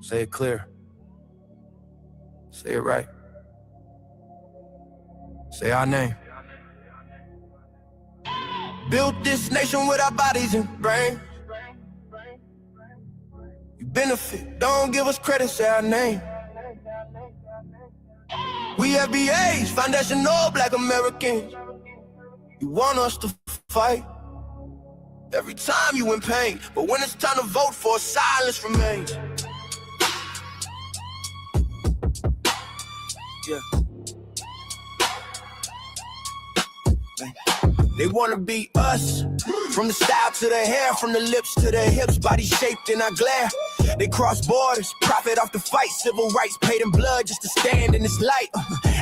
Say it clear. Say it right. Say our name. Built this nation with our bodies and brains. You benefit, don't give us credit, say our name. We FBAs, foundational Black Americans. You want us to fight every time you in pain, but when it's time to vote for, silence remains. Yeah. They wanna be us, from the style to the hair, from the lips to the hips, body shaped in our glare. They cross borders, profit off the fight, civil rights paid in blood just to stand in this light.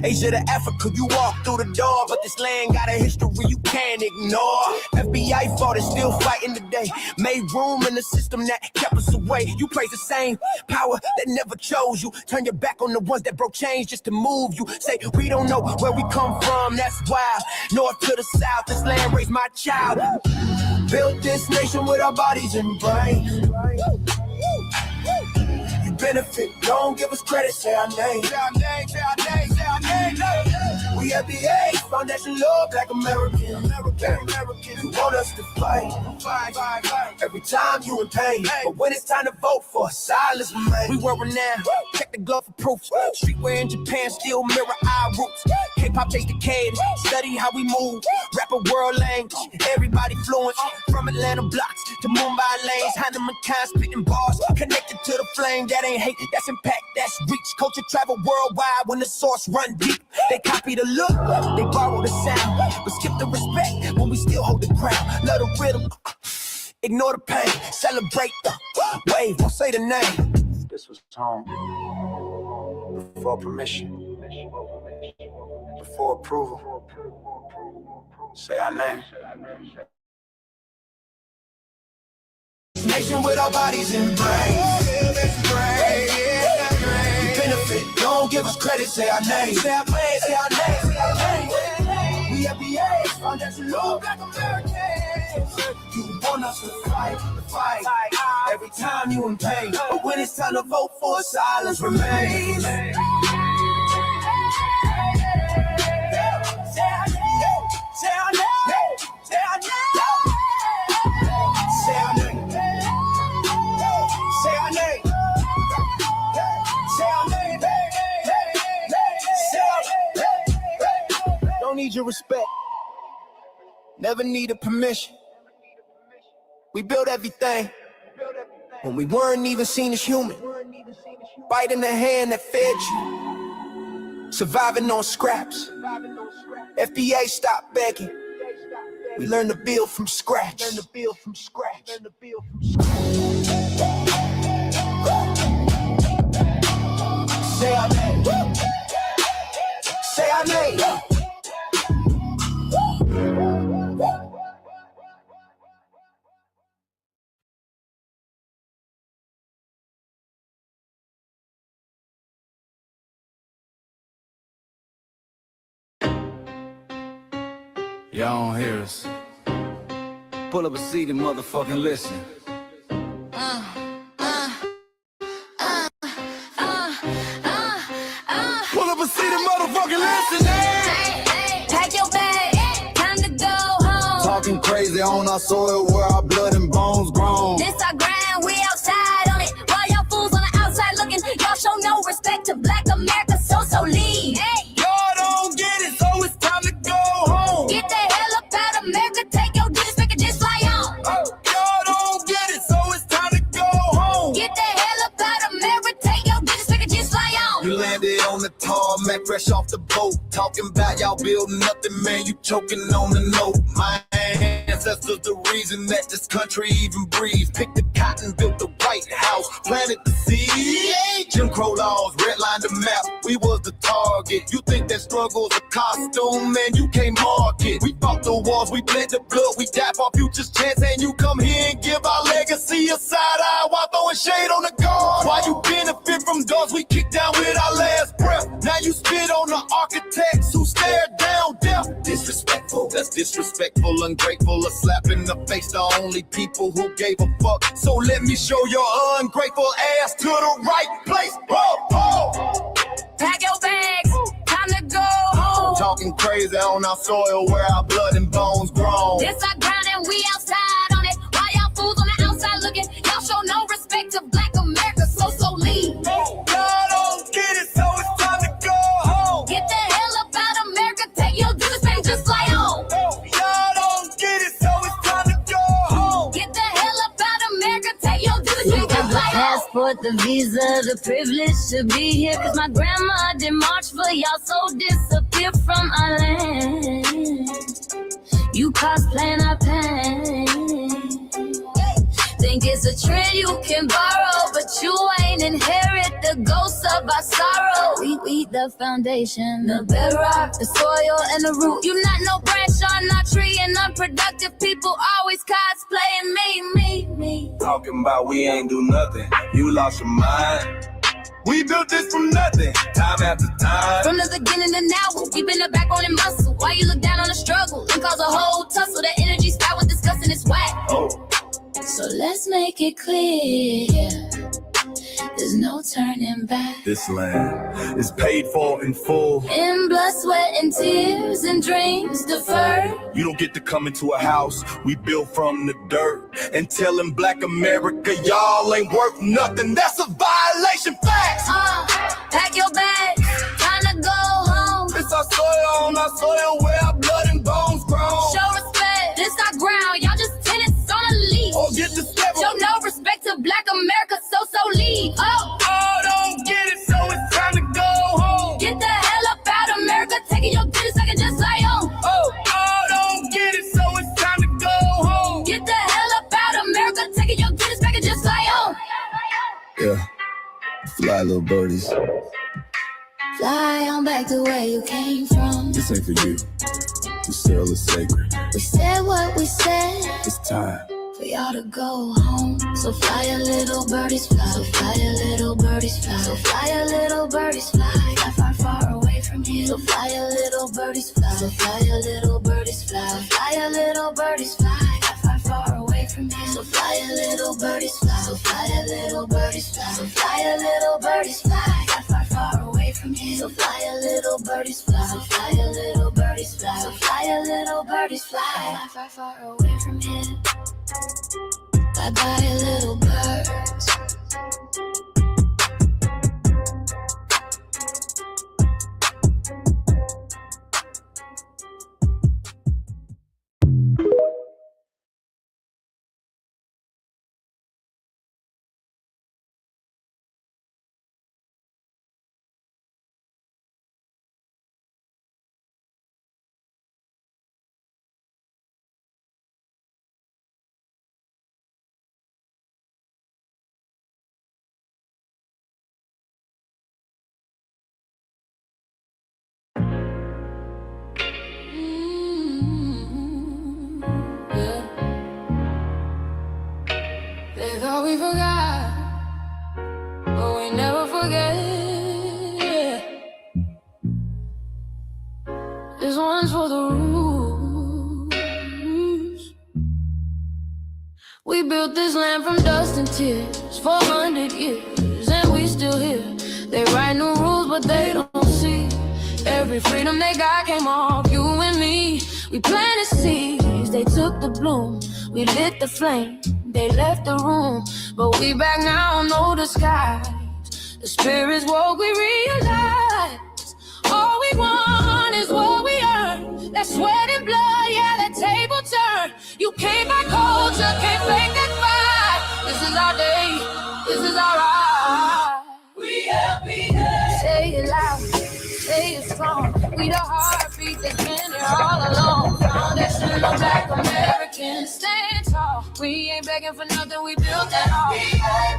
Asia to Africa, you walk through the door, but this land got a history you can't ignore. FBI fought it, still fighting today. Made room in the system that kept us away. You praise the same power that never chose you. Turn your back on the ones that broke chains just to move you. Say we don't know where we come from, that's wild. North to the south, this land raised my child. Built this nation with our bodies and brains. You benefit, don't give us credit, say our name. Say our name, say our name, say our name. We FBA, foundation law, Black American. You want us to fight. Every time you in pain, but when it's time to vote for, silence remains. We were renowned, check the glove for proof. Streetwear in Japan still mirror our roots. K-pop chase decade, study how we move. Rapper world language, everybody fluent. From Atlanta blocks to Mumbai lanes, Hannah McCann spitting bars, connected to the flame. That ain't hate, that's impact, that's reach. Culture travel worldwide when the source run deep. They copy the look, they borrow the sound, but skip the respect when we still hold the crown. Love the rhythm, ignore the pain, celebrate the wave, don't say the name. This was home, before permission, before approval, say our name. Nation with our bodies and brains. We benefit, don't give us credit, say our name. Say our name, say our name, say our name. We FBAs, foundation law, Black Americans. You want us to fight, every time you in pain, but when it's time to vote for, silence remains. Say our name, say our name, say our name. Say our name. Say our name. Say our name. Say our name. Don't need your respect. Never needed permission. We built everything when we weren't even seen as human. Biting the hand that fed you. Surviving on scraps. FBA stopped begging. We learned to build from scratch. Learn to build from scratch. Learn to build from scratch. Say our name. Say our name. Y'all don't hear us. Pull up a seat and motherfucking listen. Pull up a seat and motherfucking listen. Pack your bag, time to go home. Talking crazy on our soil where our blood and bones grown. This our grind, we outside on it. While y'all fools on the outside looking, y'all show no respect to Black America, so leave. Hey. Y'all don't get it, so it's time to go home. Get the hell up out of America, take your disrespect and just fly on. Y'all don't get it, so it's time to go home. Get the hell up out of America, take your disrespect and just fly on. You landed on the tarmac, fresh off the boat. Talking about y'all building nothing, man, you choking on the note. My ancestors the reason that this country even breathes. Picked the cotton, built the White House, planted the seed. Jim Crow laws, redlined the map, we was the target. You think that struggle's a costume, man, you can't mark it. We fought the wars, we bled the blood, we died for our future's chance. And you come here and give our legacy a side eye while throwing shade on the guard. While you benefit from doors we kick down with our last breath. Now you spit on the architects who stared down death. Disrespectful, That's disrespectful, ungrateful, a slap in the face to only people who gave a fuck. So let me show your ungrateful ass to the right place. Pack your bags, time to go home. Talking crazy on our soil where our blood and bones grown. This our ground and we outside on it. Why y'all fools on the outside looking? Y'all show no respect to Black America, so leave. Y'all don't get it, so it's time to go home. Get the hell up out of America, take your dues and just fly home. Y'all don't get it, so it's time to go home. Get the hell up out of America, take your dues and just fly home. Passport, the visa, the privilege to be here. Cause my grandma did march for y'all, so disappear from our land. You cosplaying our pain. Think it's a trend you can borrow, but you ain't inherit the ghosts of our sorrow. We the foundation, the bedrock, the soil, and the root. You not no branch on our tree, and unproductive people always cosplaying me. Talking about we ain't do nothing. You lost your mind. We built this from nothing, time after time. From the beginning to now, we been the backbone and muscle. Why you look down on the struggle and cause a whole tussle? That energy style with discussing is whack. So let's make it clear, there's no turning back. This land is paid for in full. In blood, sweat, and tears, and dreams deferred. You don't get to come into a house we built from the dirt and telling Black America y'all ain't worth nothing. That's a violation. Facts. Pack your bags, time to go home. It's our soil on our soil where our blood and bones grown. Show respect, this our ground. Y'all just tenants on a leash. Or get the step. Show no respect to Black America, so leave. Don't get it, so it's time to go home. Get the hell up out of America, taking your business, I can just fly home. Don't get it, so it's time to go home. Get the hell up out of America, taking your business, I can just fly home. Yeah, fly little birdies. Fly on back to where you came from. This ain't for you. The cell is sacred. We said what we said, It's time. for y'all to go home. So fly a little birdies fly. So fly a little birdies fly. So fly a little birdies fly. Fly far, far away from here. So fly a little birdies fly. So fly a little birdies fly. So fly a little birdies fly. Fly far, far away from here. So fly a little birdies fly. So fly a little birdies fly. So fly a little birdies fly. Fly far, far away from here. So fly a little birdies fly. So fly a little birdies fly. So fly a little birdies fly. Fly far, far away from here. Bye bye, little birds. They thought we forgot, but we never forget. This one's for the roots. We built this land from dust and tears, 400 years, and we still here. They write new rules, but they don't see. Every freedom they got came off you and me. We planted seeds, they took the bloom. We lit the flame, they left the room. But we back now, no disguise. The spirits woke, we realize all we want is what we earn. That sweat and blood, yeah, that table turn. You can't buy culture, can't fake that fight. This is our day, this is our ride. We happy day. Say it loud, say it strong. We the heartbeat that's been here all along. Foundation of Black Americans, stand tall. We ain't begging for nothing, we built that all.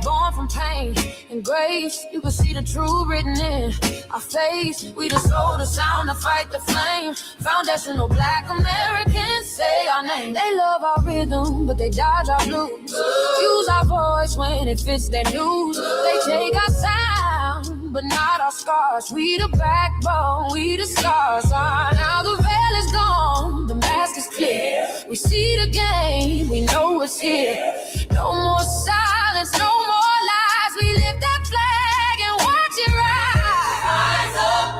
Born from pain and grace, you can see the truth written in our face. We the soul, the sound, to fight the flame. Foundational Black Americans, say our name. They love our rhythm, but they dodge our blues. Use our voice when it fits their news. They take our sound, but not our scars. We the backbone, we the stars. Now the valley is gone, the mask is clear. We see the game, we know it's here. No more silence, no more lies. We lift that flag and watch it rise. Rise up,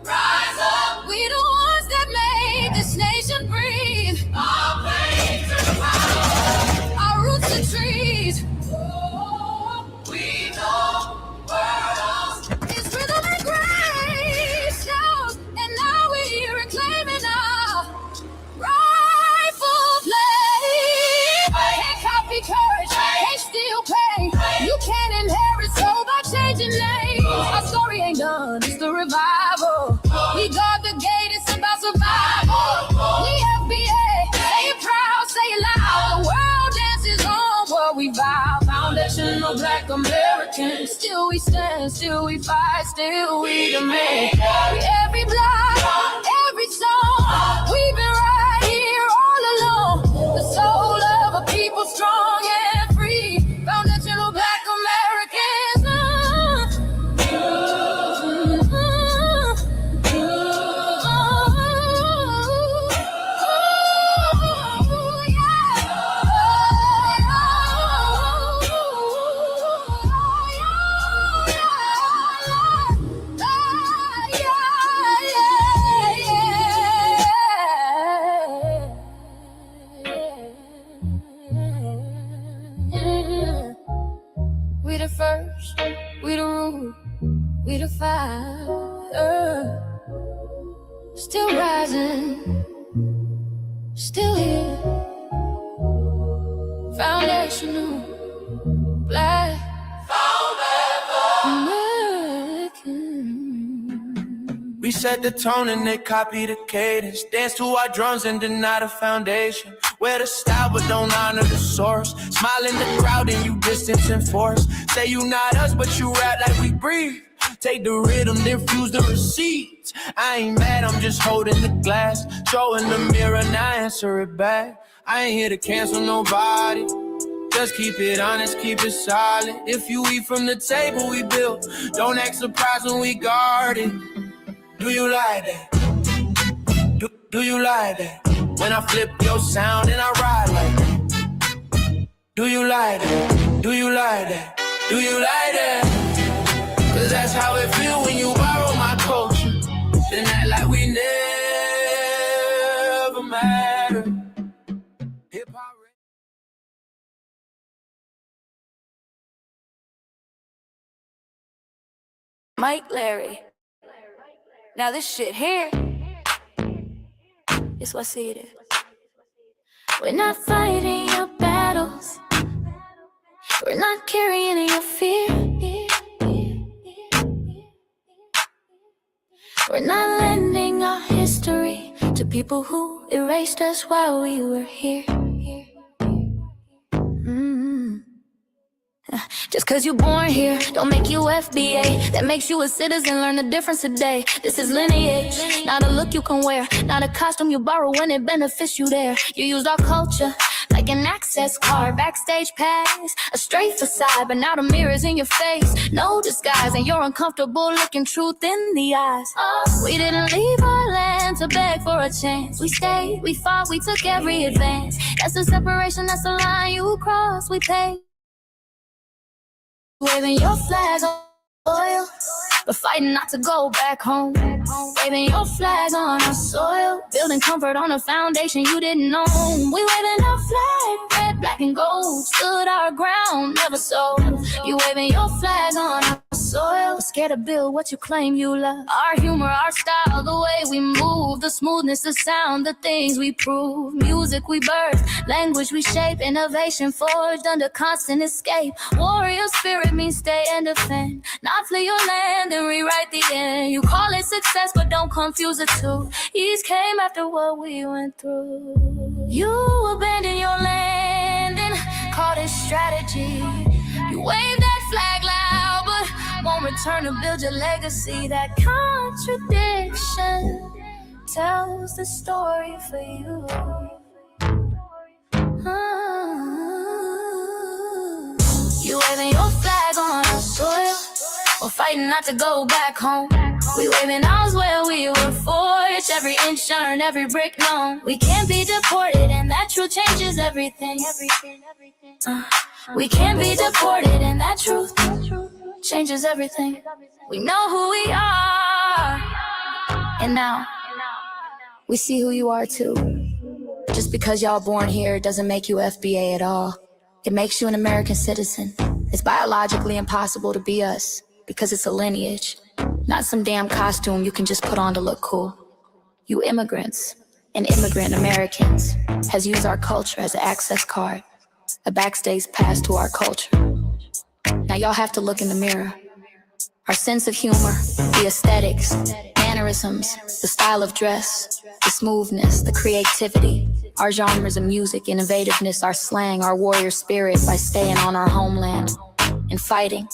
rise up. We the ones that made this nation breathe. Our flames are power, our roots are trees. We know world is rhythm and grace, and now we're here reclaiming our rightful place. Can't copy courage, can't steal pain. You can't inherit soul by changing names. Our story ain't done, it's the revival. We guard the gate, it's about survival. We FBA, say it proud, say it loud. The world dances on what we vow. Foundational Black Americans. Still we stand, still we fight, still we demand. Every block, every song, we've been right here all along. The soul of a people strong and free. Foundational Black Americans. We the first, we the rule, we the fire. Still rising, still here. Foundational Black American. We set the tone and they copy the cadence. Dance to our drums and deny the foundation. Wear the style but don't honor the source. Smile in the crowd and you distance and force. Say you not us but you rap like we breathe. Take the rhythm, then fuse the receipts. I ain't mad, I'm just holding the glass. Showing the mirror, now answer it back. I ain't here to cancel nobody. Just keep it honest, keep it solid. If you eat from the table we built, don't act surprised when we guard it. Do you like that? Do you like that? When I flip your sound and I ride like that. Do you like that? Do you like that? Do you like that? Cause that's how it feel when you borrow my culture. Then act like we never mattered. Hip-hop. Mike Larry. Now this shit here, it's what I see it is. We're not fighting your battles. We're not carrying your fear. We're not lending our history to people who erased us while we were here. Just cause you born here, don't make you FBA. That makes you a citizen, learn the difference today. This is lineage, not a look you can wear. Not a costume you borrow when it benefits you there. You used our culture like an access card, backstage pass, a straight facade, but now the mirror's in your face. No disguise, and you're uncomfortable looking truth in the eyes. We didn't leave our land to beg for a chance. We stayed, we fought, we took every advance. That's the separation, that's the line you cross, we paid. Waving your flag on oil, but fighting not to go back home. Waving your flag on our soil, building comfort on a foundation you didn't know. We waving our flag, red, black, and gold. Stood our ground, never sold. You waving your flag on our soil, scared to build what you claim you love. Our humor, our style, the way we move, the smoothness, the sound, the things we prove. Music we birth, language we shape, innovation forged under constant escape. Warrior spirit means stay and defend, not flee your land and rewrite the end. You call it success, but don't confuse the two. Ease came after what we went through. You abandoned your land and called it strategy. You waved that flag loud, but won't return to build your legacy. That contradiction tells the story for you. You waving your flag on our soil, we're fighting not to go back home. We waving ours where we were forged. every inch earned, every brick known. We can't be deported, and that truth changes everything. We can't be deported, and that truth changes everything. We know who we are, and now we see who you are too. Just because y'all born here doesn't make you FBA at all. It makes you an American citizen. It's biologically impossible to be us because it's a lineage, not some damn costume you can just put on to look cool. You immigrants and immigrant Americans has used our culture as an access card, a backstage pass to our culture. Now y'all have to look in the mirror. Our sense of humor, the aesthetics, mannerisms, the style of dress, the smoothness, the creativity, our genres of music, innovativeness, our slang, our warrior spirit by staying on our homeland and fighting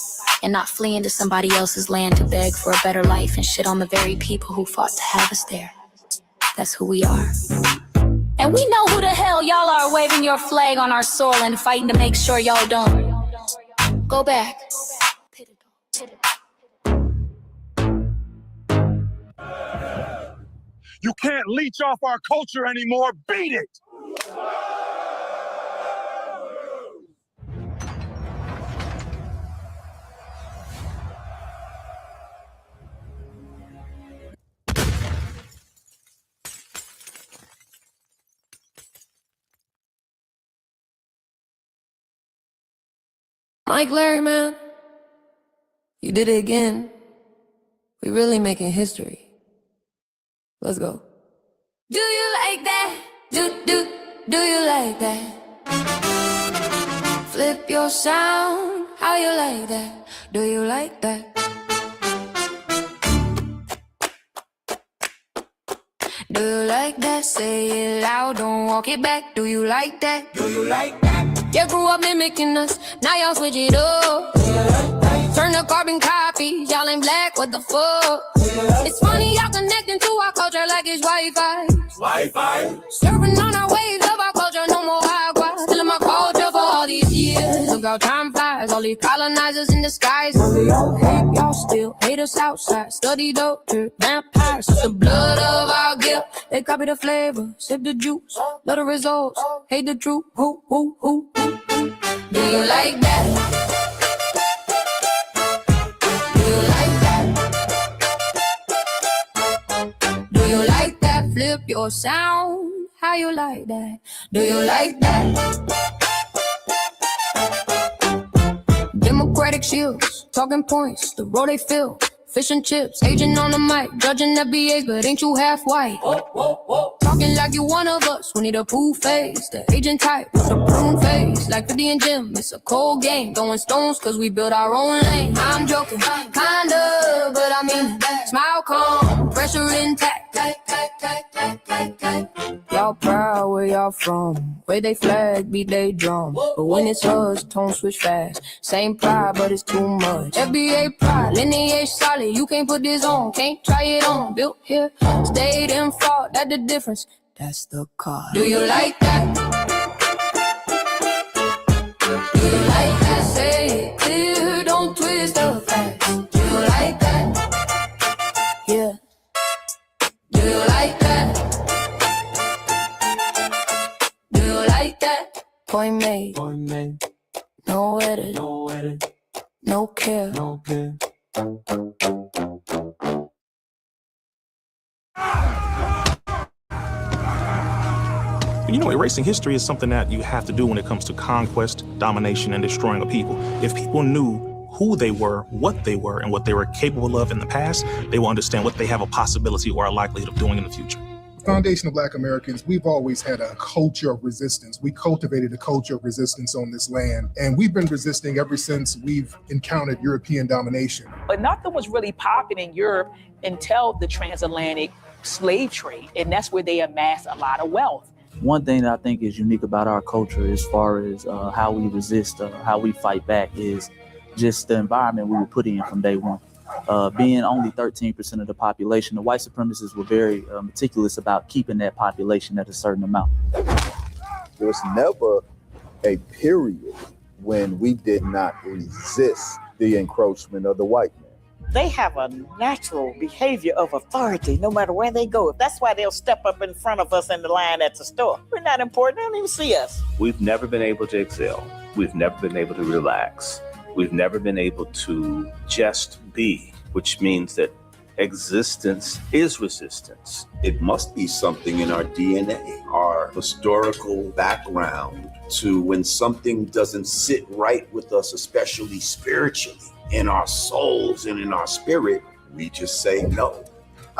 and not fleeing to somebody else's land to beg for a better life and shit on the very people who fought to have us there. That's who we are. And we know who the hell y'all are waving your flag on our soil and fighting to make sure y'all don't go back. You can't leech off our culture anymore. Beat it! Mike Larry, man, you did it again. We really making history. Let's go. Do you like that? Do you like that? Flip your sound, how you like that? Do you like that? Do you like that? Say it loud, don't walk it back. Do you like that? Do you like that? You grew up mimicking us, now y'all switch it up. Turn the carbon copy, y'all ain't black, what the fuck? It's funny y'all connecting to our culture like it's Wi-Fi. Surfing on our waves of our culture, no more agua. Still in my culture for all these years. Look how time flies, all these colonizers in disguise. Y'all hate, y'all still hate us outside. Study dope, drip vampires, it's the blood of our guilt. They copy the flavor, sip the juice, love the results, hate the truth. Who? Do you like that? Flip your sound, how you like that? Do you like that? Democratic shields, talking points, the road they fill. Fish and chips, agent on the mic, judging FBAs, but ain't you half white? Talking like you one of us, we need a pool face. The agent type with a prune face, like 50 and Jim, it's a cold game. Throwing stones cause we built our own lane. I'm joking, kinda, but I mean that. Smile calm, pressure intact. Y'all proud where y'all from, where they flag, beat they drum. But when it's us, tone switch fast. Same pride, but it's too much. FBA pride, lineage solid. You can't put this on, can't try it on. Built here, stayed and fought, that's the difference. That's the card. Do you like that? Do you like that? Say it clear, don't twist the facts. Do you like that? Yeah. Do you like that? Do you like that? Point made. No edit. No care. You know, erasing history is something that you have to do when it comes to conquest, domination, and destroying a people. If people knew who they were, what they were, and what they were capable of in the past, they will understand what they have a possibility or a likelihood of doing in the future. Foundation of Black Americans, we've always had a culture of resistance. We cultivated a culture of resistance on this land, and we've been resisting ever since we've encountered European domination. But nothing was really popping in Europe until the transatlantic slave trade, and that's where they amassed a lot of wealth. One thing that I think is unique about our culture as far as how we resist, how we fight back is just the environment we were put in from day one. Being only 13% of the population, the white supremacists were very meticulous about keeping that population at a certain amount. There was never a period when we did not resist the encroachment of the white man. they have a natural behavior of authority no matter where they go. That's why they'll step up in front of us in the line at the store. We're not important. They don't even see us. We've never been able to excel. We've never been able to relax. We've never been able to just be, which means that existence is resistance. It must be something in our DNA, our historical background, to when something doesn't sit right with us, especially spiritually, in our souls and in our spirit, we just say no.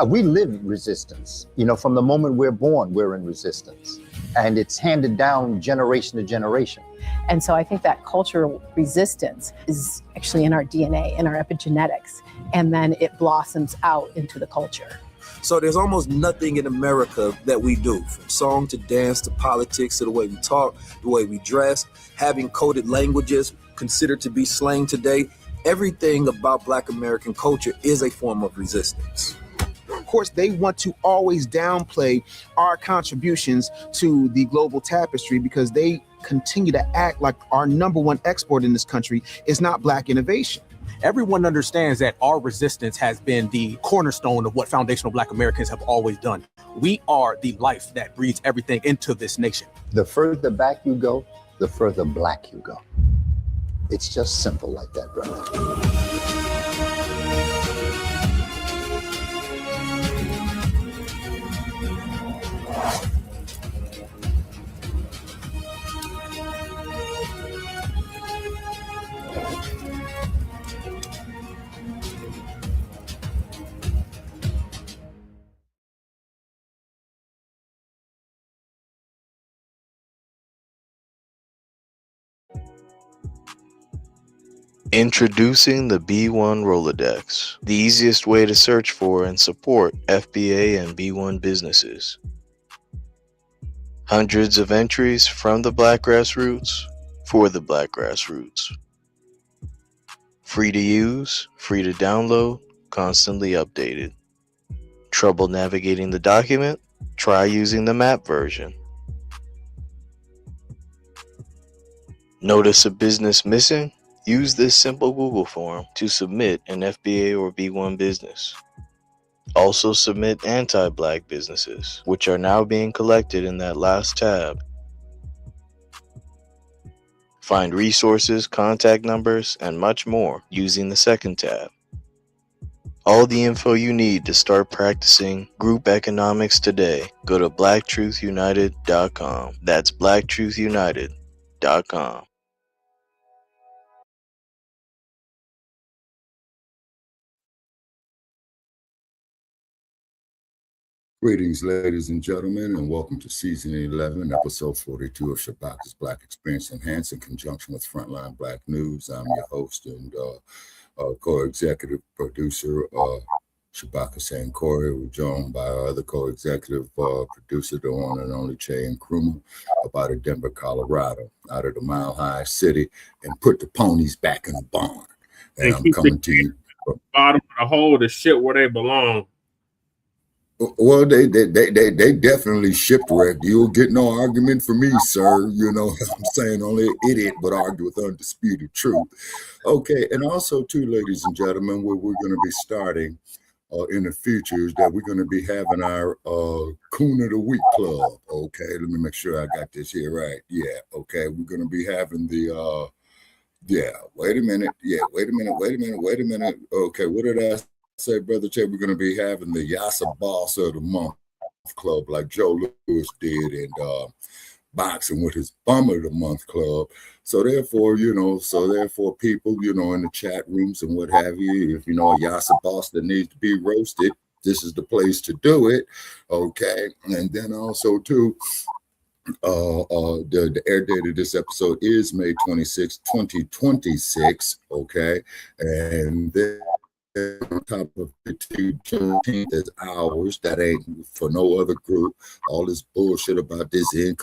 We live resistance. You know, from the moment we're born, we're in resistance. And it's handed down generation to generation. And so I think that cultural resistance is actually in our DNA, in our epigenetics, and then it blossoms out into the culture. So there's almost nothing in America that we do, from song to dance to politics to the way we talk, the way we dress, having coded languages considered to be slang today. Everything about Black American culture is a form of resistance. Of course, they want to always downplay our contributions to the global tapestry because they continue to act like our number one export in this country is not Black innovation. Everyone understands that our resistance has been the cornerstone of what foundational Black Americans have always done. We are the life that breathes everything into this nation. The further back you go, the further Black you go. It's just simple like that, brother. Introducing the B1 Rolodex, the easiest way to search for and support FBA and B1 businesses. Hundreds of entries from the Black grassroots for the Black grassroots. Free to use, free to download, constantly updated. Trouble navigating the document? Try using the map version. Notice a business missing? Use this simple Google form to submit an FBA or B1 business. Also submit anti-Black businesses, which are now being collected in that last tab. Find resources, contact numbers, and much more using the second tab. All the info you need to start practicing group economics today. Go to blacktruthunited.com. That's blacktruthunited.com. Greetings, ladies and gentlemen, and welcome to Season 11, Episode 42 of Shabakas Black Experience Enhanced in conjunction with Frontline Black News. I'm your host and co-executive producer, Shabakas and Corey. We're joined by our other co-executive producer, the one and only Che and Krumah, up out of Denver, Colorado, out of the Mile High City, and put the ponies back in the barn. And I'm coming to you. Bottom of the hole to shit where they belong. Well, they definitely shipwrecked. You'll get no argument from me, sir. You know, I'm saying only an idiot would argue with undisputed truth. Okay, and also too, ladies and gentlemen, where we're going to be starting in the future is that we're going to be having our Coon of the Week Club. Okay, let me make sure I got this here right. Yeah, okay, we're going to be having the wait a minute. Okay, what did I say, Brother Che? We're going to be having the Yasa Boss of the Month Club like Joe Lewis did, and boxing with his Bum of the Month Club. So therefore, people, in the chat rooms and what have you, if you know a Yasa Boss that needs to be roasted, this is the place to do it. Okay, and then also too, the air date of this episode is May 26, 2026. Okay, and then on top of the Juneteenth is ours. That ain't for no other group. All this bullshit about this being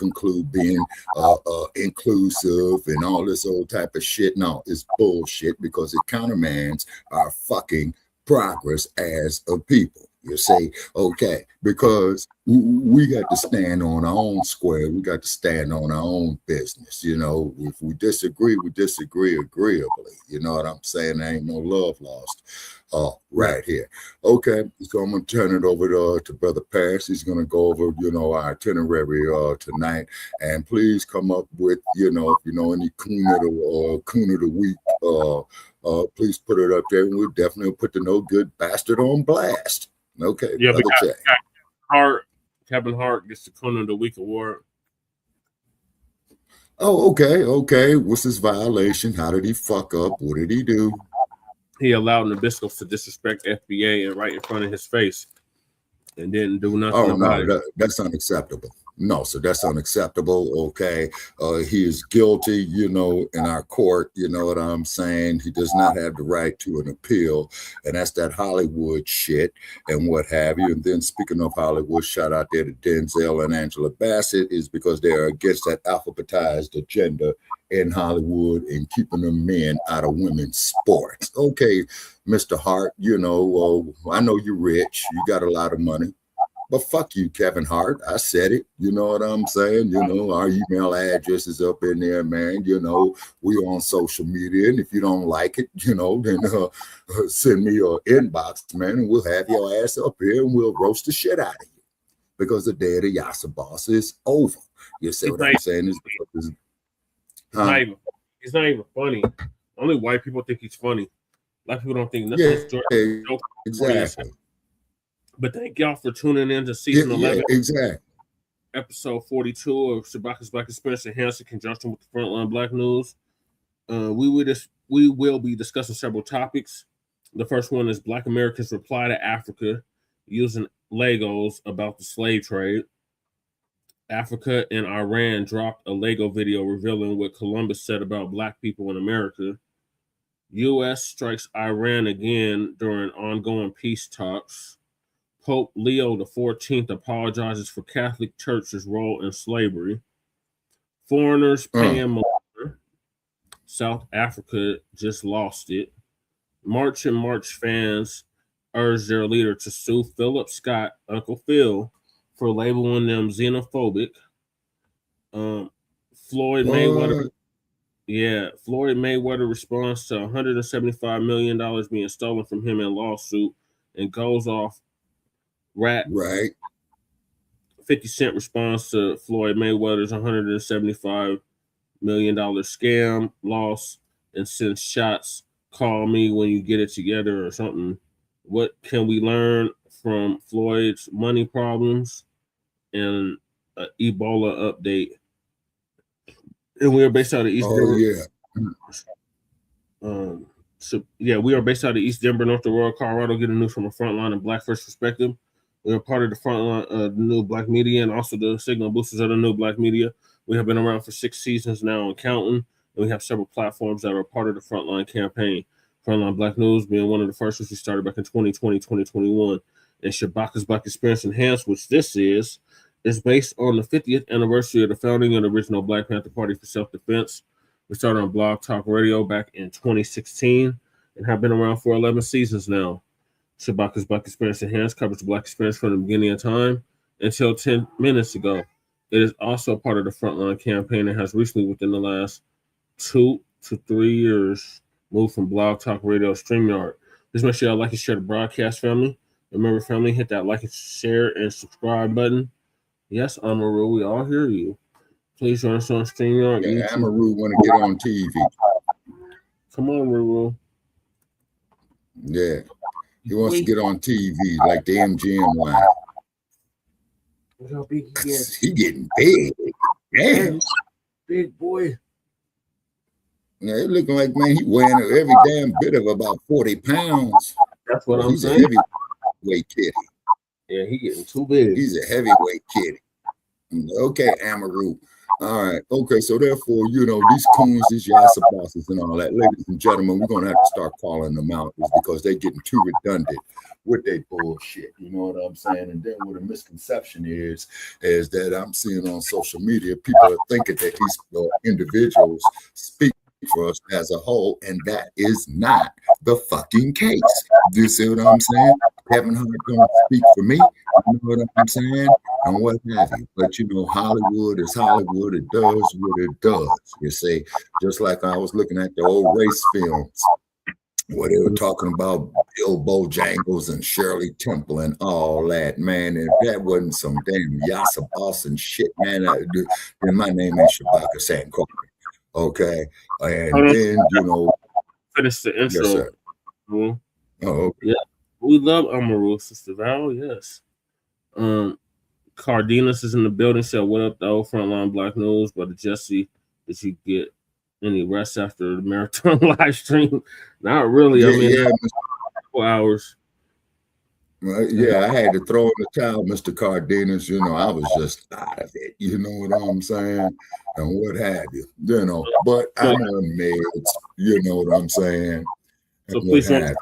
inclusive and all this old type of shit. No, it's bullshit because it countermands our fucking progress as a people. You say, okay, because we got to stand on our own square. We got to stand on our own business. You know, if we disagree agreeably. You know what I'm saying? There ain't no love lost right here. Okay, so I'm going to turn it over to Brother Paris. He's going to go over, you know, our itinerary tonight. And please come up with, you know, if you know any coon of the week, please put it up there. And we'll definitely put the no good bastard on blast. Okay. Yeah, we got Kevin Hart gets the Coon of the Week award. Oh, okay. What's his violation? How did he fuck up? What did he do? He allowed Nabisco to disrespect FBA and right in front of his face and didn't do nothing about it. That's unacceptable. No, so that's unacceptable. Okay. He is guilty, you know, in our court. You know what I'm saying? He does not have the right to an appeal. And that's that Hollywood shit and what have you. And then speaking of Hollywood, shout out there to Denzel and Angela Bassett is because they're against that alphabetized agenda in Hollywood and keeping the men out of women's sports. Okay, Mr. Hart, you know, I know you're rich. You got a lot of money. But fuck you, Kevin Hart. I said it. You know what I'm saying? You know, our email address is up in there, man. You know, we on social media. And if you don't like it, you know, then send me your inbox, man, and we'll have your ass up here and we'll roast the shit out of you. Because the day of the Yasa boss is over. You see what I'm saying? It's not even funny. Only white people think he's funny. Black people don't think nothing. Yeah, exactly. But thank y'all for tuning in to season 11. Exactly. Episode 42 of Shabakas Black Experience Enhanced in conjunction with the Frontline Black News. We will be discussing several topics. The first one is Black Americans' reply to Africa using Legos about the slave trade. Africa and Iran dropped a Lego video revealing what Columbus said about Black people in America. U.S. strikes Iran again during ongoing peace talks. Pope Leo XIV apologizes for Catholic Church's role in slavery. Foreigners paying more. South Africa just lost it. March and March fans urge their leader to sue Phillip Scott, Uncle Phil, for labeling them xenophobic. Floyd Mayweather. Yeah, Floyd Mayweather responds to $175 million being stolen from him in lawsuit and goes off Right. 50 Cent responds to Floyd Mayweather's $175 million scam loss and sends shots. Call me when you get it together or something. What can we learn from Floyd's money problems and an Ebola update? And we are based out of East Denver. We are based out of East Denver, North Aurora, Colorado. Getting news from a frontline and Black First perspective. We are part of the frontline of the new Black media and also the signal boosters of the new Black media. We have been around for 6 seasons now and counting. And we have several platforms that are part of the frontline campaign. Frontline Black News being one of the first, which we started back in 2020, 2021. And Shabakas Black Experience Enhanced, which this is based on the 50th anniversary of the founding of the original Black Panther Party for Self-Defense. We started on Blog Talk Radio back in 2016 and have been around for 11 seasons now. Shabakas Black Experience Enhanced covers the Black experience from the beginning of time until 10 minutes ago. It is also part of the Frontline campaign and has recently, within the last 2 to 3 years, moved from Blog Talk Radio to StreamYard. Please make sure y'all like and share the broadcast, family. Remember, family, hit that like and share and subscribe button. Yes, Amaru, we all hear you. Please join us on StreamYard. Yeah, Amaru want to get on TV. Come on, Ruru. Yeah. He wants to get on TV like the MGM line. How big he is. He getting big. Damn. Big boy. Yeah, it looking like, man, he weighing every damn bit of about 40 pounds. That's what I'm saying. He's a heavyweight kitty. Yeah, he getting too big. He's a heavyweight kitty. Okay, Amaru. All right. Okay, so therefore, you know, these coons, these Yasa bosses and all that, ladies and gentlemen, we're going to have to start calling them out because they're getting too redundant with their bullshit. You know what I'm saying? And then what a misconception is that I'm seeing on social media, people are thinking that these individuals speak for us as a whole, and that is not the fucking case. Do you see what I'm saying? Kevin Hart don't speak for me. You know what I'm saying? And what have you. But you know, Hollywood is Hollywood. It does what it does. You see, just like I was looking at the old race films where they were talking about Bill Bojangles and Shirley Temple and all that, man. If that wasn't some damn Yassa Boss and shit, man, then my name ain't Shabaka San Carter. Okay. And then, you know, finish the intro. Yes, sir. Oh, okay. Yeah. We love Amaru, Sister Val, yes. Cardenas is in the building, said, what up, though? Frontline Black News. Brother Jesse, did you get any rest after the marathon live stream? Not really. Yeah, I mean, yeah. 4 hours. Yeah, I had to throw in the towel, Mr. Cardenas. You know, I was just out of it. You know what I'm saying? And what have you. You know, but I'm on meds. You know what I'm saying? So please don't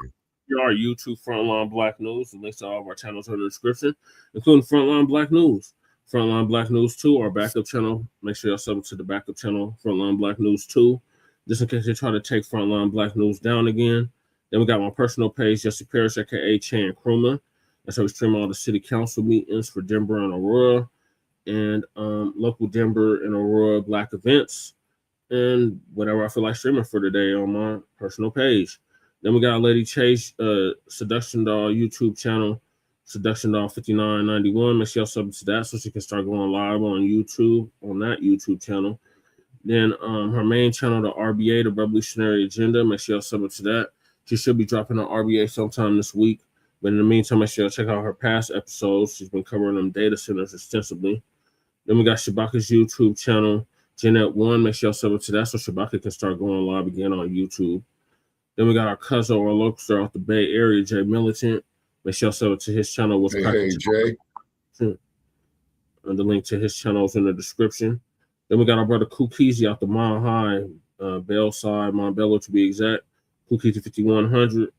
our YouTube Frontline Black News. The links to all of our channels are in the description, including Frontline Black News. Frontline Black News 2, our backup channel. Make sure y'all sub to the backup channel, Frontline Black News 2, just in case they try to take Frontline Black News down again. Then we got my personal page, Jesse Parrish, aka Chan Kruma. That's how we stream all the city council meetings for Denver and Aurora, and local Denver and Aurora Black events, and whatever I feel like streaming for today on my personal page. Then we got Lady Chase, Seduction Doll YouTube channel, Seduction Doll 5991. Make sure y'all sub to that so she can start going live on YouTube, on that YouTube channel. Then her main channel, the RBA, the Revolutionary Agenda. Make sure y'all sub to that. She should be dropping her RBA sometime this week. But in the meantime, make sure y'all check out her past episodes. She's been covering them data centers extensively. Then we got Shabaka's YouTube channel, Jeanette 1. Make sure y'all sub to that so Shabaka can start going live again on YouTube. Then we got our cousin or local star out the Bay Area, Jay Militant. Make sure y'all sub to his channel. Hey, Jay. And the link to his channel is in the description. Then we got our brother Kukizi out the Mile High, Bellside, Montbello to be exact. Kukizi 5100,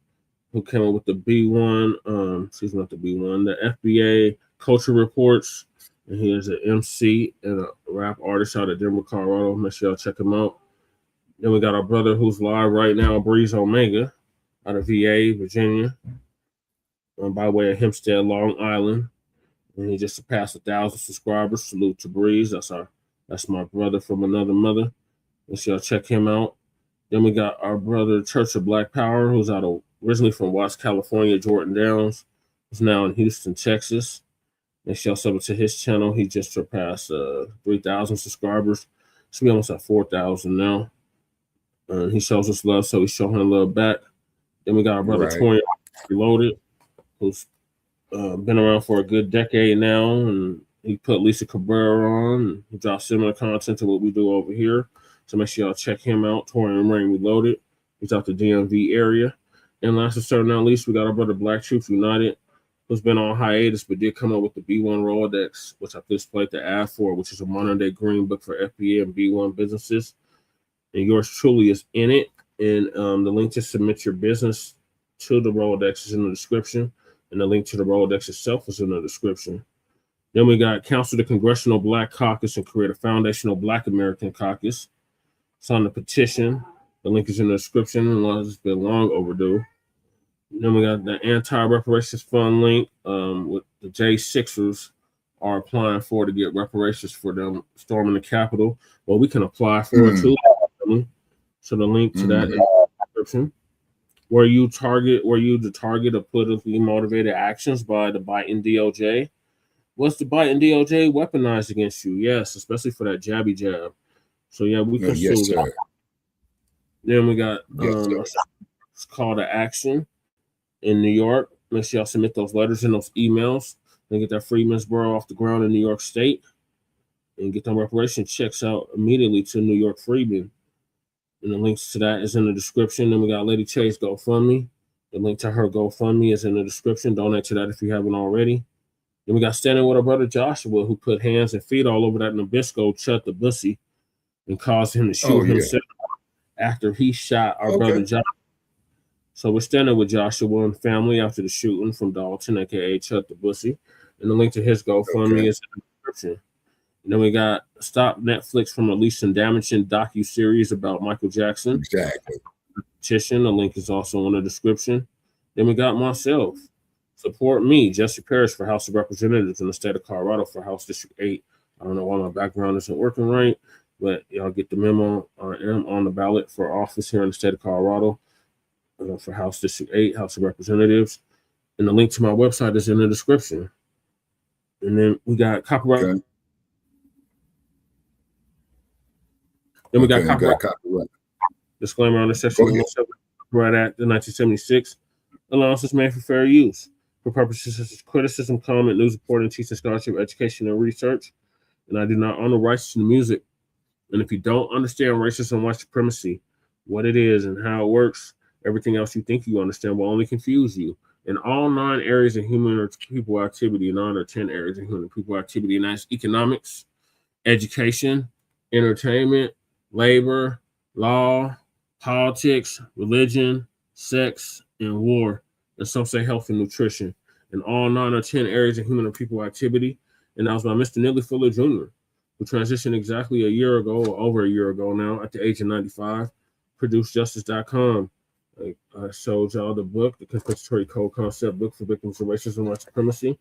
who came up with the B1, excuse me, not the B1, the FBA Culture Reports. And he is an MC and a rap artist out of Denver, Colorado. Make sure y'all check him out. Then we got our brother who's live right now, Breeze Omega, out of VA, Virginia, by way of Hempstead, Long Island. And he just surpassed 1,000 subscribers. Salute to Breeze. That's my brother from another mother. Make sure y'all check him out. Then we got our brother Church of Black Power, who's originally from Watts, California, Jordan Downs. He's now in Houston, Texas. Make sure y'all sub to his channel. He just surpassed 3,000 subscribers. Should be almost at 4,000 now. He shows us love, so we show him love back. Then we got our brother Torian Reloaded, who's been around for a good decade now, and he put Lisa Cabrera on, and he drops similar content to what we do over here. So make sure y'all check him out, Torian Rain Reloaded. He's out the DMV area. And last but certainly not least, we got our brother Black Troops United, who's been on hiatus, but did come up with the B1 Rolodex, which I displayed the ad for, which is a modern-day green book for FBA and B1 businesses. And yours truly is in it. And the link to submit your business to the Rolodex is in the description. And the link to the Rolodex itself is in the description. Then we got Council the Congressional Black Caucus and create a foundational Black American caucus. Sign the petition. The link is in the description, unless it's been long overdue. Then we got the Anti-Reparations Fund link with the J6ers are applying for to get reparations for them storming the Capitol. Well, we can apply for it too. So the link to that is in the description. Were you the target of politically motivated actions by the Biden DOJ? Was the Biden DOJ weaponized against you? Yes, especially for that jabby jab. So yeah, we can yes, sue that. Then we got it's call to action in New York. Make sure y'all submit those letters and those emails and get that Freedmansboro off the ground in New York State and get them reparation checks out immediately to New York Freedmen. And the links to that is in the description. Then we got Lady Chase GoFundMe. The link to her GoFundMe is in the description. Donate to that if you haven't already. Then we got standing with our brother Joshua, who put hands and feet all over that Nabisco Chut the Bussy and caused him to shoot himself after he shot our brother Joshua. So we're standing with Joshua and family after the shooting from Dalton, aka Chut the Bussy. And the link to his GoFundMe is in the description. And then we got Stop Netflix from releasing damaging docu-series about Michael Jackson. Exactly. Petition. The link is also in the description. Then we got myself. Support me, Jesse Parrish, for House of Representatives in the state of Colorado for House District 8. I don't know why my background isn't working right, but y'all get the memo. I am on the ballot for office here in the state of Colorado for House District 8, House of Representatives. And the link to my website is in the description. And then we got copyright. Okay. Then we got copyright. Disclaimer on the Section 107 Copyright Act of 1976. Allowance is made for fair use for purposes such as criticism, comment, news reporting, teaching, scholarship, education, and research. And I do not own the rights to the music. And if you don't understand racism and white supremacy, what it is and how it works, everything else you think you understand will only confuse you. In all 9 areas of human or people activity, 9 or 10 areas of human people activity, and that's economics, education, entertainment, labor, law, politics, religion, sex, and war, and some say health and nutrition. In all 9 or 10 areas of human or people activity, and that was by Mr. Neely Fuller Jr., who transitioned exactly a year ago, or over a year ago now, at the age of 95, ProduceJustice.com. I showed y'all the book, the Compensatory Code Concept book for victims of racism and white supremacy.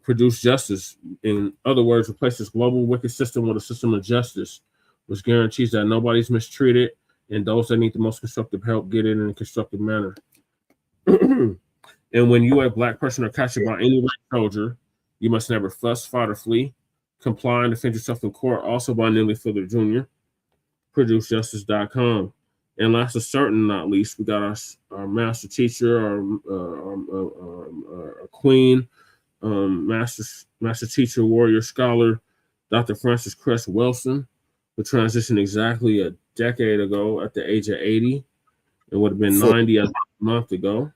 Produce justice. In other words, replace this global wicked system with a system of justice, which guarantees that nobody's mistreated and those that need the most constructive help get it in a constructive manner. And when you, a Black person, are captured by any white soldier, you must never fuss, fight, or flee. Comply and defend yourself in court, also by Neely Fuller Jr. ProduceJustice.com. And last but certain not least, we got our master teacher, our queen, master teacher, warrior, scholar, Dr. Frances Cress Wilson, who transitioned exactly a decade ago at the age of 80. It would have been 90 a month ago.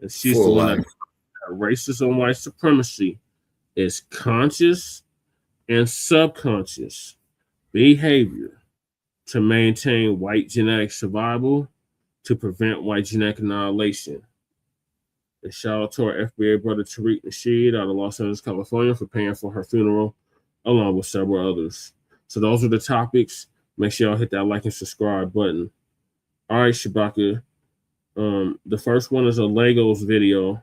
And she's the one that racism, white supremacy is conscious and subconscious behavior to maintain white genetic survival, to prevent white genetic annihilation. And shout out to our FBA brother Tariq Nasheed out of Los Angeles, California, for paying for her funeral, along with several others. So those are the topics. Make sure y'all hit that like and subscribe button. All right, Shabaka. The first one is a Legos video.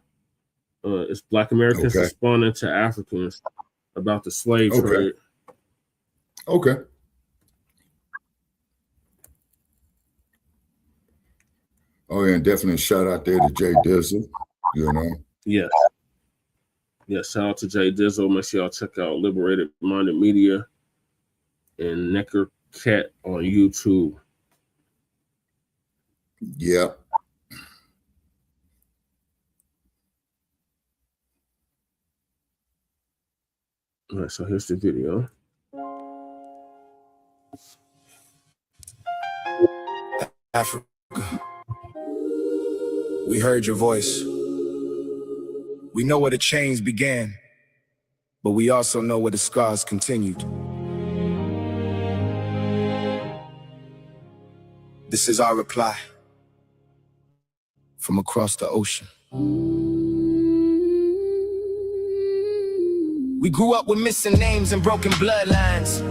It's Black Americans responding to Africans about the slave trade. Okay. Oh, yeah, and definitely shout out there to Jay Dizzle, you know. Yeah. Yeah, shout out to Jay Dizzle. Make sure y'all check out Liberated Minded Media and Necker Cat on YouTube. Yeah. All right, so here's the video. Africa, we heard your voice. We know where the chains began, but we also know where the scars continued. This is our reply from across the ocean. We grew up with missing names and broken bloodlines.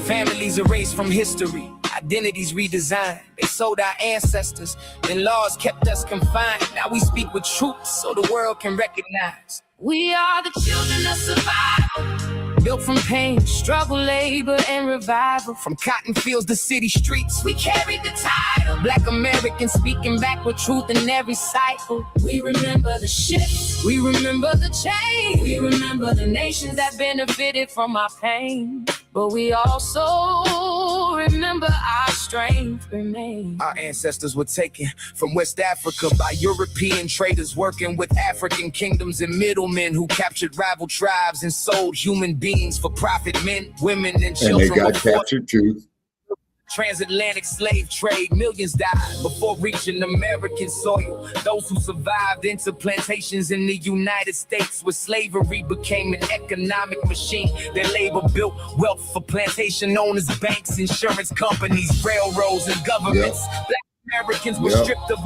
Families erased from history. Identities redesigned. They sold our ancestors. Then laws kept us confined. Now we speak with truth so the world can recognize. We are the children of survival, built from pain, struggle, labor, and revival. From cotton fields to city streets, we carried the title. Black Americans speaking back with truth in every cycle. We remember the ships, we remember the change, we remember the nations that benefited from our pain. But we also remember our strength remains. Our ancestors were taken from West Africa by European traders working with African kingdoms and middlemen who captured rival tribes and sold human beings for profit. Men, women, and children. And they got captured too. Transatlantic slave trade, millions died before reaching American soil. Those who survived into plantations in the United States where slavery became an economic machine. Their labor built wealth for plantation owners, banks, insurance companies, railroads, and governments. Black Americans were stripped of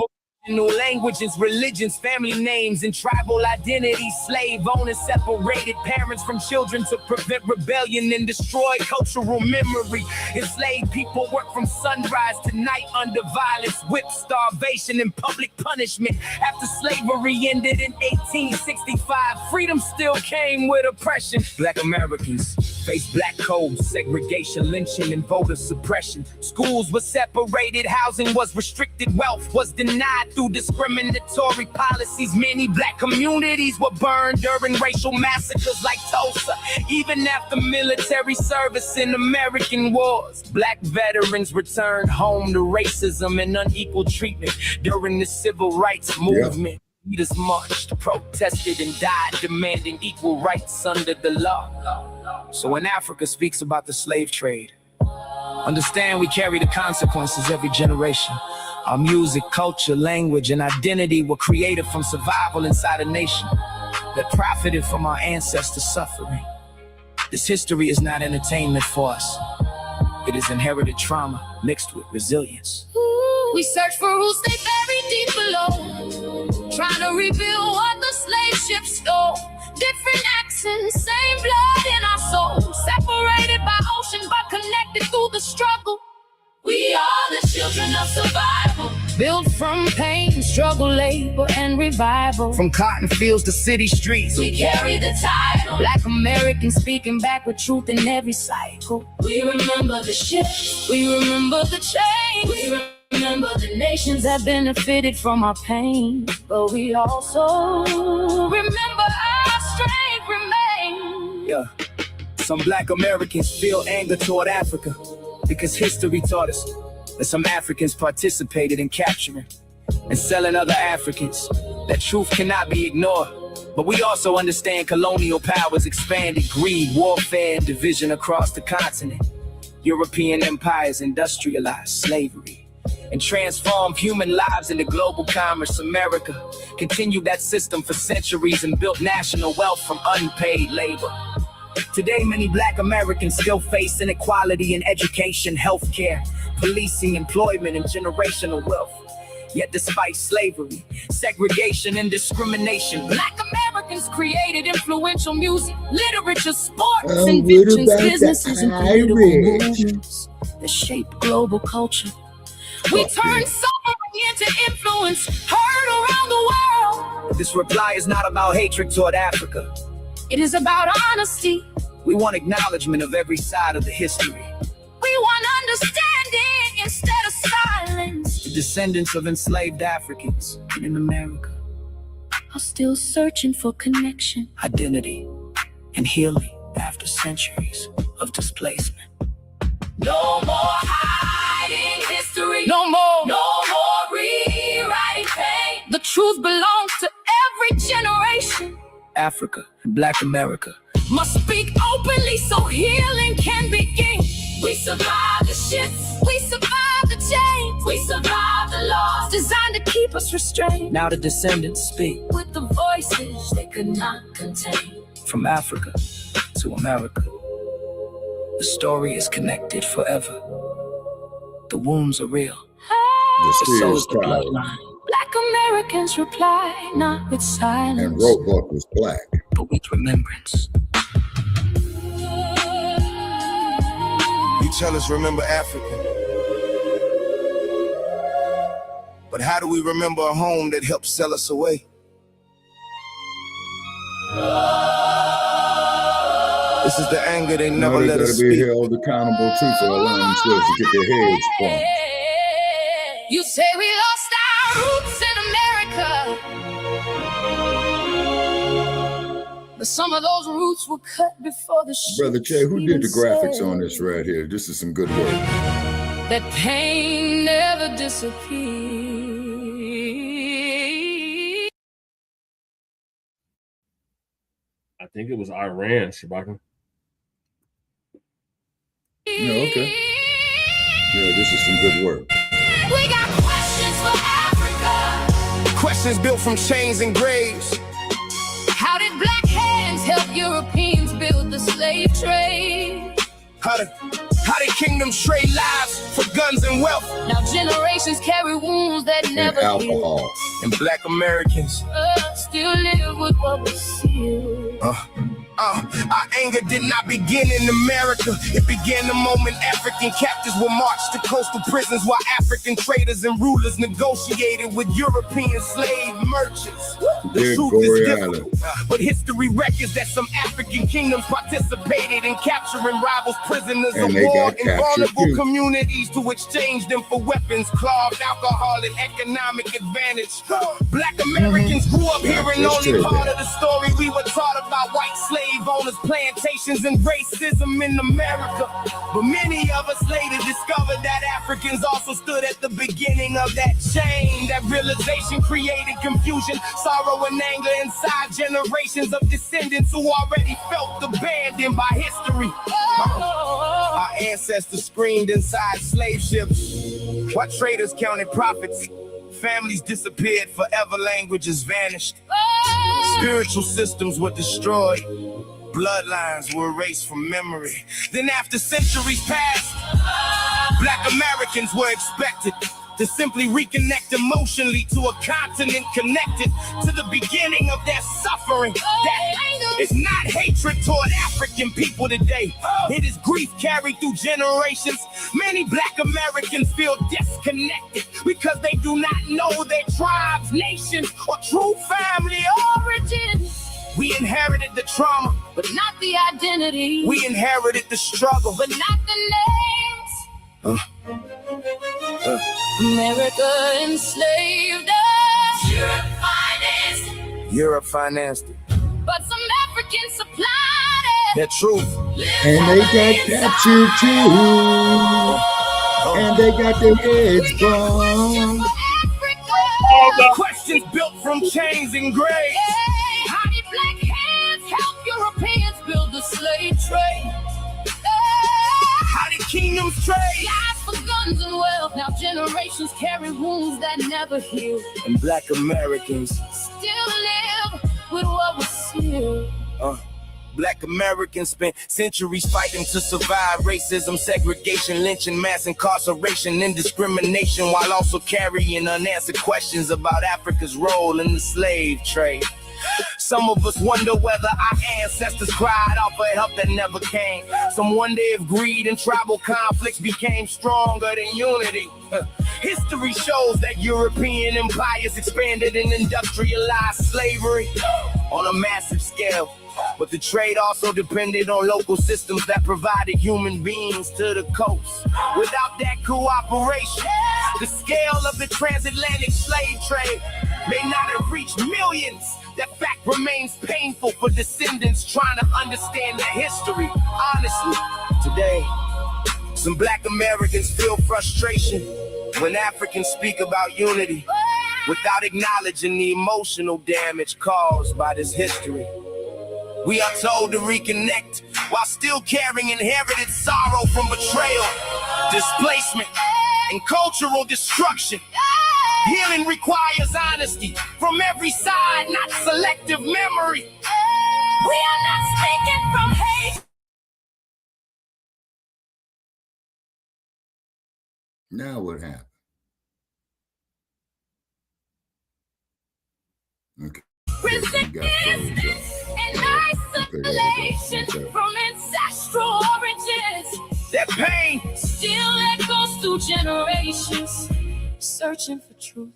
New languages, religions, family names, and tribal identities. Slave owners separated parents from children to prevent rebellion and destroy cultural memory. Enslaved people work from sunrise to night under violence, whip, starvation, and public punishment. After slavery ended in 1865, freedom still came with oppression. Black Americans faced black codes, segregation, lynching, and voter suppression. Schools were separated, housing was restricted, wealth was denied through discriminatory policies. Many black communities were burned during racial massacres like Tulsa. Even after military service in American wars, black veterans returned home to racism and unequal treatment during the civil rights movement. Leaders marched, protested, and died, demanding equal rights under the law. So when Africa speaks about the slave trade, understand we carry the consequences every generation. Our music, culture, language, and identity were created from survival inside a nation that profited from our ancestors' suffering. This history is not entertainment for us. It is inherited trauma mixed with resilience. We search for roots they buried deep below, trying to rebuild what the slave ships stole. Different accents, same blood in our souls, separated by ocean but connected through the struggle. We are the children of survival, built from pain, struggle, labor, and revival. From cotton fields to city streets, we carry the title. Black Americans speaking back with truth in every cycle. We remember the ships, we remember the change, we remember the nations that benefited from our pain. But we also remember our strength remains. Yeah, some black Americans feel anger toward Africa because history taught us that some Africans participated in capturing and selling other Africans. That truth cannot be ignored. But we also understand colonial powers expanded greed, warfare, and division across the continent. European empires industrialized slavery and transformed human lives into global commerce. America continued that system for centuries and built national wealth from unpaid labor. Today, many black Americans still face inequality in education, healthcare, policing, employment, and generational wealth. Yet despite slavery, segregation, and discrimination, black Americans created influential music, literature, sports, inventions, businesses, and political movements that shaped global culture. We turned suffering into influence, heard around the world. This reply is not about hatred toward Africa. It is about honesty. We want acknowledgement of every side of the history. We want understanding instead of silence. The descendants of enslaved Africans in America are still searching for connection, identity, and healing after centuries of displacement. No more hiding history. No more. No more rewriting pain. The truth belongs to every generation. Africa and Black America must speak openly so healing can begin. We survived the shifts, we survived the chains, we survived the laws designed to keep us restrained. Now the descendants speak with the voices they could not contain. From Africa to America, the story is connected forever. The wounds are real. The so is the bloodline. Black Americans reply not with silence, and Roebuck was black, but with remembrance. You tell us remember Africa, but how do we remember a home that helped sell us away? This is the anger they never let us be speak. held accountable too for allowing themselves to get their heads bumped. You say we lost our roots in America, but some of those roots were cut before the Brother Jay, who did the graphics on this right here? This is some good work. That pain never disappeared. I think it was Iran, Shabaka. Yeah, okay. Yeah, this is some good work. We got questions for Africa. Questions built from chains and graves. How did black hands help Europeans build the slave trade? How How the kingdoms trade lives for guns and wealth. Now generations carry wounds that And never heal. alcohol. And black Americans Still live with what was sealed. Our anger did not begin in America. It began the moment African captives were marched to coastal prisons while African traders and rulers negotiated with European slave merchants. The Big truth is Gory difficult, Island. but history records that some African kingdoms participated in capturing rivals, prisoners And of they war got in captured vulnerable too. communities to exchange them for weapons, cloth, alcohol, and economic advantage. Black Americans grew up hearing That's only true, part man. of the story. We were taught about white slave owners, plantations, and racism in America. But many of us later discovered that Africans also stood at the beginning of that chain. That realization created confusion, sorrow, and anger inside generations of descendants who already felt abandoned by history. Our ancestors screamed inside slave ships while traders counted profits. Families disappeared forever, languages vanished. Spiritual systems were destroyed. Bloodlines were erased from memory. Then after centuries passed, black Americans were expected to simply reconnect emotionally to a continent connected to the beginning of their suffering. That is not hatred toward African people today. It is grief carried through generations. Many black Americans feel disconnected because they do not know their tribes, nation, or true family origin. We inherited the trauma, But not the identity. we inherited the struggle. But not the names. America enslaved us. Europe financed. Europe financed it. But some Africans supplied it. That truth. And they got captured too. And they got their heads bombed. Questions built from chains and graves. How did black hands help Europeans build the slave trade? How did kingdoms trade? Lies for guns and wealth. Now generations carry wounds that never heal. And black Americans, Still live with what was sealed. Black Americans spent centuries fighting to survive racism, segregation, lynching, mass incarceration, and discrimination, while also carrying unanswered questions about Africa's role in the slave trade. Some of us wonder whether our ancestors cried out for help that never came. Some wonder if greed and tribal conflicts became stronger than unity. History shows that European empires expanded and industrialized slavery on a massive scale. But the trade also depended on local systems that provided human beings to the coast. Without that cooperation, the scale of the transatlantic slave trade may not have reached millions. That fact remains painful for descendants trying to understand their history. Honestly, today, some black Americans feel frustration when Africans speak about unity without acknowledging the emotional damage caused by this history. We are told to reconnect while still carrying inherited sorrow from betrayal, displacement, and cultural destruction. Healing requires honesty from every side, not selective memory. We are not speaking from hate. Now what happened? Okay. Resistance and isolation from ancestral origins. That pain still echoes through generations. Searching for truth.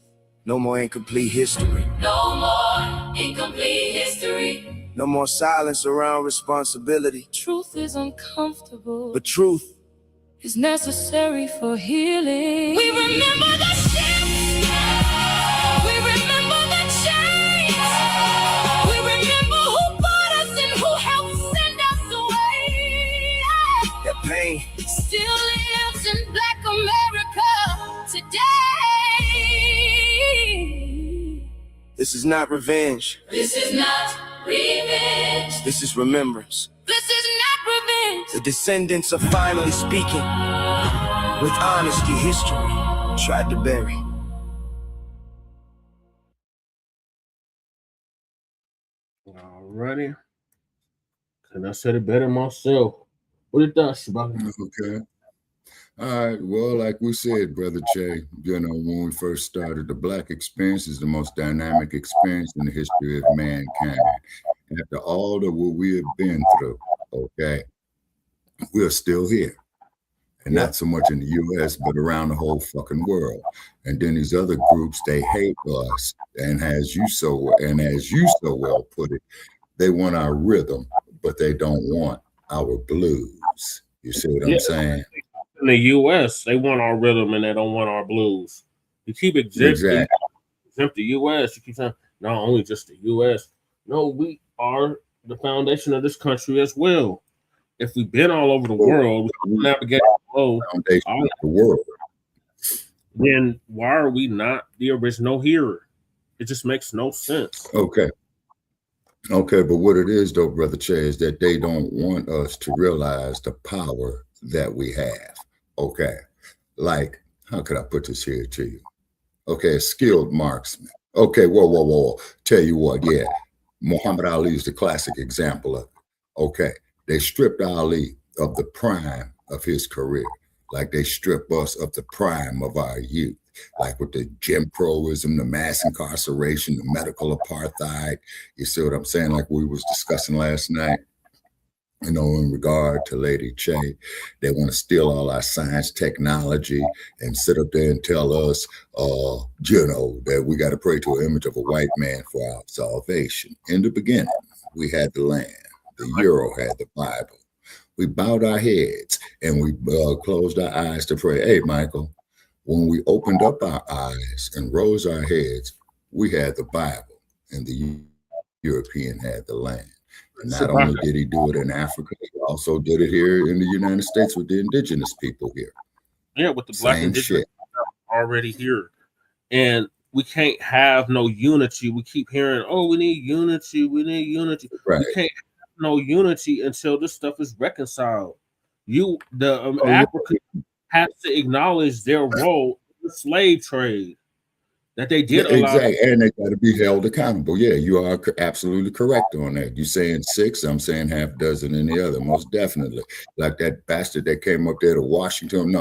No more incomplete history. No more incomplete history. No more silence around responsibility. Truth is uncomfortable, But truth is necessary for healing. We remember the ships. We remember the chains. We remember who bought us and who helped send us away. that pain Still lives in Black America today. This is not revenge. This is not revenge. This is remembrance. This is not revenge. The descendants are finally speaking with honesty history tried to bury. Alrighty. And I said it better myself. What you thought, Shabaka? Okay. All right. Well, like we said, Brother Che, when we first started, the Black experience is the most dynamic experience in the history of mankind. After all of what we have been through, okay, we're still here. And not so much in the US, but around the whole fucking world. And then these other groups, they hate us. And as you so well put it, they want our rhythm, but they don't want our blues. You see what I'm saying? In the US, they want our rhythm and they don't want our blues. You keep exempt the US. You keep saying, not only just the US. No, we are the foundation of this country as well. If we've been all over the world, we navigate the world, then why are we not the original hearer? It just makes no sense. Okay, but what it is, though, Brother Che, is that they don't want us to realize the power that we have. Okay, like, how could I put this here to you? Okay, a skilled marksman. Okay, whoa. Tell you what, yeah, Muhammad Ali is the classic example of it. Okay. They stripped Ali of the prime of his career, like they strip us of the prime of our youth, like with the Jim Crowism, the mass incarceration, the medical apartheid. You see what I'm saying? Like we was discussing last night, in regard to Lady Che, they want to steal all our science, technology, and sit up there and tell us, that we got to pray to an image of a white man for our salvation. In the beginning, we had the land. The Euro had the Bible. We bowed our heads and we closed our eyes to pray. Hey, Michael, when we opened up our eyes and rose our heads, we had the Bible and the European had the land. And not only did he do it in Africa, he also did it here in the United States with the indigenous people here. Yeah, with the Black indigenous already here. And we can't have no unity. We keep hearing, we need unity. Right. We can't no unity until this stuff is reconciled. Africans have to acknowledge their role in the slave trade that they did exactly, and they got to be held accountable. Yeah, you are absolutely correct on that. You're saying 6, I'm saying half dozen in the other, most definitely. Like that bastard that came up there to Washington,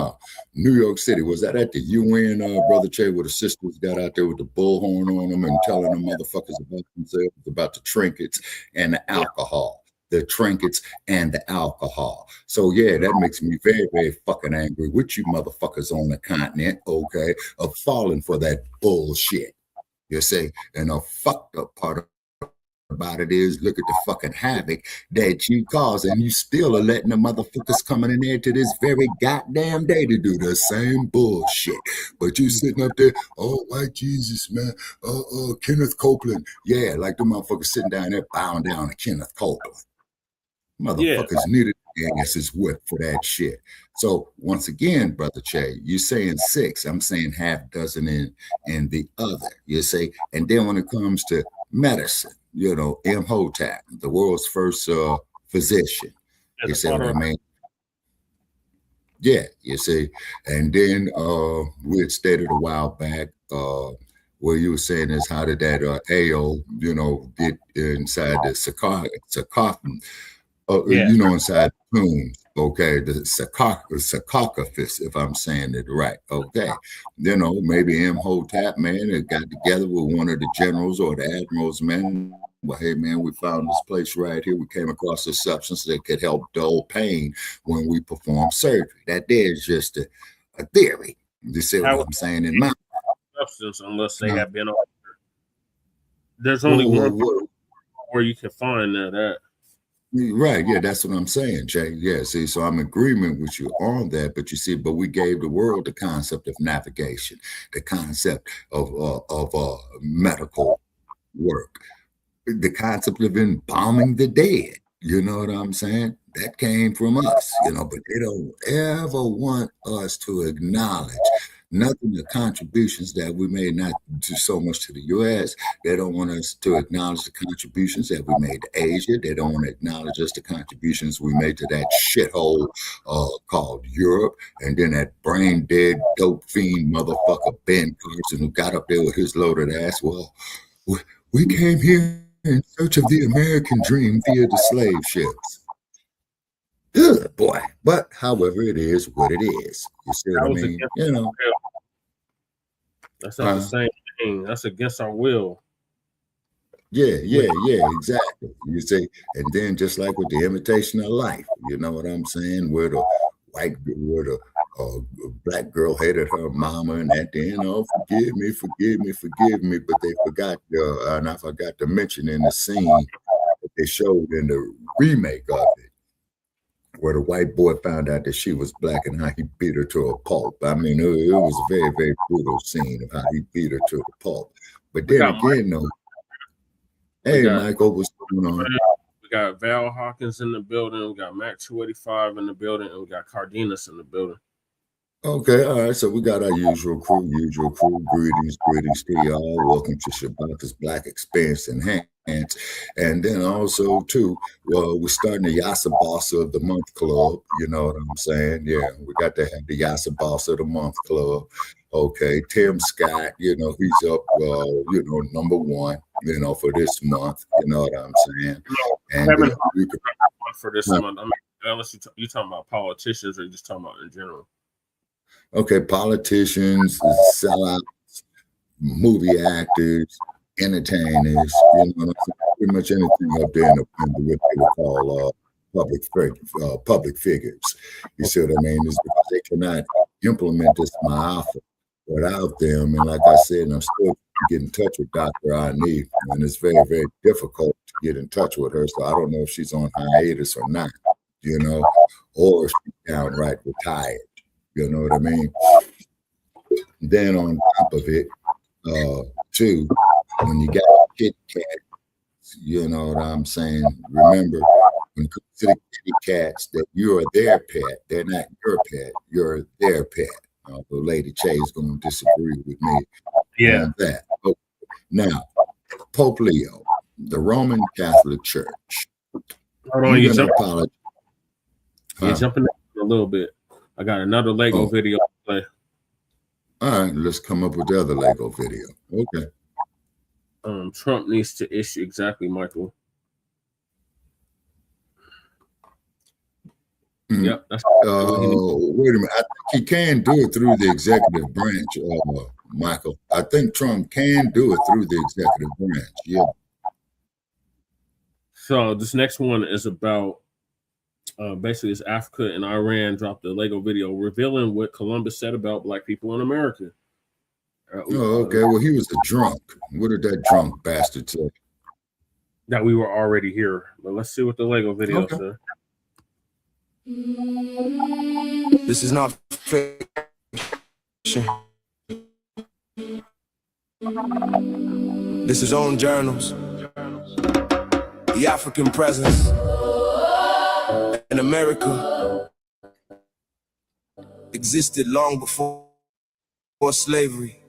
New York City. Was that at the UN, Brother Che, where the sisters got out there with the bullhorn on them and telling them motherfuckers about themselves, about the trinkets and the alcohol. The trinkets and the alcohol. So yeah, that makes me very, very fucking angry with you motherfuckers on the continent, okay, of falling for that bullshit. You see, and a fucked up part about it is, look at the fucking havoc that you cause, and you still are letting the motherfuckers coming in there to this very goddamn day to do the same bullshit. But you sitting up there, white Jesus, man, Kenneth Copeland. Yeah, like the motherfuckers sitting down there bowing down to Kenneth Copeland. Motherfuckers needed asses whipped for that shit. So once again, Brother Che, you're saying 6, I'm saying half dozen in the other. You say, and then when it comes to medicine, Imhotep, the world's first physician. You see what I mean? Yeah, you see. And then we had stated a while back where you were saying is how did that AO, get inside the sarcophagus. Inside the tombs, okay, the sarcophagus, if I'm saying it right, okay. Maybe Imhotep, man, it got together with one of the generals or the admirals, man. Well, hey, man, we found this place right here. We came across a substance that could help dull pain when we perform surgery. That there is just a theory. You see what I'm saying? In my substance, unless they have been on. There's only one where you can find that. Right, yeah, that's what I'm saying, Jay. Yeah, see, so I'm in agreement with you on that, but you see, but we gave the world the concept of navigation, the concept of medical work, the concept of embalming the dead. You know what I'm saying? That came from us, but they don't ever want us to acknowledge nothing, the contributions that we made, not do so much to the U.S. They don't want us to acknowledge the contributions that we made to Asia. They don't want to acknowledge us the contributions we made to that shithole called Europe. And then that brain dead, dope fiend motherfucker Ben Carson who got up there with his loaded ass. Well, we came here in search of the American dream via the slave ships. Good boy. But however, it is what it is. You see what I mean? You know. That's not the same thing. That's against our will. Yeah, exactly. You see, and then just like with the imitation of life, you know what I'm saying? Where the black girl hated her mama, and at the end, oh, forgive me, but they forgot, and I forgot to mention in the scene that they showed in the remake of it, where the white boy found out that she was black and how he beat her to a pulp. I mean, it was a very, very brutal scene of how he beat her to a pulp. But then again, though, hey, Michael, what's going on? We got Val Hawkins in the building. We got Mac 285 in the building, and we got Cardenas in the building. Okay, all right. So we got our usual crew. Greetings to y'all. Welcome to Shabaka's Black Experience Enhanced. And then also, too, we're starting the Yasa Boss of the Month Club. You know what I'm saying? Yeah, we got to have the Yasa Boss of the Month Club. Okay, Tim Scott, you know, he's up, you know, number one, you know, for this month. You know what I'm saying? And for this month, I mean, unless you talking about politicians or you just talking about in general? Okay, politicians, sellouts, movie actors, entertainers, you know, pretty much anything up there in what they would call public figures. You see what I mean? It's because they cannot implement this Ma'afa without them. And like I said, I'm still getting in touch with Dr. Ani, and it's very, very difficult to get in touch with her. So I don't know if she's on hiatus or not, you know, or if she's downright retired. You know what I mean? Then on top of it, too, when you got Kit Kat, you know what I'm saying? Remember, when it comes to the kitty cats, that you are their pet. They're not your pet. You're their pet. The Lady Che is going to disagree with me on that. Okay. Now, Pope Leo, the Roman Catholic Church. Hold on, you're jumping a little bit. I got another Lego video to play. All right, let's come up with the other Lego video. Okay. Trump needs to issue exactly, Michael. Yep. That's wait a minute. I think he can do it through the executive branch, Michael. I think Trump can do it through the executive branch. Yeah. So this next one is about basically it's Africa and Iran dropped the Lego video revealing what Columbus said about black people in America. Okay. Well, he was a drunk. What did that drunk bastard say? That we were already here. But let's see what the Lego video said. This is not fiction. This is own journals. The African presence in America existed long before slavery.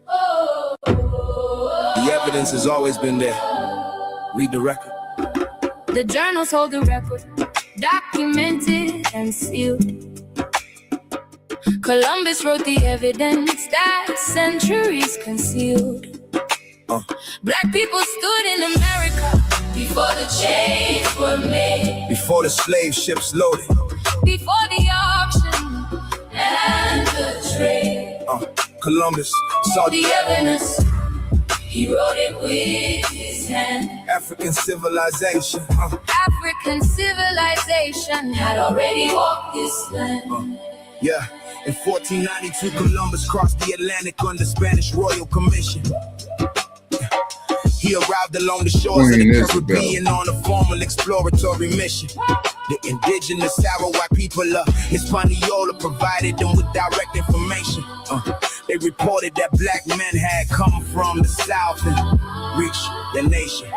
The evidence has always been there. Read the record. The journals hold the record, documented and sealed. Columbus wrote the evidence that centuries concealed. Black people stood in America before the chains were made, before the slave ships loaded, before the auction and the trade. Columbus saw the evidence, he wrote it with his hand. African civilization, African civilization had already walked this land. Yeah, in 1492, Columbus crossed the Atlantic under Spanish Royal Commission. He arrived along the shores of the Caribbean on a formal exploratory mission. The indigenous Arawak people of Hispaniola provided them with direct information. They reported that black men had come from the south and reached the nation.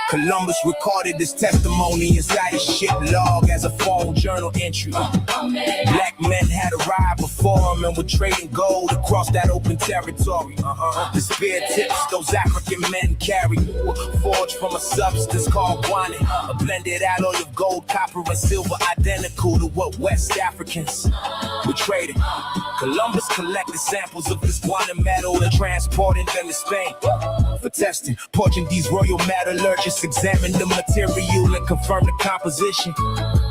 Columbus recorded this testimony inside his ship log as a phone journal entry. Black men had arrived before him and were trading gold across that open territory. The spear tips those African men carried were forged from a substance called guano, a blended alloy of gold, copper, and silver identical to what West Africans were trading. Columbus collected samples of this guano metal and transported them to Spain for testing. Portuguese royal metallurgists examined the material and confirmed the composition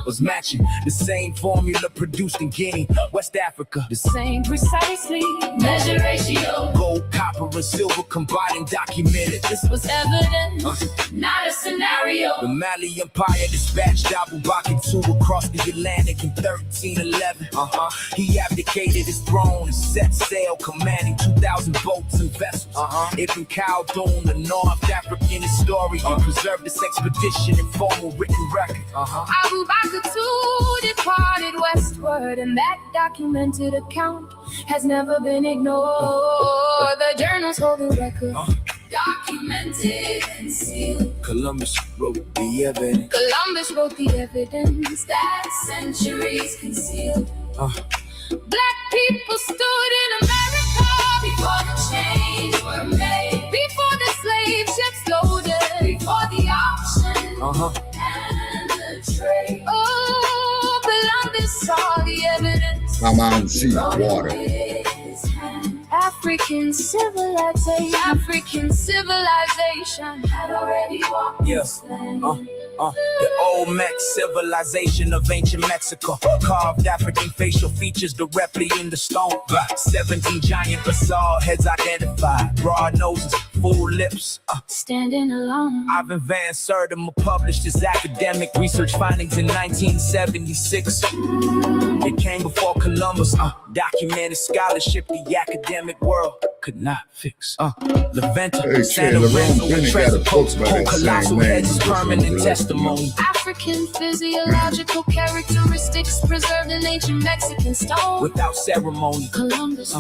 numbers matching. The same formula produced in Guinea, West Africa. The same precisely measure ratio. Gold, copper, and silver combined and documented. This was evidence, not a scenario. The Mali Empire dispatched Abu Bakr II across the Atlantic in 1311. He abdicated his throne and set sail, commanding 2,000 boats and vessels. Ibn Khaldun, the North African historian, preserved this expedition in formal written record. Abu Bakr II departed westward, and that documented account has never been ignored. The journals hold the record, documented and sealed. Columbus wrote the evidence. Columbus wrote the evidence that centuries concealed. Black people stood in America before the chains were made, before the slave ships loaded, before the auction and the trade. Oh, Columbus saw the evidence. I'm out and see water. African civilization had already walked this land. The Olmec civilization of ancient Mexico carved African facial features directly in the stone. 17 giant basalt heads identified, broad noses, full lips. Standing alone. Ivan Van Sertima published his academic research findings in 1976. It came before Columbus. Documented scholarship the academic world could not fix. Levanta, Santa Rosa, and Treasure, colossal heads is permanent testimony. African physiological characteristics preserved in ancient Mexican stone. Without ceremony, Columbus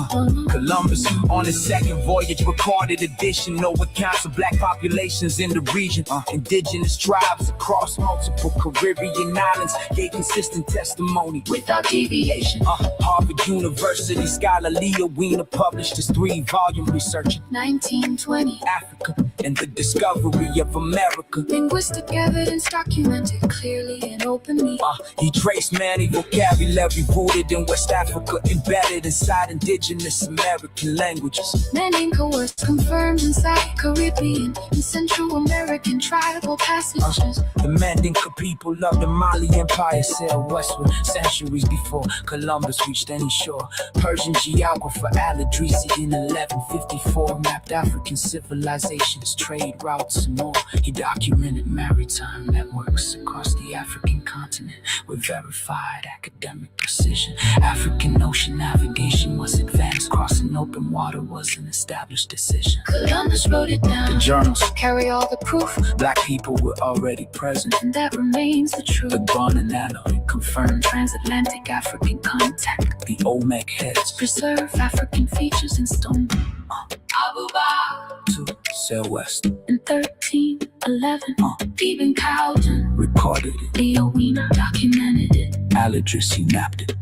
on his second voyage, recorded edition, no accounts of black populations in the region. Indigenous tribes across multiple Caribbean islands gave consistent testimony without deviation. Harvard University scholar Leah Weiner published his 3-volume research in 1920. Africa and the discovery of America. Linguistic evidence documented clearly and openly. He traced many vocabulary rooted in West Africa, embedded inside indigenous American languages. Mandinka was confirmed inside Caribbean and Central American tribal passages. The Mandinka people of the Mali Empire sailed westward centuries before Columbus reached any shore. Persian geographer Al-Idrisi in 1154 mapped African civilizations, trade routes, and more. He documented maritime networks across the African continent with verified academic precision. African ocean navigation was advanced. Crossing open water was an established decision. Columbus wrote it down. The journals carry all the proof. Black people were already present, and that remains the truth. The Bon and Anno confirmed transatlantic African contact. The Olmec heads preserve African features in stone. Abu Bakr to sail west in 1311. Ibn Khaldun recorded it. Leah Weiner documented it. Al-Idrisi mapped it.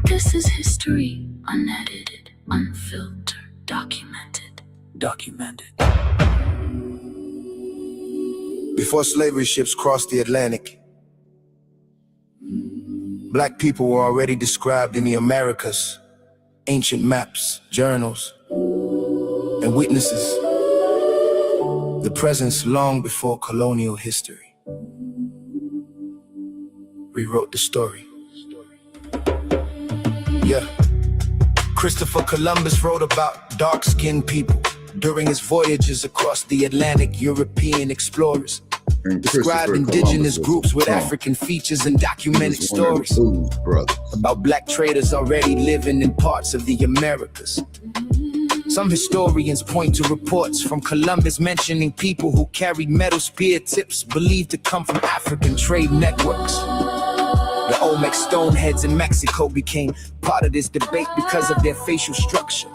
This is history, unedited, unfiltered, documented. Before slavery ships crossed the Atlantic, black people were already described in the Americas. Ancient maps, journals, and witnesses. The presence long before colonial history rewrote the story. Christopher Columbus wrote about dark-skinned people during his voyages across the Atlantic. European explorers described indigenous groups with African features and documented stories about black traders already living in parts of the Americas. Some historians point to reports from Columbus mentioning people who carried metal spear tips believed to come from African trade networks. The Olmec stoneheads in Mexico became part of this debate because of their facial structure.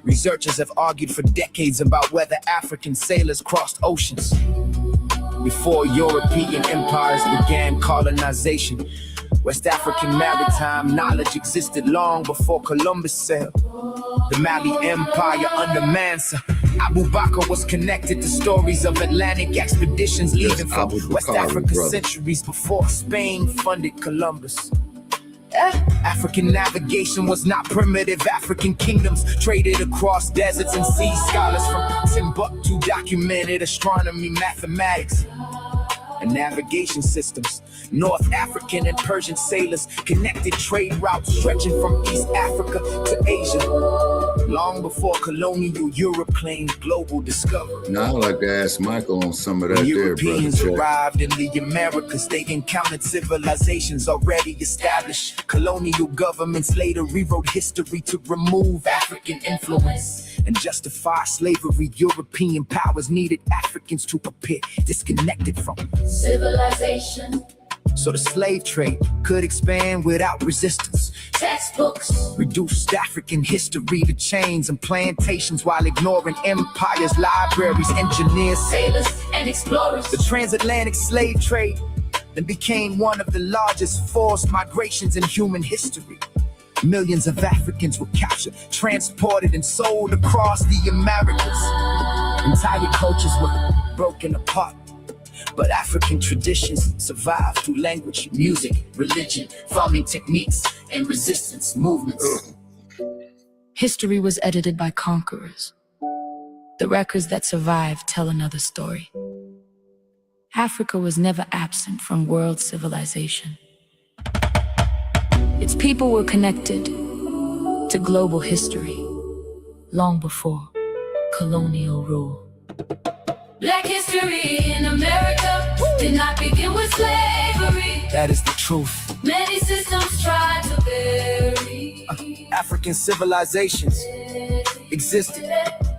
Researchers have argued for decades about whether African sailors crossed oceans before European empires began colonization. West African maritime knowledge existed long before Columbus sailed. The Mali Empire under Mansa, Abu Bakr was connected to stories of Atlantic expeditions leaving from West Africa centuries before Spain funded Columbus. African navigation was not primitive. African kingdoms traded across deserts and seas. Scholars from Timbuktu documented astronomy, mathematics, and navigation systems. North African and Persian sailors connected trade routes stretching from East Africa to Asia. Long before colonial Europe claimed global discovery. Now I'd like to ask Michael on some of that When there, brother. Europeans arrived in the Americas, they encountered civilizations already established. Colonial governments later rewrote history to remove African influence and justify slavery. European powers needed Africans to prepare, disconnected from civilization, so the slave trade could expand without resistance. Textbooks reduced African history to chains and plantations while ignoring empires, libraries, engineers, sailors, and explorers. The transatlantic slave trade then became one of the largest forced migrations in human history. Millions of Africans were captured, transported, and sold across the Americas. Entire cultures were broken apart, but African traditions survived through language, music, religion, farming techniques, and resistance movements. History was edited by conquerors. The records that survive tell another story. Africa was never absent from world civilization. Its people were connected to global history long before colonial rule. Black history in America did not begin with slavery. That is the truth. Many systems tried to bury African civilizations existed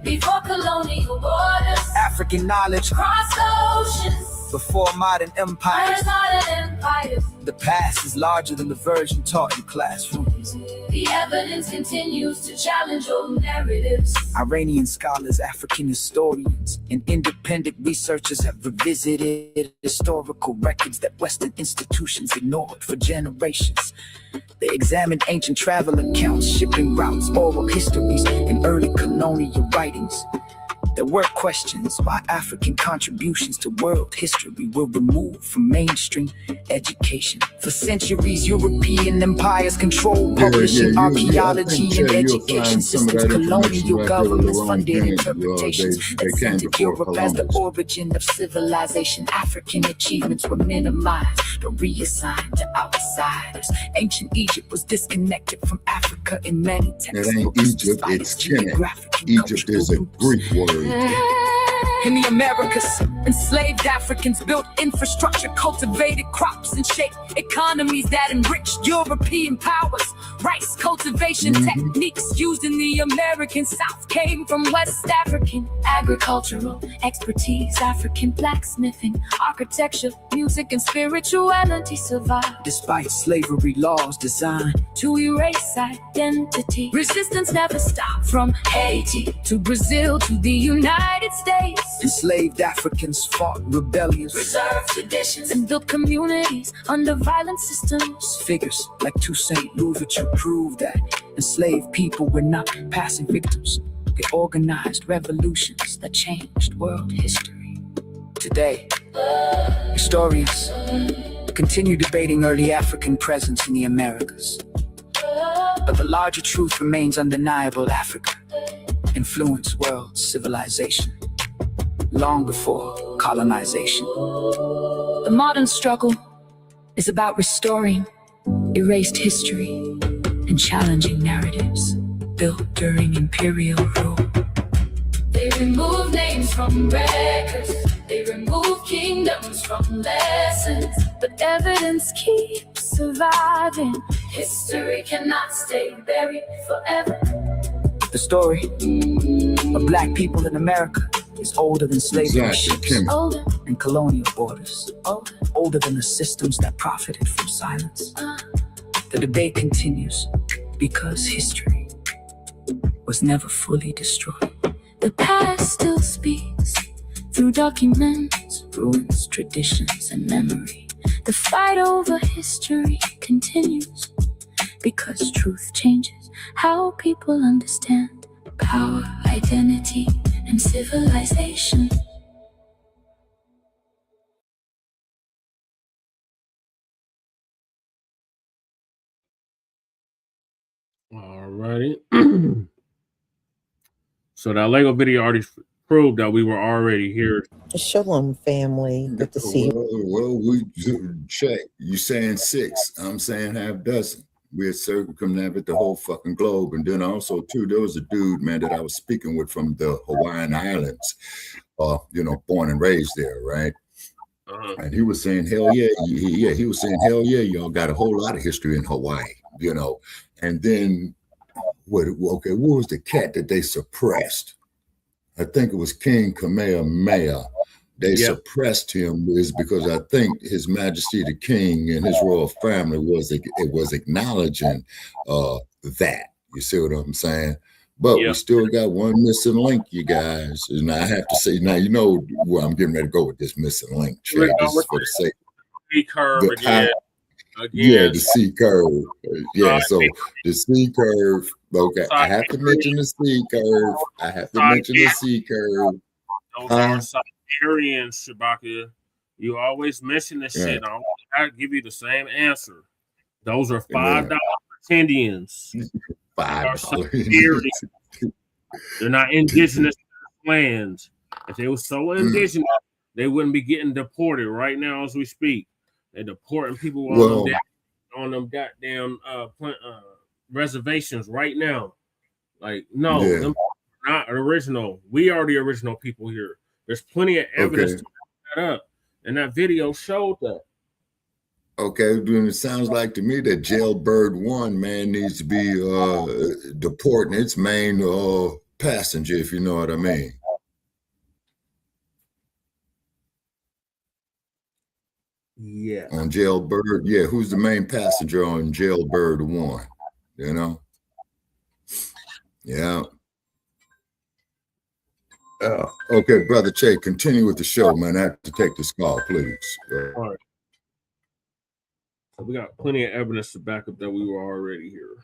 before colonial borders. African knowledge crossed oceans before modern empires. Empires. The past is larger than the version taught in classrooms. The evidence continues to challenge old narratives. Iranian scholars, African historians, and independent researchers have revisited historical records that Western institutions ignored for generations. They examined ancient travel accounts, shipping routes, oral histories, and early colonial writings. There were questions why African contributions to world history were removed from mainstream education. For centuries, European empires controlled publishing, archaeology, and education systems. Colonial governments funded interpretations that centered Europe as the origin of civilization. African achievements were minimized or reassigned to outsiders. Ancient Egypt was disconnected from Africa in many textbooks. It ain't Egypt, it's Kemet. Egypt is a Greek word. In the Americas, enslaved Africans built infrastructure, cultivated crops, and shaped economies that enriched European powers. Rice cultivation techniques used in the American South came from West African agricultural expertise. African blacksmithing, architecture, music, and spirituality survived despite slavery laws designed to erase identity. Resistance never stopped from Haiti to Brazil to the United States. Enslaved Africans fought rebellions, preserved traditions, and built communities under violent systems. Figures like Toussaint Louverture proved that enslaved people were not passive victims. They organized revolutions that changed world history. Today, historians continue debating early African presence in the Americas. But the larger truth remains undeniable. Africa influenced world civilization long before colonization. The modern struggle is about restoring erased history and challenging narratives built during imperial rule. They remove names from records, they remove kingdoms from lessons, but evidence keeps surviving. History cannot stay buried forever. The story of Black people in America is older than slavery ships, older than colonial borders, older than the systems that profited from silence. The debate continues because history was never fully destroyed. The past still speaks through documents, ruins, traditions, and memory. The fight over history continues because truth changes how people understand power, identity, and civilization. All righty. So that Lego video already prove that we were already here. Shalom, family. Good to see you. Well, we check. You saying 6? I'm saying half dozen. We're circumnavigate the whole fucking globe, and then also too, there was a dude, man, that I was speaking with from the Hawaiian Islands. Born and raised there, right? And he was saying, hell yeah, he was saying, hell yeah, y'all got a whole lot of history in Hawaii, And then, what was the cat that they suppressed? I think it was King Kamehameha. They suppressed him is because I think His Majesty the King and his royal family was acknowledging that. You see what I'm saying? But we still got one missing link, you guys. And I have to say, now you know where I'm getting ready to go with this missing link. This is for the sake the C curve. So the C curve. Okay, I have to mention the C curve. Those are Siberians, Shabaka. You always mention this shit. I give you the same answer. Those are $5 Indians. $5. They're not indigenous lands. If they were so indigenous, they wouldn't be getting deported right now as we speak. They're deporting people on them goddamn reservations right now. Like, no, them not original. We are the original people here. There's plenty of evidence to back that up, and that video showed that. Okay, then it sounds like to me that Jailbird 1, man, needs to be deporting its main passenger, if you know what I mean. Yeah. On Jailbird, who's the main passenger on Jailbird 1? Yeah. Okay, Brother Che, continue with the show, man. I have to take this call, please. All right. So we got plenty of evidence to back up that we were already here.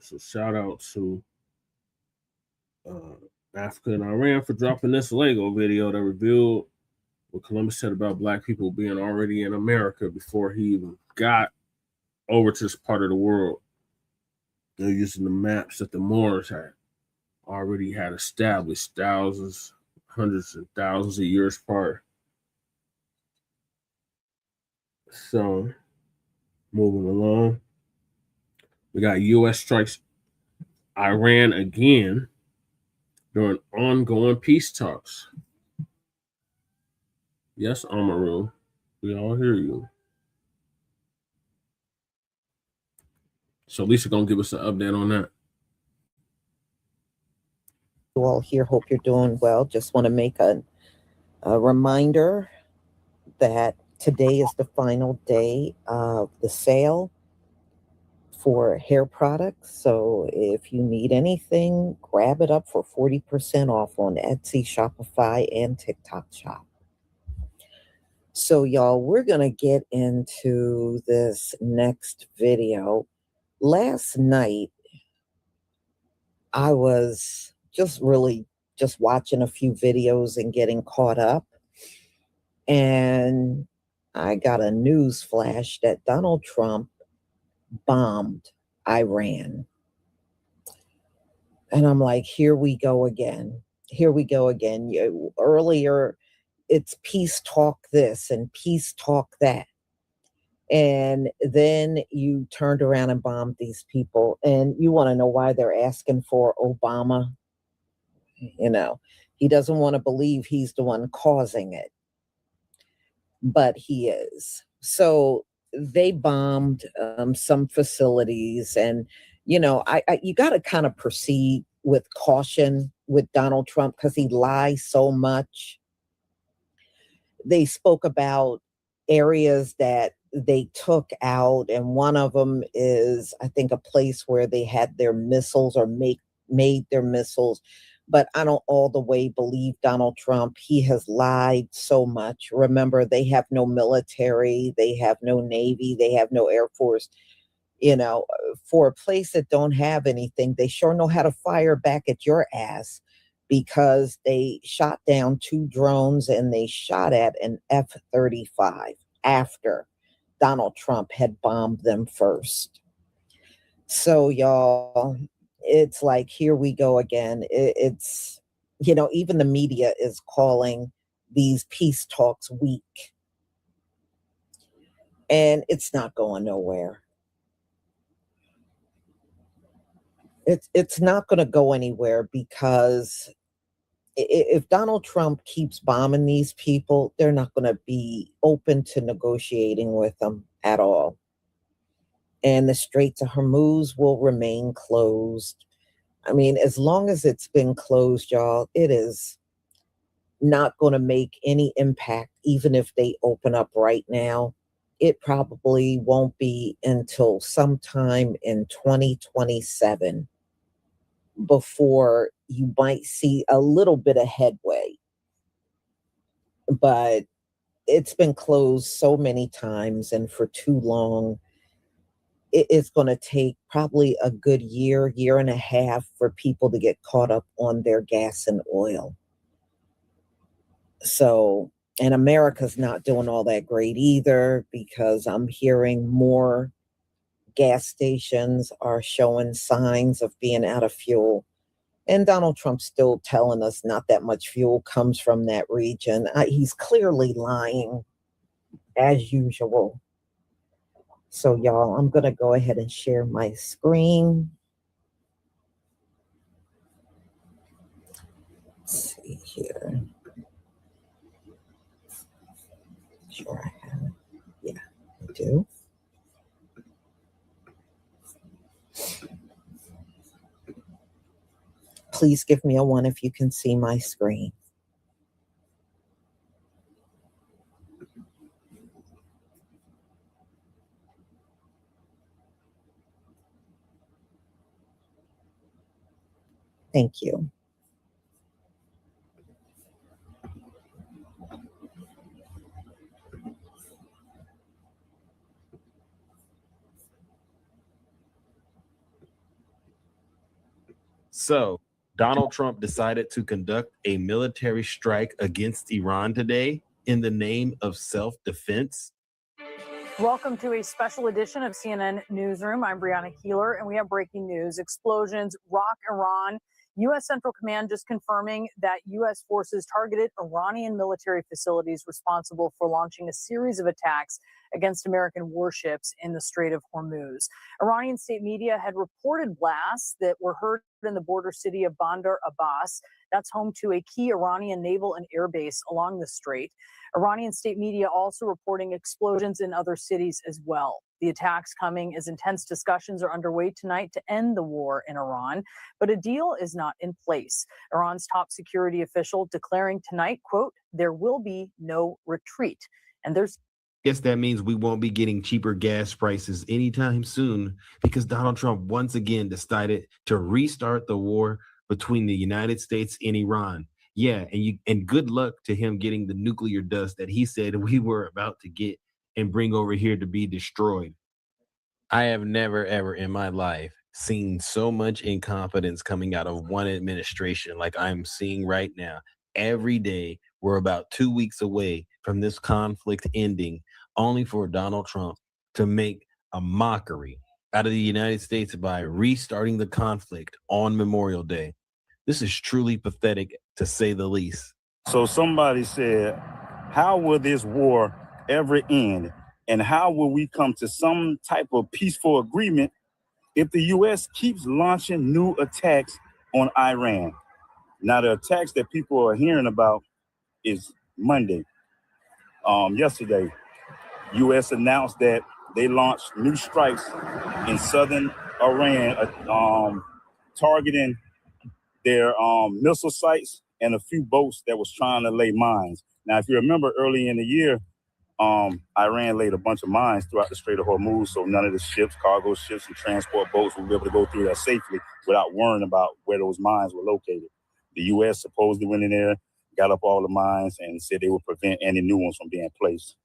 So shout out to Africa and Iran for dropping this Lego video that revealed what Columbus said about Black people being already in America before he even got over to this part of the world. They're using the maps that the Moors already had established hundreds and thousands of years prior. So, moving along, we got U.S. strikes Iran again during ongoing peace talks. Yes, Amaru, we all hear you. So Lisa gonna give us an update on that. You all here, hope you're doing well. Just want to make a reminder that today is the final day of the sale for hair products. So if you need anything, grab it up for 40% off on Etsy, Shopify, and TikTok Shop. So y'all, we're going to get into this next video. Last night, I was just watching a few videos and getting caught up. And I got a news flash that Donald Trump bombed Iran. And I'm like, here we go again. Earlier, it's peace talk this and peace talk that. And then you turned around and bombed these people. And you want to know why they're asking for Obama? He doesn't want to believe he's the one causing it. But he is. So they bombed some facilities. And, you got to kind of proceed with caution with Donald Trump because he lies so much. They spoke about areas that they took out, and one of them is, I think, a place where they had their missiles or made their missiles. But I don't all the way believe Donald Trump. He has lied so much. Remember, they have no military, they have no Navy, they have no Air Force. For a place that don't have anything, they sure know how to fire back at your ass, because they shot down 2 drones and they shot at an F-35 after Donald Trump had bombed them first. So y'all, it's like, here we go again. It's Even the media is calling these peace talks weak. And it's not going nowhere. It's not going to go anywhere because if Donald Trump keeps bombing these people, they're not going to be open to negotiating with them at all. And the Straits of Hormuz will remain closed. I mean, as long as it's been closed, y'all, it is not going to make any impact, even if they open up right now. It probably won't be until sometime in 2027 before you might see a little bit of headway. But it's been closed so many times and for too long. It's going to take probably a good year and a half for people to get caught up on their gas and oil. So, and America's not doing all that great either, because I'm hearing more gas stations are showing signs of being out of fuel. And Donald Trump's still telling us not that much fuel comes from that region. He's clearly lying, as usual. So, y'all, I'm going to go ahead and share my screen. Let's see here. Sure I have it. Yeah, I do. Please give me a 1 if you can see my screen. Thank you. So, Donald Trump decided to conduct a military strike against Iran today in the name of self-defense. Welcome to a special edition of CNN Newsroom. I'm Brianna Keeler, and we have breaking news. Explosions rock Iran. U.S. Central Command just confirming that U.S. forces targeted Iranian military facilities responsible for launching a series of attacks against American warships in the Strait of Hormuz. Iranian state media had reported blasts that were heard in the border city of Bandar Abbas. That's home to a key Iranian naval and air base along the strait. Iranian state media also reporting explosions in other cities as well. The attacks coming as intense discussions are underway tonight to end the war in Iran, but a deal is not in place. Iran's top security official declaring tonight, quote, "There will be no retreat." And there's Guess that means we won't be getting cheaper gas prices anytime soon, because Donald Trump once again decided to restart the war between the United States and Iran. Yeah, and good luck to him getting the nuclear dust that he said we were about to get and bring over here to be destroyed. I have never, ever in my life seen so much incompetence coming out of one administration like I'm seeing right now. Every day, we're about 2 weeks away from this conflict ending, only for Donald Trump to make a mockery out of the United States by restarting the conflict on Memorial Day. This is truly pathetic, to say the least. So somebody said, how will this war ever end? And how will we come to some type of peaceful agreement if the U.S. keeps launching new attacks on Iran? Now, the attacks that people are hearing about is Monday. Yesterday, U.S. announced that they launched new strikes in southern Iran, targeting their missile sites and a few boats that was trying to lay mines. Now, if you remember early in the year, Iran laid a bunch of mines throughout the Strait of Hormuz, so none of the ships, cargo ships and transport boats will be able to go through there safely without worrying about where those mines were located. The U.S. supposedly went in there, got up all the mines, and said they would prevent any new ones from being placed.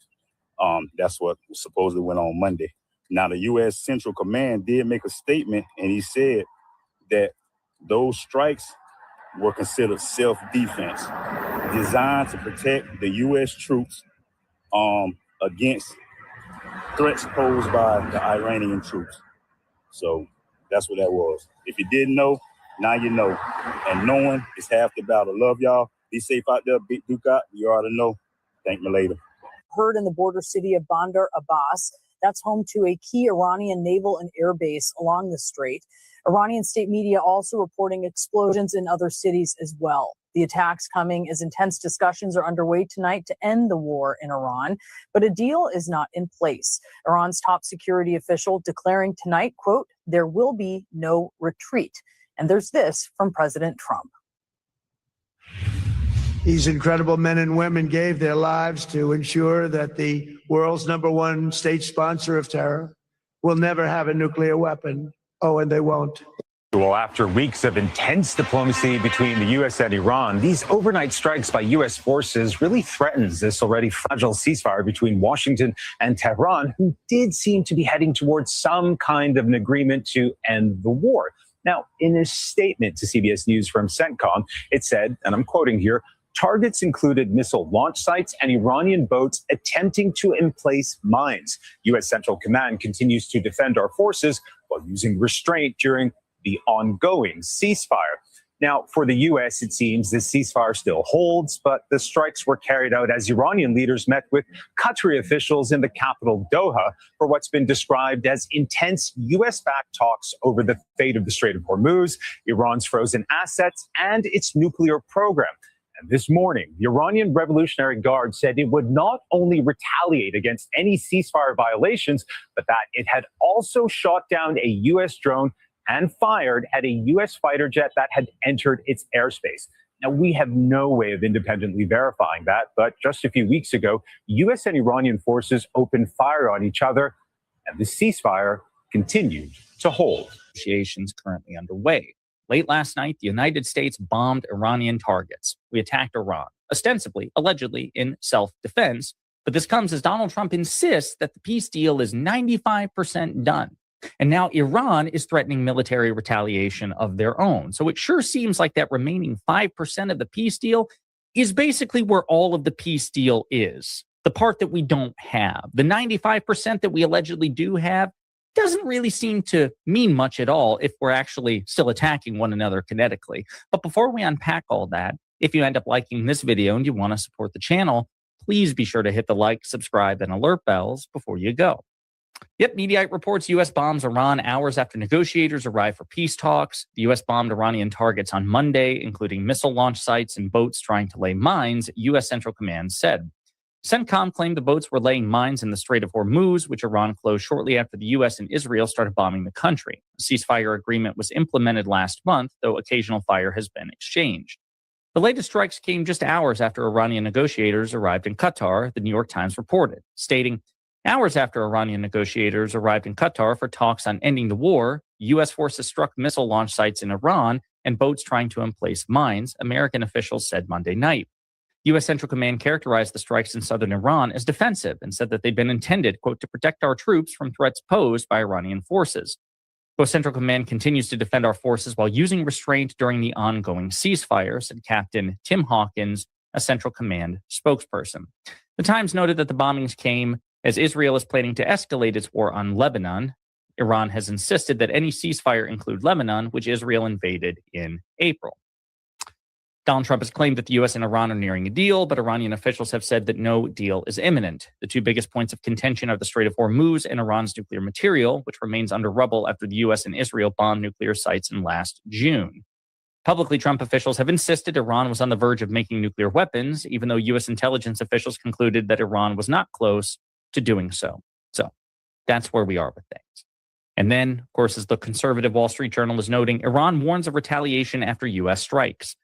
That's what supposedly went on Monday. Now, the U.S. Central Command did make a statement, and he said that those strikes were considered self-defense, designed to protect the U.S. troops against threats posed by the Iranian troops. So that's what that was. If you didn't know, Now you know. And knowing is half the battle. Love y'all. Be safe out there. Big Duke out. You ought to know. Thank me later. Heard in the border city of Bandar Abbas. That's home to a key Iranian naval and air base along the strait. Iranian state media also reporting explosions in other cities as well. The attacks coming as intense discussions are underway tonight to end the war in Iran, but a deal is not in place. Iran's top security official declaring tonight, quote, there will be no retreat. And there's this from President Trump. These incredible men and women gave their lives to ensure that the world's #1 state sponsor of terror will never have a nuclear weapon. Oh, and they won't. Well, after weeks of intense diplomacy between the U.S. and Iran, these overnight strikes by U.S. forces really threatens this already fragile ceasefire between Washington and Tehran, who did seem to be heading towards some kind of an agreement to end the war. Now, in a statement to CBS News from CENTCOM, it said, and I'm quoting here, targets included missile launch sites and Iranian boats attempting to emplace mines. U.S. Central Command continues to defend our forces while using restraint during the ongoing ceasefire. Now, for the U.S., it seems this ceasefire still holds, but the strikes were carried out as Iranian leaders met with Qatari officials in the capital, Doha, for what's been described as intense U.S.-backed talks over the fate of the Strait of Hormuz, Iran's frozen assets, and its nuclear program. And this morning, the Iranian Revolutionary Guard said it would not only retaliate against any ceasefire violations, but that it had also shot down a U.S. drone and fired at a U.S. fighter jet that had entered its airspace. Now, we have no way of independently verifying that, but just a few weeks ago, U.S. and Iranian forces opened fire on each other, and the ceasefire continued to hold. Negotiations currently underway. Late last night, the United States bombed Iranian targets. We attacked Iran, ostensibly, allegedly, in self-defense, but this comes as Donald Trump insists that the peace deal is 95% done. And now Iran is threatening military retaliation of their own. So it sure seems like that remaining 5% of the peace deal is basically where all of the peace deal is. The part that we don't have. The 95% that we allegedly do have doesn't really seem to mean much at all if we're actually still attacking one another kinetically. But before we unpack all that, if you end up liking this video and you want to support the channel, please be sure to hit the like, subscribe, and alert bells before you go. Yep, Mediaite reports U.S. bombs Iran hours after negotiators arrive for peace talks. The U.S. bombed Iranian targets on Monday, including missile launch sites and boats trying to lay mines, U.S. Central Command said. CENTCOM claimed the boats were laying mines in the Strait of Hormuz, which Iran closed shortly after the U.S. and Israel started bombing the country. A ceasefire agreement was implemented last month, though occasional fire has been exchanged. The latest strikes came just hours after Iranian negotiators arrived in Qatar, the New York Times reported, stating, hours after Iranian negotiators arrived in Qatar for talks on ending the war, U.S. forces struck missile launch sites in Iran and boats trying to emplace mines, American officials said Monday night. U.S. Central Command characterized the strikes in southern Iran as defensive and said that they'd been intended, quote, to protect our troops from threats posed by Iranian forces. U.S. Central Command continues to defend our forces while using restraint during the ongoing ceasefire, said Captain Tim Hawkins, a Central Command spokesperson. The Times noted that the bombings came as Israel is planning to escalate its war on Lebanon. Iran has insisted that any ceasefire include Lebanon, which Israel invaded in April. Donald Trump has claimed that the U.S. and Iran are nearing a deal, but Iranian officials have said that no deal is imminent. The two biggest points of contention are the Strait of Hormuz and Iran's nuclear material, which remains under rubble after the U.S. and Israel bombed nuclear sites in last June. Publicly, Trump officials have insisted Iran was on the verge of making nuclear weapons, even though U.S. intelligence officials concluded that Iran was not close to doing so. So that's where we are with things. And then, of course, as the conservative Wall Street Journal is noting, Iran warns of retaliation after U.S. strikes.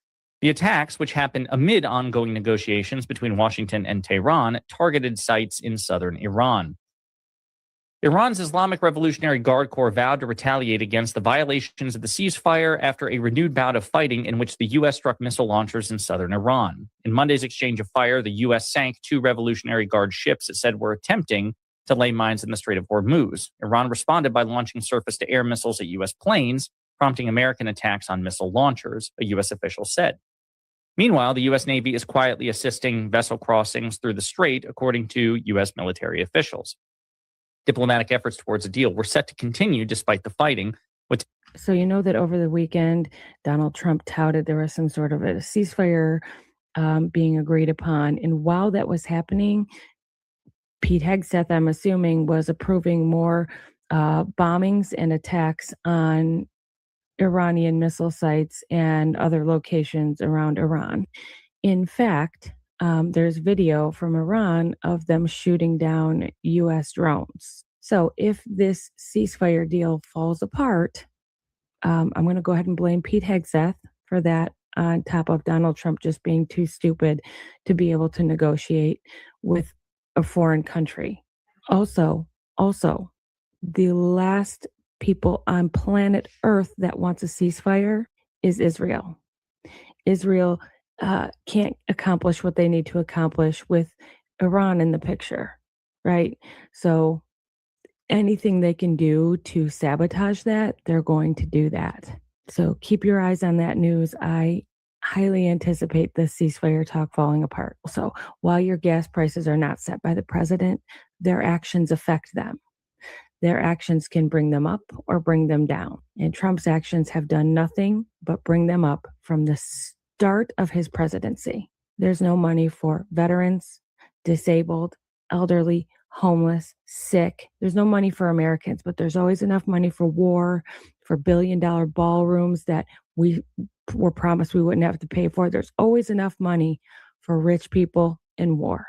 The attacks, which happened amid ongoing negotiations between Washington and Tehran, targeted sites in southern Iran. Iran's Islamic Revolutionary Guard Corps vowed to retaliate against the violations of the ceasefire after a renewed bout of fighting in which the U.S. struck missile launchers in southern Iran. In Monday's exchange of fire, the U.S. sank 2 Revolutionary Guard ships it said were attempting to lay mines in the Strait of Hormuz. Iran responded by launching surface-to-air missiles at U.S. planes, prompting American attacks on missile launchers, a U.S. official said. Meanwhile, the U.S. Navy is quietly assisting vessel crossings through the strait, according to U.S. military officials. Diplomatic efforts towards a deal were set to continue despite the fighting, with So you know that over the weekend, Donald Trump touted there was some sort of a ceasefire being agreed upon. And while that was happening, Pete Hegseth, I'm assuming, was approving more bombings and attacks on Iranian missile sites and other locations around Iran. In fact, there's video from Iran of them shooting down U.S. drones. So if this ceasefire deal falls apart, I'm going to go ahead and blame Pete Hegseth for that, on top of Donald Trump just being too stupid to be able to negotiate with a foreign country. Also, the last people on planet Earth that wants a ceasefire is Israel. Israel can't accomplish what they need to accomplish with Iran in the picture, right? So anything they can do to sabotage that, they're going to do that. So keep your eyes on that news. I highly anticipate the ceasefire talk falling apart. So while your gas prices are not set by the president, their actions affect them. Their actions can bring them up or bring them down. And Trump's actions have done nothing but bring them up from the start of his presidency. There's no money for veterans, disabled, elderly, homeless, sick. There's no money for Americans, but there's always enough money for war, for billion-dollar ballrooms that we were promised we wouldn't have to pay for. There's always enough money for rich people in war.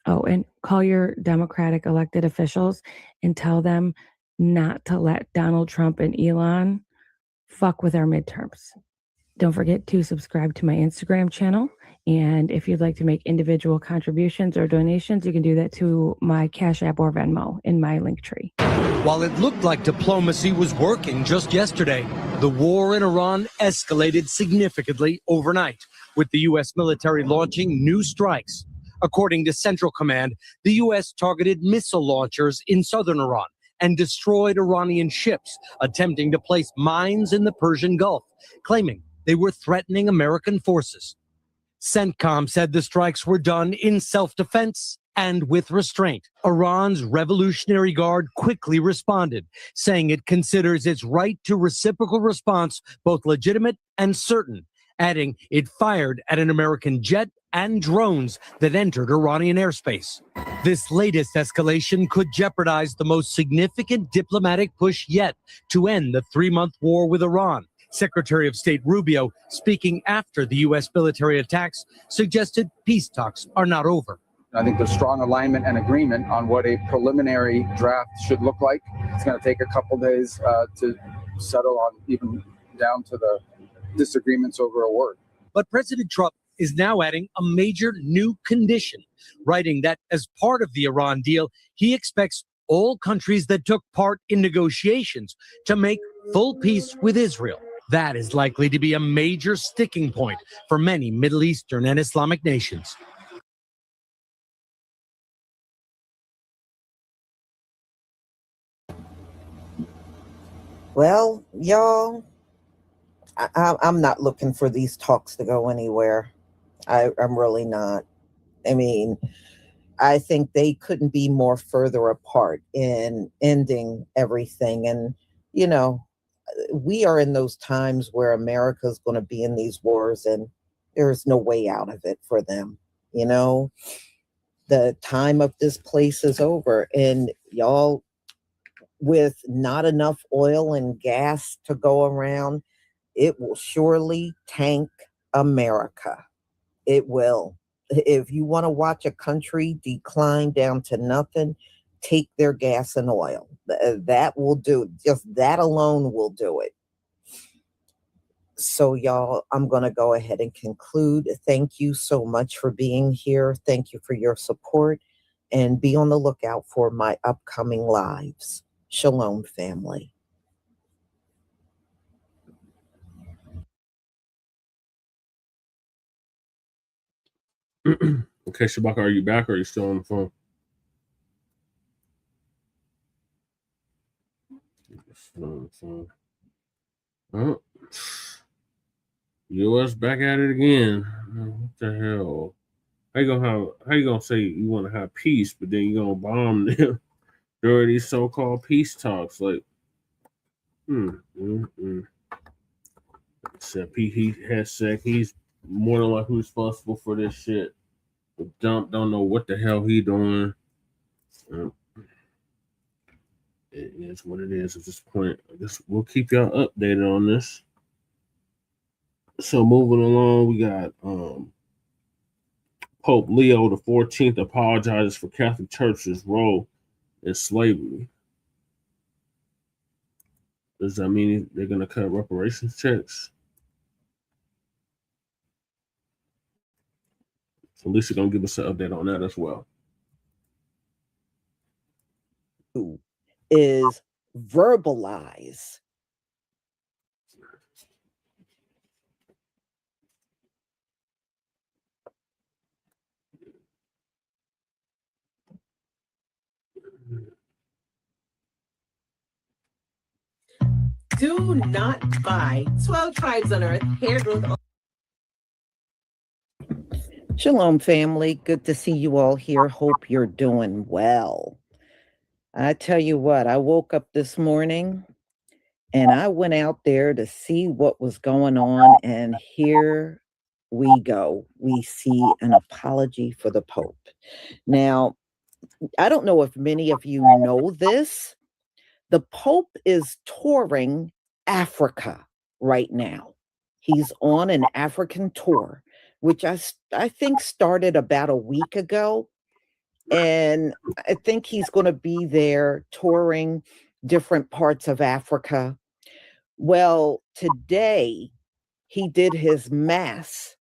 Oh, and call your Democratic elected officials and tell them not to let Donald Trump and Elon fuck with our midterms. Don't forget to subscribe to my Instagram channel. And if you'd like to make individual contributions or donations, you can do that to my Cash App or Venmo in my link tree. While it looked like diplomacy was working just yesterday, the war in Iran escalated significantly overnight, with the U.S. military launching new strikes. According to Central Command, the U.S. targeted missile launchers in southern Iran and destroyed Iranian ships attempting to place mines in the Persian Gulf, claiming they were threatening American forces. CENTCOM said the strikes were done in self-defense and with restraint. Iran's Revolutionary Guard quickly responded, saying it considers its right to reciprocal response both legitimate and certain, adding it fired at an American jet and drones that entered Iranian airspace. This latest escalation could jeopardize the most significant diplomatic push yet to end the 3-month war with Iran. Secretary of State Rubio, speaking after the U.S. military attacks, suggested peace talks are not over. I think there's strong alignment and agreement on what a preliminary draft should look like. It's going to take a couple days to settle on, even down to the disagreements over a word. But President Trump is now adding a major new condition, writing that as part of the Iran deal, he expects all countries that took part in negotiations to make full peace with Israel. That is likely to be a major sticking point for many Middle Eastern and Islamic nations. Well, y'all, I'm not looking for these talks to go anywhere. I'm really not. I mean, I think they couldn't be more further apart in ending everything. And, you know, we are in those times where America's going to be in these wars and there's no way out of it for them. You know, the time of this place is over, and y'all, with not enough oil and gas to go around, it will surely tank America. It will. If you want to watch a country decline down to nothing, take their gas and oil. That will do. Just that alone will do it. So, y'all, I'm going to go ahead and conclude. Thank you so much for being here. Thank you for your support. And be on the lookout for my upcoming lives. Shalom, family. Okay, Shabaka, are you back or are you still on the phone? Oh, U.S. back at it again. What the hell? How you gonna say you want to have peace, but then you gonna bomb them during these so-called peace talks? Like, Except he has said he's more than likely responsible for this shit. The dump don't know what the hell he doing. It is what it is at this point. I guess we'll keep y'all updated on this. So moving along, we got Pope Leo the 14th apologizes for Catholic Church's role in slavery. Does that mean they're going to cut reparations checks? So Lisa going to give us an update on that as well. Is verbalize. Do not buy 12 Tribes on Earth hair growth. Shalom, family. Good to see you all here. Hope you're doing well. I tell you what, I woke up this morning and I went out there to see what was going on, and here we go. We see an apology for the Pope. Now, I don't know if many of you know this. The Pope is touring Africa right now. He's on an African tour, which I think started about a week ago. And I think he's going to be there touring different parts of Africa. Well, today he did his mass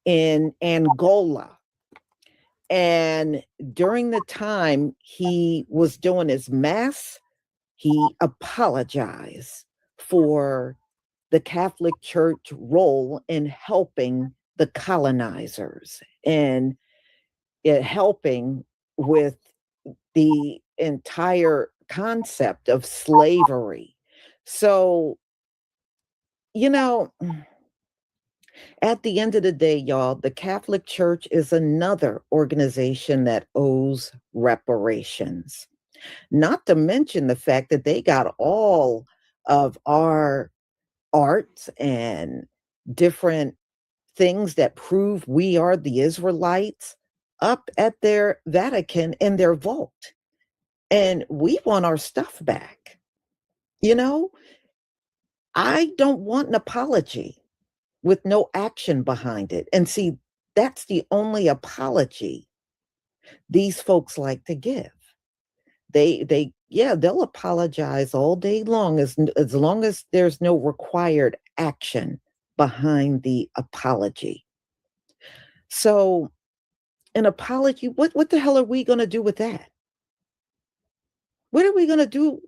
in Angola. And during the time he was doing his mass, he apologized for the Catholic Church role in helping the colonizers and helping with the entire concept of slavery. So, you know, at the end of the day, y'all, the Catholic Church is another organization that owes reparations. Not to mention the fact that they got all of our art and different things that prove we are the Israelites up at their Vatican in their vault. And we want our stuff back. You know, I don't want an apology with no action behind it. And see, that's the only apology these folks like to give. They'll apologize all day long as long as there's no required action behind the apology. So an apology, what the hell are we going to do with that? What are we going to do?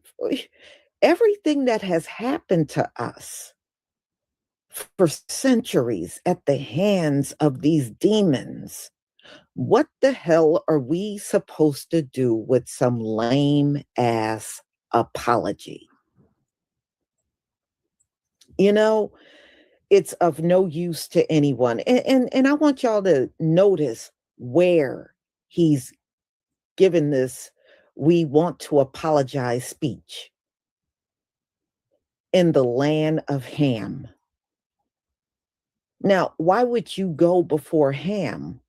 Everything that has happened to us for centuries at the hands of these demons, what the hell are we supposed to do with some lame ass apology? You know, it's of no use to anyone. And I want y'all to notice where he's given this "we want to apologize" speech. In the land of Ham. Now, why would you go before Ham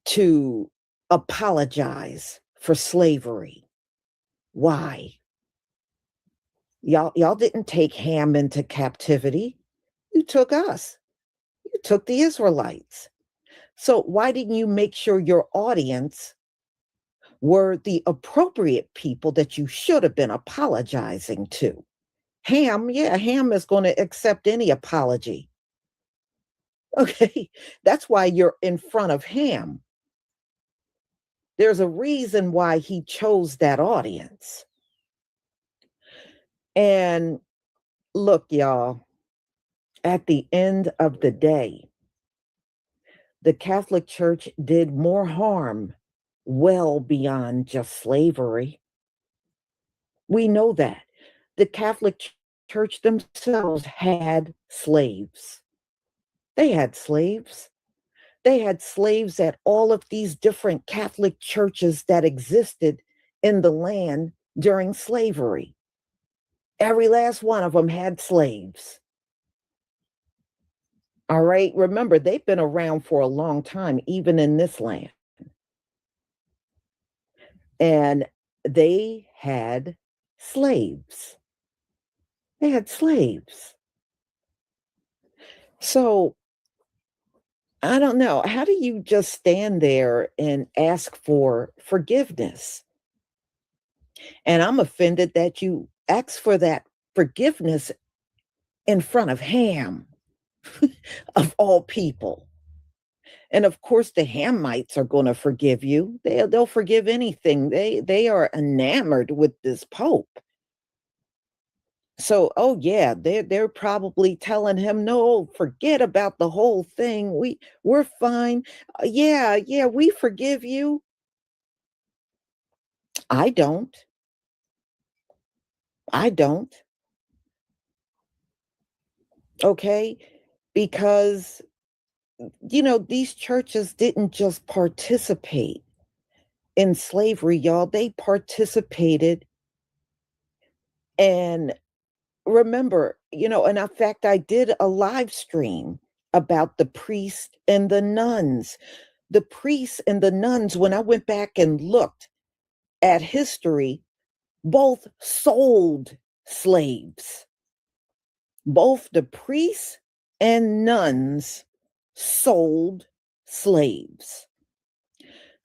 to apologize for slavery? Why? Y'all didn't take Ham into captivity. You took us. You took the Israelites. So why didn't you make sure your audience were the appropriate people that you should have been apologizing to? Ham is going to accept any apology. Okay, that's why you're in front of Ham. There's a reason why he chose that audience. And look, y'all, at the end of the day, the Catholic Church did more harm well beyond just slavery. We know that. The Catholic Church themselves had slaves. They had slaves. They had slaves at all of these different Catholic churches that existed in the land during slavery. Every last one of them had slaves. All right. Remember, they've been around for a long time, even in this land. And they had slaves. They had slaves. So I don't know. How do you just stand there and ask for forgiveness? And I'm offended that you ask for that forgiveness in front of Ham, of all people. And of course, the Hamites are going to forgive you. They'll forgive anything. They are enamored with this Pope. So, oh yeah, they're probably telling him, no, forget about the whole thing. We're fine. Yeah, we forgive you. I don't. I don't. Okay, because these churches didn't just participate in slavery, y'all. They participated. And remember, and in fact, I did a live stream about the priests and the nuns. The priests and the nuns, when I went back and looked at history, both sold slaves. Both the priests and nuns sold slaves.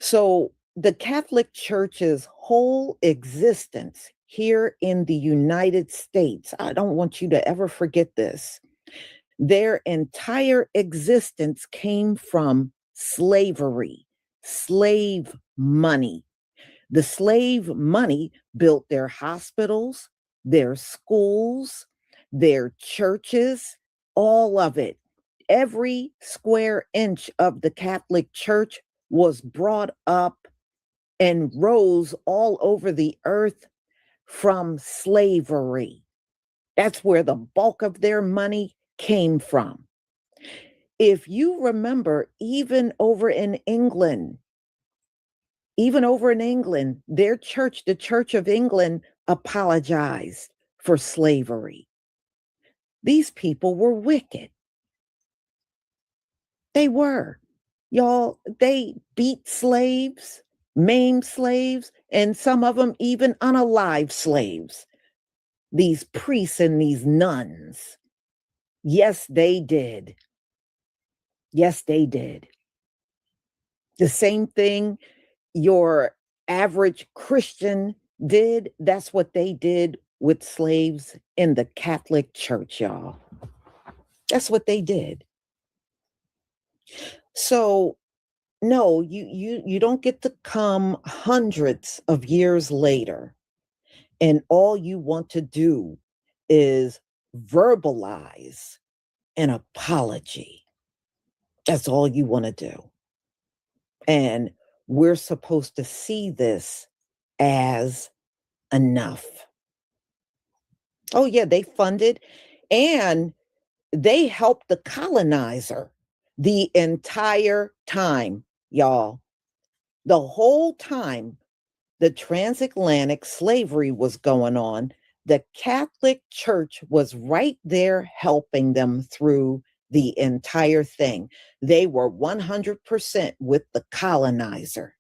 So the Catholic Church's whole existence here in the United States, I don't want you to ever forget this, their entire existence came from slavery, slave money. The slave money built their hospitals, their schools, their churches, all of it. Every square inch of the Catholic Church was brought up and rose all over the earth from slavery. That's where the bulk of their money came from. If you remember, even over in England, their church, the Church of England, apologized for slavery. These people were wicked. They were. Y'all, they beat slaves, maimed slaves, and some of them even unalive slaves. These priests and these nuns. Yes, they did. Yes, they did. The same thing your average Christian did, that's what they did with slaves in the Catholic Church, y'all. That's what they did. So, no, you don't get to come hundreds of years later and all you want to do is verbalize an apology. That's all you want to do. And we're supposed to see this as enough. Oh, yeah, they funded and they helped the colonizer the entire time, y'all. The whole time the transatlantic slavery was going on, the Catholic Church was right there helping them through the entire thing. They were 100% with the colonizer.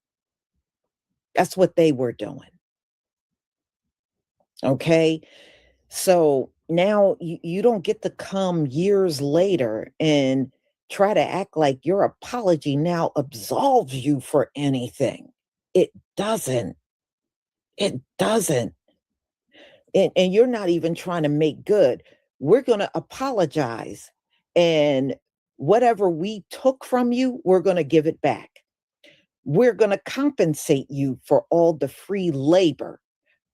That's what they were doing. Okay. So now you don't get to come years later and try to act like your apology now absolves you for anything. It doesn't. It doesn't. And you're not even trying to make good. We're going to apologize. And whatever we took from you, we're going to give it back. We're going to compensate you for all the free labor.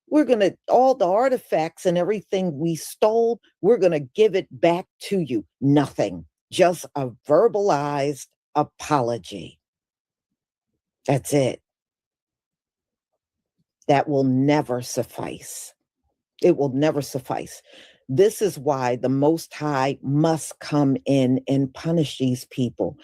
We're going to, all the artifacts and everything we stole, we're going to give it back to you. Nothing, just a verbalized apology. That's it. That will never suffice. It will never suffice. This is why the Most High must come in and punish these people.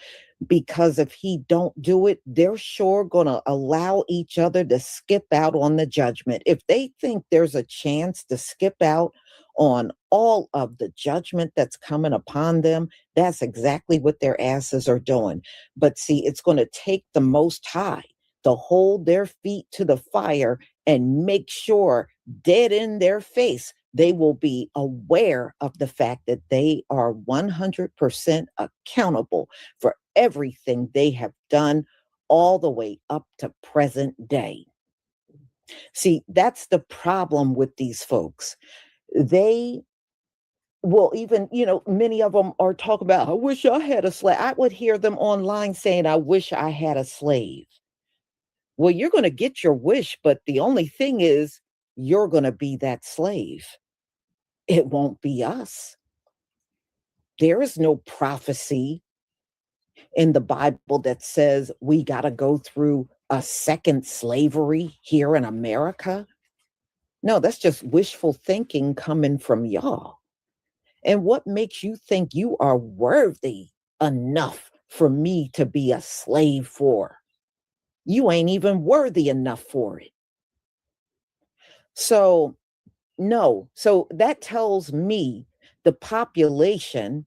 Because if he don't do it, they're sure going to allow each other to skip out on the judgment. If they think there's a chance to skip out on all of the judgment that's coming upon them. That's exactly what their asses are doing. But see, it's going to take the Most High to hold their feet to the fire and make sure dead in their face they will be aware of the fact that they are 100% accountable for everything they have done all the way up to present day. See, that's the problem with these folks. They will even, many of them are talking about, I wish I had a slave. I would hear them online saying, I wish I had a slave. Well, you're going to get your wish, but the only thing is you're going to be that slave. It won't be us. There is no prophecy in the Bible that says we got to go through a second slavery here in America. No, that's just wishful thinking coming from y'all. And what makes you think you are worthy enough for me to be a slave for? You ain't even worthy enough for it. So, no. So that tells me the population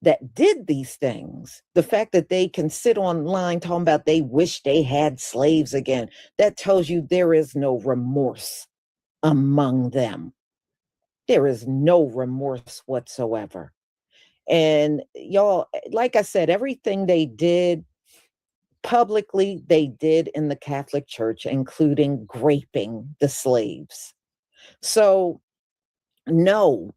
that did these things, the fact that they can sit online talking about they wish they had slaves again, that tells you there is no remorse among them. There is no remorse whatsoever. And y'all, like I said, everything they did publicly, they did in the Catholic Church, including raping the slaves. So, no,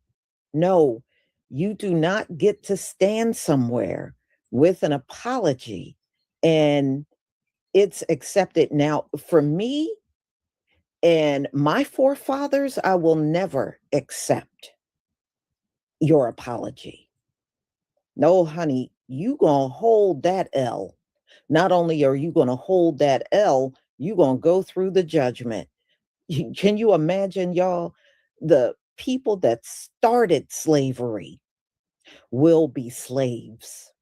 you do not get to stand somewhere with an apology and it's accepted. Now, for me and my forefathers, I will never accept your apology. No, honey, you gonna hold that L. Not only are you gonna hold that L, you gonna go through the judgment. Can you imagine, y'all, the people that started slavery will be slaves.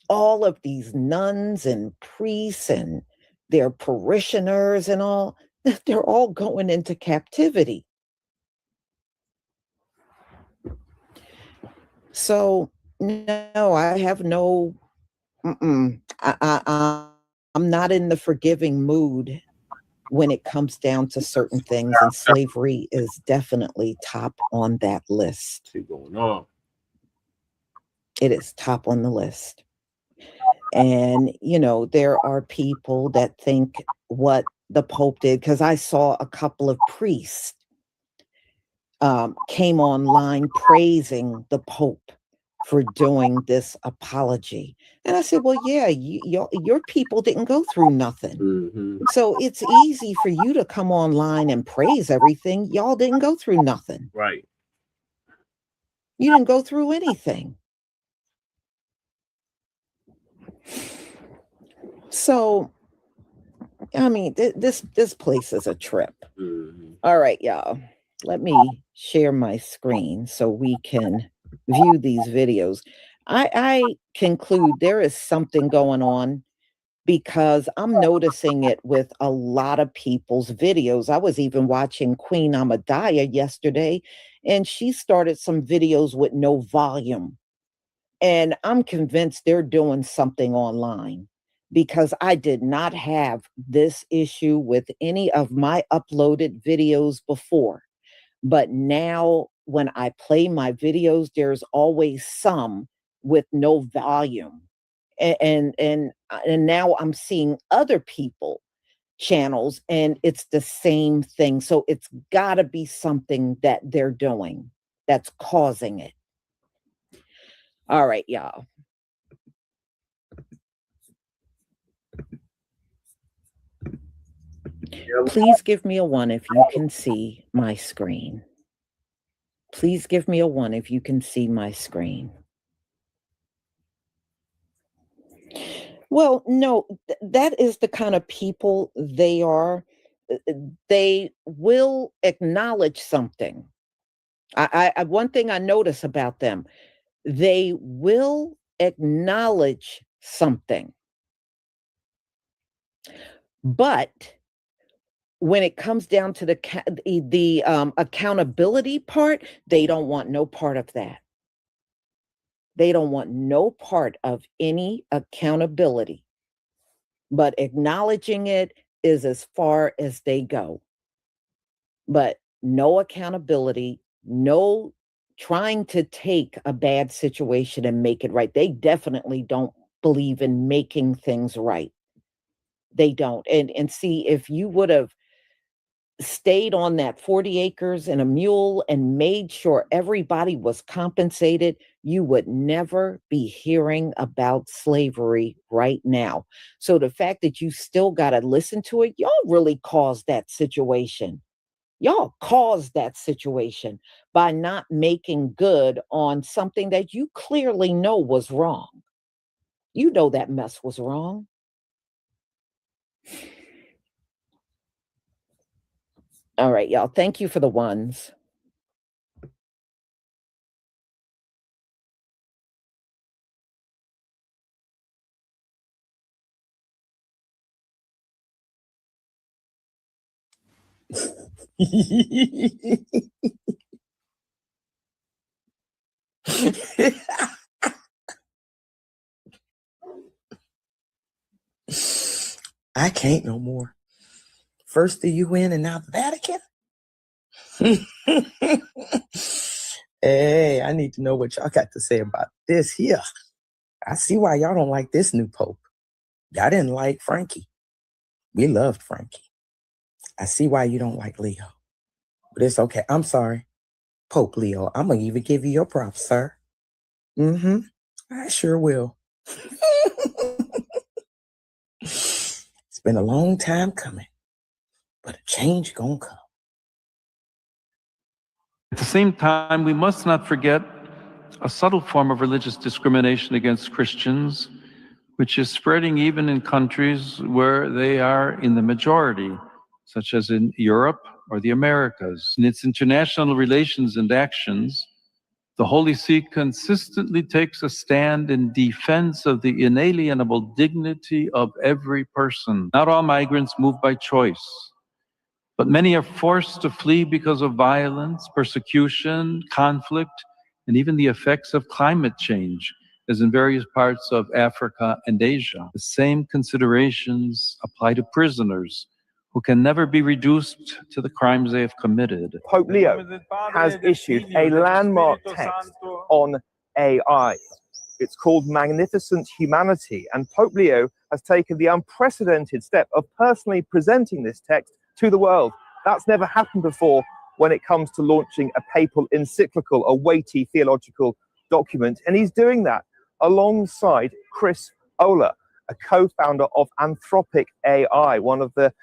All of these nuns and priests and their parishioners and all, they're all going into captivity. So, no, I have no, I'm not in the forgiving mood when it comes down to certain things, and slavery is definitely top on that list. Keep going on. It is top on the list. And, there are people that think what the Pope did, because I saw a couple of priests came online praising the Pope for doing this apology. And I said, well, yeah, your people didn't go through nothing. Mm-hmm. So it's easy for you to come online and praise everything. Y'all didn't go through nothing. Right. You didn't go through anything. So, I mean, this place is a trip. Mm-hmm. All right, y'all. Let me share my screen so we can view these videos. I conclude there is something going on because I'm noticing it with a lot of people's videos. I was even watching Queen Amadaya yesterday, and she started some videos with no volume. And I'm convinced they're doing something online, because I did not have this issue with any of my uploaded videos before. But now when I play my videos, there's always some with no volume. And now I'm seeing other people channels and it's the same thing. So it's got to be something that they're doing that's causing it. All right, y'all. Please give me a 1 if you can see my screen. Please give me a 1 if you can see my screen. Well, no, that is the kind of people they are. They will acknowledge something. I one thing I notice about them, they will acknowledge something. But when it comes down to the accountability part, they don't want no part of that. They don't want no part of any accountability. But acknowledging it is as far as they go. But no accountability, no trying to take a bad situation and make it right. They definitely don't believe in making things right. They don't. And see, if you would have stayed on that 40 acres and a mule and made sure everybody was compensated, you would never be hearing about slavery right now. So the fact that you still got to listen to it, y'all really caused that situation. Y'all caused that situation by not making good on something that you clearly know was wrong. You know that mess was wrong. All right, y'all. Thank you for the ones. I can't no more. First the UN and now the Vatican. Hey, I need to know what y'all got to say about this here. I see why y'all don't like this new pope. Y'all didn't like Frankie. We loved Frankie. I see why you don't like Leo. But it's okay. I'm sorry. Pope Leo, I'm going to even give you your props, sir. I sure will. It's been a long time coming, but a change gonna come. At the same time, we must not forget a subtle form of religious discrimination against Christians, which is spreading even in countries where they are in the majority, such as in Europe or the Americas. In its international relations and actions, the Holy See consistently takes a stand in defense of the inalienable dignity of every person. Not all migrants move by choice, but many are forced to flee because of violence, persecution, conflict, and even the effects of climate change, as in various parts of Africa and Asia. The same considerations apply to prisoners who can never be reduced to the crimes they have committed. Pope Leo has issued a landmark text on AI. It's called Magnificent Humanity, and Pope Leo has taken the unprecedented step of personally presenting this text to the world. That's never happened before when it comes to launching a papal encyclical, a weighty theological document, and he's doing that alongside Chris Olah, a co-founder of Anthropic AI, one of the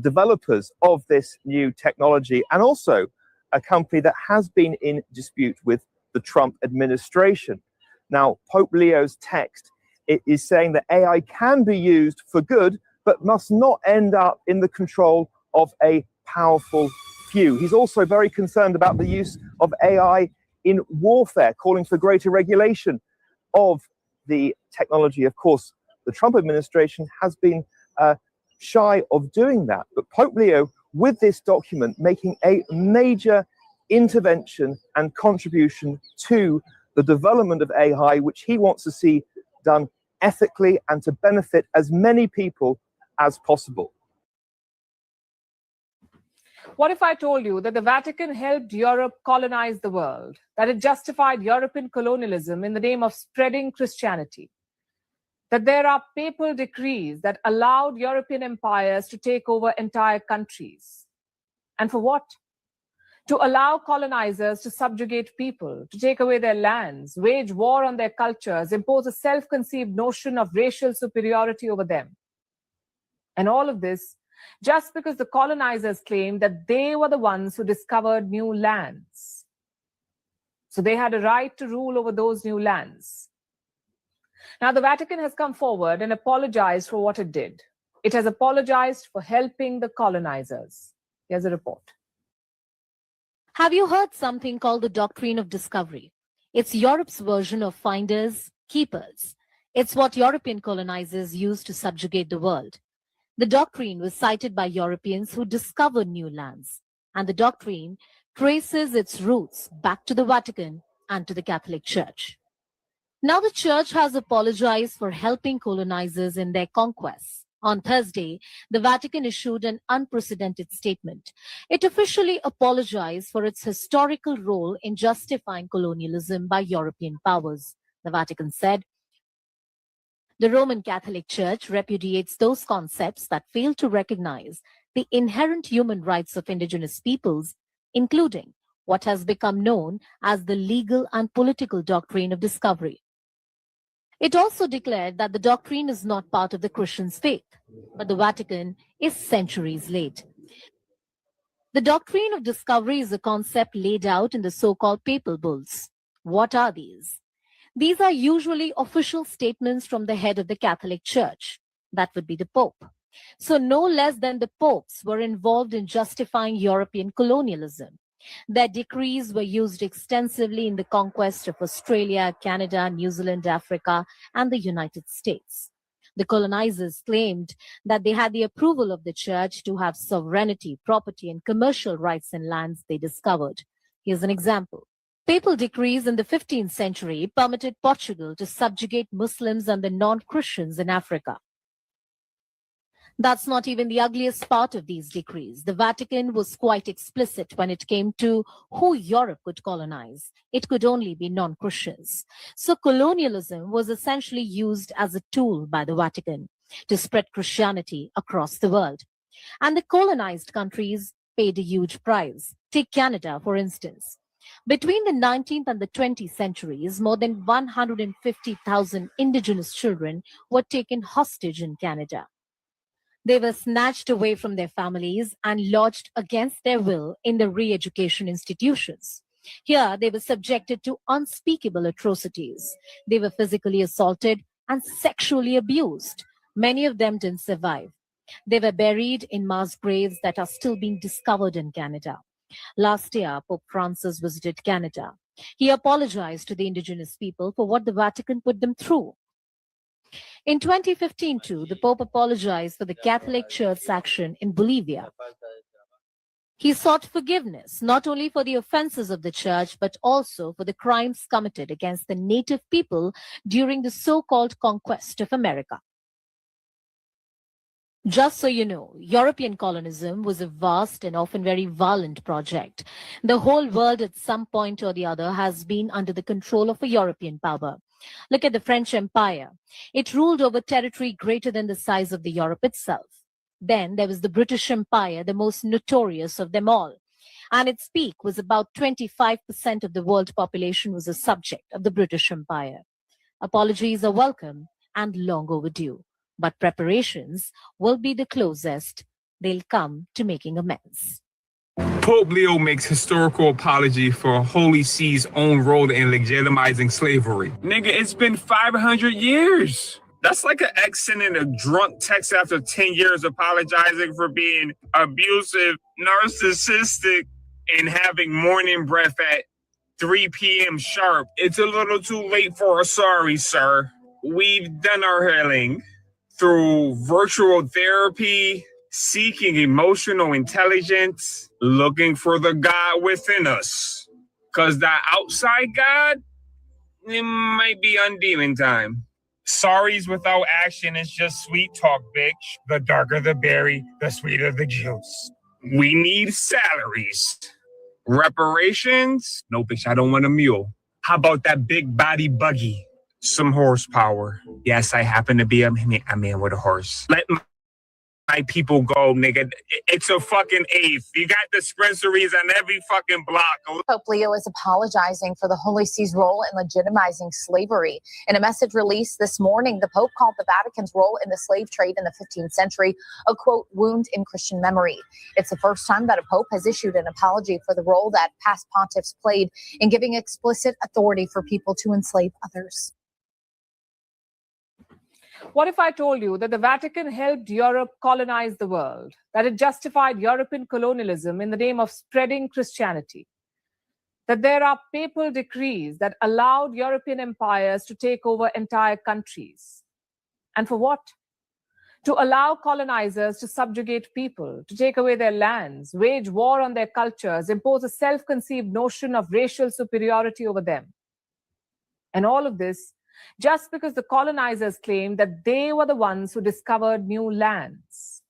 developers of this new technology, and also a company that has been in dispute with the Trump administration. Now, Pope Leo's text is saying that AI can be used for good, but must not end up in the control of a powerful few. He's also very concerned about the use of AI in warfare, calling for greater regulation of the technology. Of course, the Trump administration has been shy of doing that. But Pope Leo, with this document, making a major intervention and contribution to the development of AI, which he wants to see done ethically and to benefit as many people as possible. What if I told you that the Vatican helped Europe colonize the world, that it justified European colonialism in the name of spreading Christianity, that there are papal decrees that allowed European empires to take over entire countries? And for what? To allow colonizers to subjugate people, to take away their lands, wage war on their cultures, impose a self-conceived notion of racial superiority over them. And all of this just because the colonizers claimed that they were the ones who discovered new lands. So they had a right to rule over those new lands. Now, the Vatican has come forward and apologized for what it did. It has apologized for helping the colonizers. Here's a report. Have you heard something called the doctrine of discovery? It's Europe's version of finders, keepers. It's what European colonizers used to subjugate the world. The doctrine was cited by Europeans who discovered new lands, and the doctrine traces its roots back to the Vatican and to the Catholic Church. Now the Church has apologized for helping colonizers in their conquests. On Thursday, the Vatican issued an unprecedented statement. It officially apologized for its historical role in justifying colonialism by European powers. The Vatican said, "The Roman Catholic Church repudiates those concepts that fail to recognize the inherent human rights of indigenous peoples, including what has become known as the legal and political doctrine of discovery." It also declared that the doctrine is not part of the Christian's faith, but the Vatican is centuries late. The doctrine of discovery is a concept laid out in the so-called papal bulls. What are these? These are usually official statements from the head of the Catholic Church. That would be the Pope. So no less than the popes were involved in justifying European colonialism. Their decrees were used extensively in the conquest of Australia, Canada, New Zealand, Africa, and the United States. The colonizers claimed that they had the approval of the church to have sovereignty, property, and commercial rights in lands they discovered. Here's an example. Papal decrees in the 15th century permitted Portugal to subjugate Muslims and the non-Christians in Africa. That's not even the ugliest part of these decrees. The Vatican was quite explicit when it came to who Europe could colonize. It could only be non-Christians. So colonialism was essentially used as a tool by the Vatican to spread Christianity across the world. And the colonized countries paid a huge price. Take Canada, for instance. Between the 19th and the 20th centuries, more than 150,000 indigenous children were taken hostage in Canada. They were snatched away from their families and lodged against their will in the re-education institutions. Here, they were subjected to unspeakable atrocities. They were physically assaulted and sexually abused. Many of them didn't survive. They were buried in mass graves that are still being discovered in Canada. Last year, Pope Francis visited Canada. He apologized to the indigenous people for what the Vatican put them through. In 2015, too, the Pope apologized for the Catholic Church's action in Bolivia. He sought forgiveness, not only for the offenses of the Church, but also for the crimes committed against the native people during the so-called conquest of America. Just so you know, European colonism was a vast and often very violent project. The whole world at some point or the other has been under the control of a European power. Look at the French Empire. It ruled over territory greater than the size of the Europe itself. Then there was the British Empire, the most notorious of them all. And its peak was about 25% of the world population was a subject of the British Empire. Apologies are welcome and long overdue, but preparations will be the closest they'll come to making amends. Pope Leo makes historical apology for Holy See's own role in legitimizing slavery. Nigga, it's been 500 years. That's like an ex sending a drunk text after 10 years apologizing for being abusive, narcissistic, and having morning breath at 3 p.m. sharp. It's a little too late for a sorry, sir. We've done our healing through virtual therapy, seeking emotional intelligence, looking for the God within us. Because the outside God, it might be on demon time. Sorries without action is just sweet talk, bitch. The darker the berry, the sweeter the juice. We need salaries. Reparations? No, bitch, I don't want a mule. How about that big body buggy? Some horsepower. Yes, I happen to be a man with a horse. Let my people go, nigga. It's a fucking eighth. You got dispensaries on every fucking block. Pope Leo is apologizing for the Holy See's role in legitimizing slavery. In a message released this morning, the Pope called the Vatican's role in the slave trade in the 15th century a, quote, wound in Christian memory. It's the first time that a Pope has issued an apology for the role that past pontiffs played in giving explicit authority for people to enslave others. What if I told you that the Vatican helped Europe colonize the world, that it justified European colonialism in the name of spreading Christianity, that there are papal decrees that allowed European empires to take over entire countries? And for what? to allow colonizers to subjugate people, to take away their lands, wage war on their cultures, impose a self-conceived notion of racial superiority over them. And all of this just because the colonizers claimed that they were the ones who discovered new lands.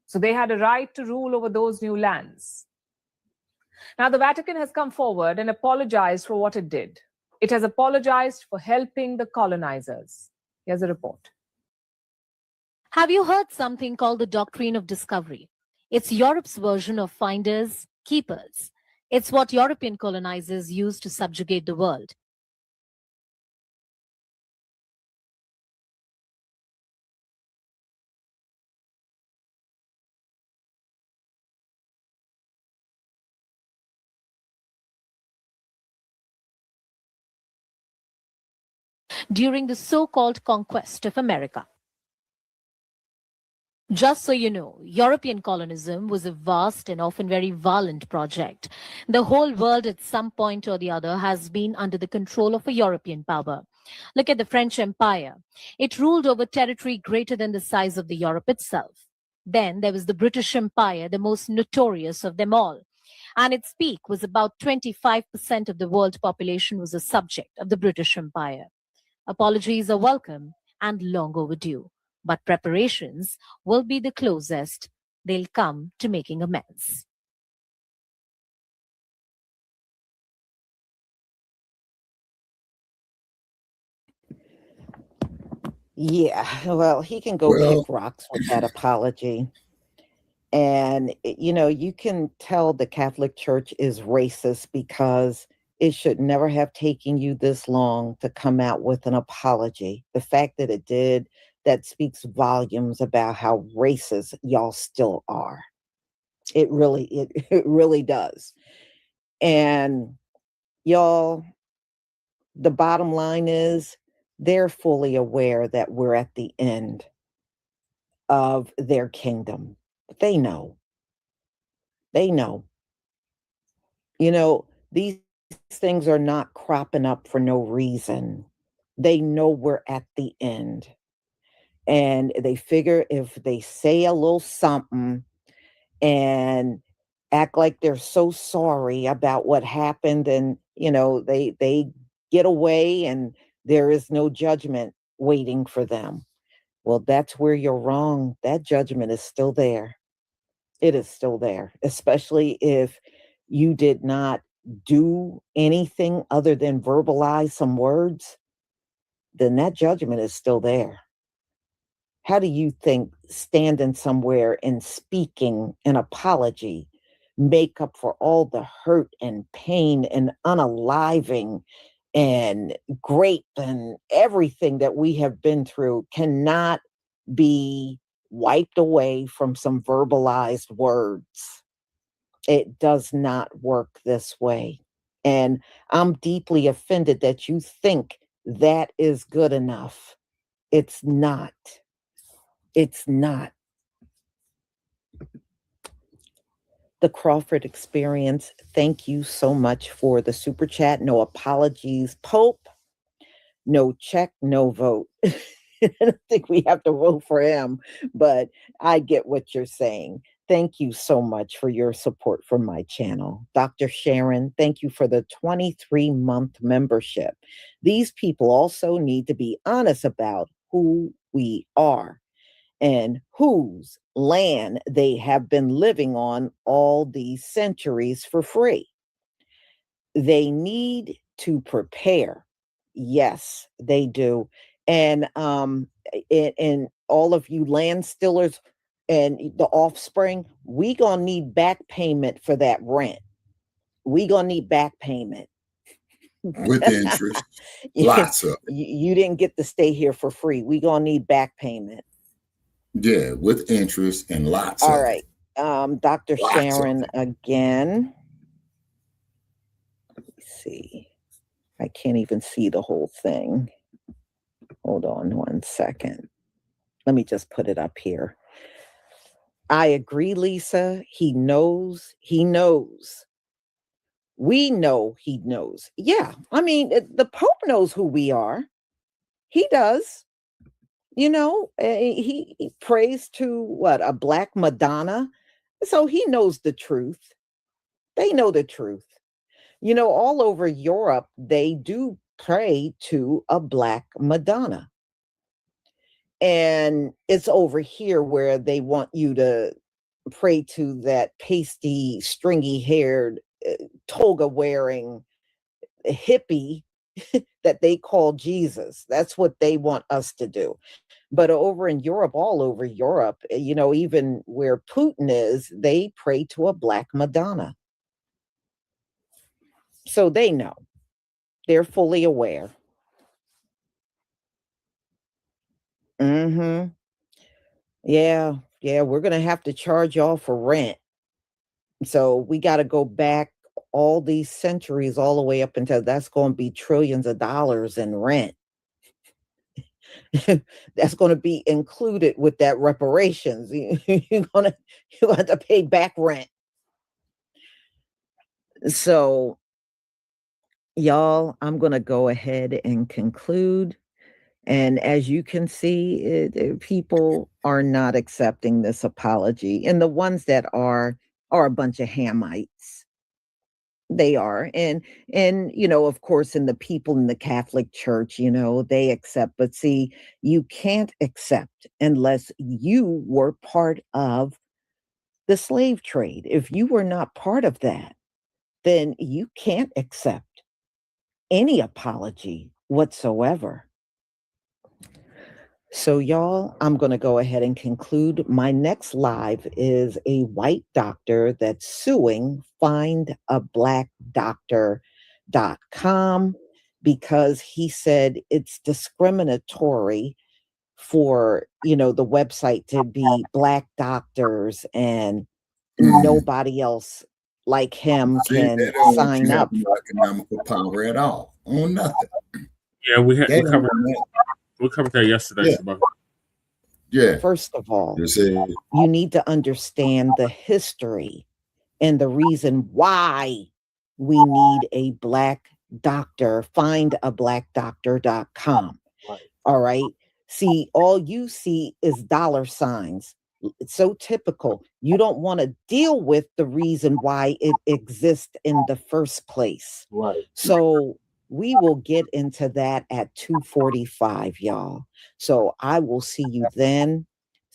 So they had a right to rule over those new lands. Now, the Vatican has come forward and apologized for what it did. It has apologized for helping the colonizers. Here's a report. Have you heard something called the doctrine of discovery? It's Europe's version of finders, keepers. It's what European colonizers used to subjugate the world. During the so-called conquest of America. Just so you know, European colonism was a vast and often very violent project. The whole world at some point or the other has been under the control of a European power. Look at the French Empire. It ruled over territory greater than the size of the Europe itself. Then there was the British Empire, the most notorious of them all. And its peak was about 25% of the world population was a subject of the British Empire. Apologies are welcome and long overdue, but preparations will be the closest they'll come to making amends. Yeah, well, he can go kick rocks with that apology. And, you know, you can tell the Catholic Church is racist because it should never have taken you this long to come out with an apology. The fact that it did, that speaks volumes about how racist y'all still are. It really does. And y'all, the bottom line is they're fully aware that we're at the end of their kingdom. They know. They know. You know, these things are not cropping up for no reason. They know we're at the end. And they figure if they say a little something and act like they're so sorry about what happened, and, you know, they get away and there is no judgment waiting for them. Well, that's where you're wrong. That judgment is still there. It is still there, especially if you did not do anything other than verbalize some words, then that judgment is still there. How do you think standing somewhere and speaking an apology make up for all the hurt and pain and unaliving and grape and everything that we have been through cannot be wiped away from some verbalized words? It does not work this way. And I'm deeply offended that you think that is good enough. It's not. It's not. The Crawford Experience, thank you so much for the super chat. No apologies, Pope. No check, no vote. I don't think we have to vote for him, but I get what you're saying. Thank you so much for your support for my channel. Dr. Sharon, thank you for the 23-month membership. These people also need to be honest about who we are and whose land they have been living on all these centuries for free. They need to prepare. Yes, they do. And all of you land stillers and the offspring, we gonna need back payment for that rent. We gonna need back payment. With interest. Lots of it. You didn't get to stay here for free. We gonna need back payment. Yeah, with interest and lots All of right. Dr. Lots Sharon again. Let me see. I can't even see the whole thing. Hold on 1 second. Let me just put it up here. I agree, Lisa. He knows. He knows. We know he knows. Yeah. I mean, the Pope knows who we are. He does. He prays to what, a Black Madonna. So he knows the truth. They know the truth. All over Europe, they do pray to a Black Madonna. And it's over here where they want you to pray to that pasty, stringy haired, toga wearing hippie that they call Jesus. That's what they want us to do. But over in Europe, all over Europe, even where Putin is, they pray to a Black Madonna. So they know. They're fully aware. Mm-hmm. Yeah, we're going to have to charge y'all for rent. So we got to go back all these centuries, all the way up until that's going to be trillions of dollars in rent. That's going to be included with that reparations. You're going to have to pay back rent. So, y'all, I'm going to go ahead and conclude. And as you can see, people are not accepting this apology. And the ones that are a bunch of Hamites. They are. And of course, in the people in the Catholic Church, they accept. But see, you can't accept unless you were part of the slave trade. If you were not part of that, then you can't accept any apology whatsoever. So, y'all, I'm going to go ahead and conclude. My next live is a white doctor that's suing findaBlackDoctor.com because he said it's discriminatory for, the website to be Black doctors and nobody else like him can sign up. No economical power at all on nothing. Yeah, we covered that yesterday. Yeah. Yeah. First of all, you need to understand the history and the reason why we need a Black doctor. FindaBlackDoctor.com. Right. All right. See, all you see is dollar signs. It's so typical. You don't want to deal with the reason why it exists in the first place. Right. So we will get into that at 2:45, y'all. So I will see you then.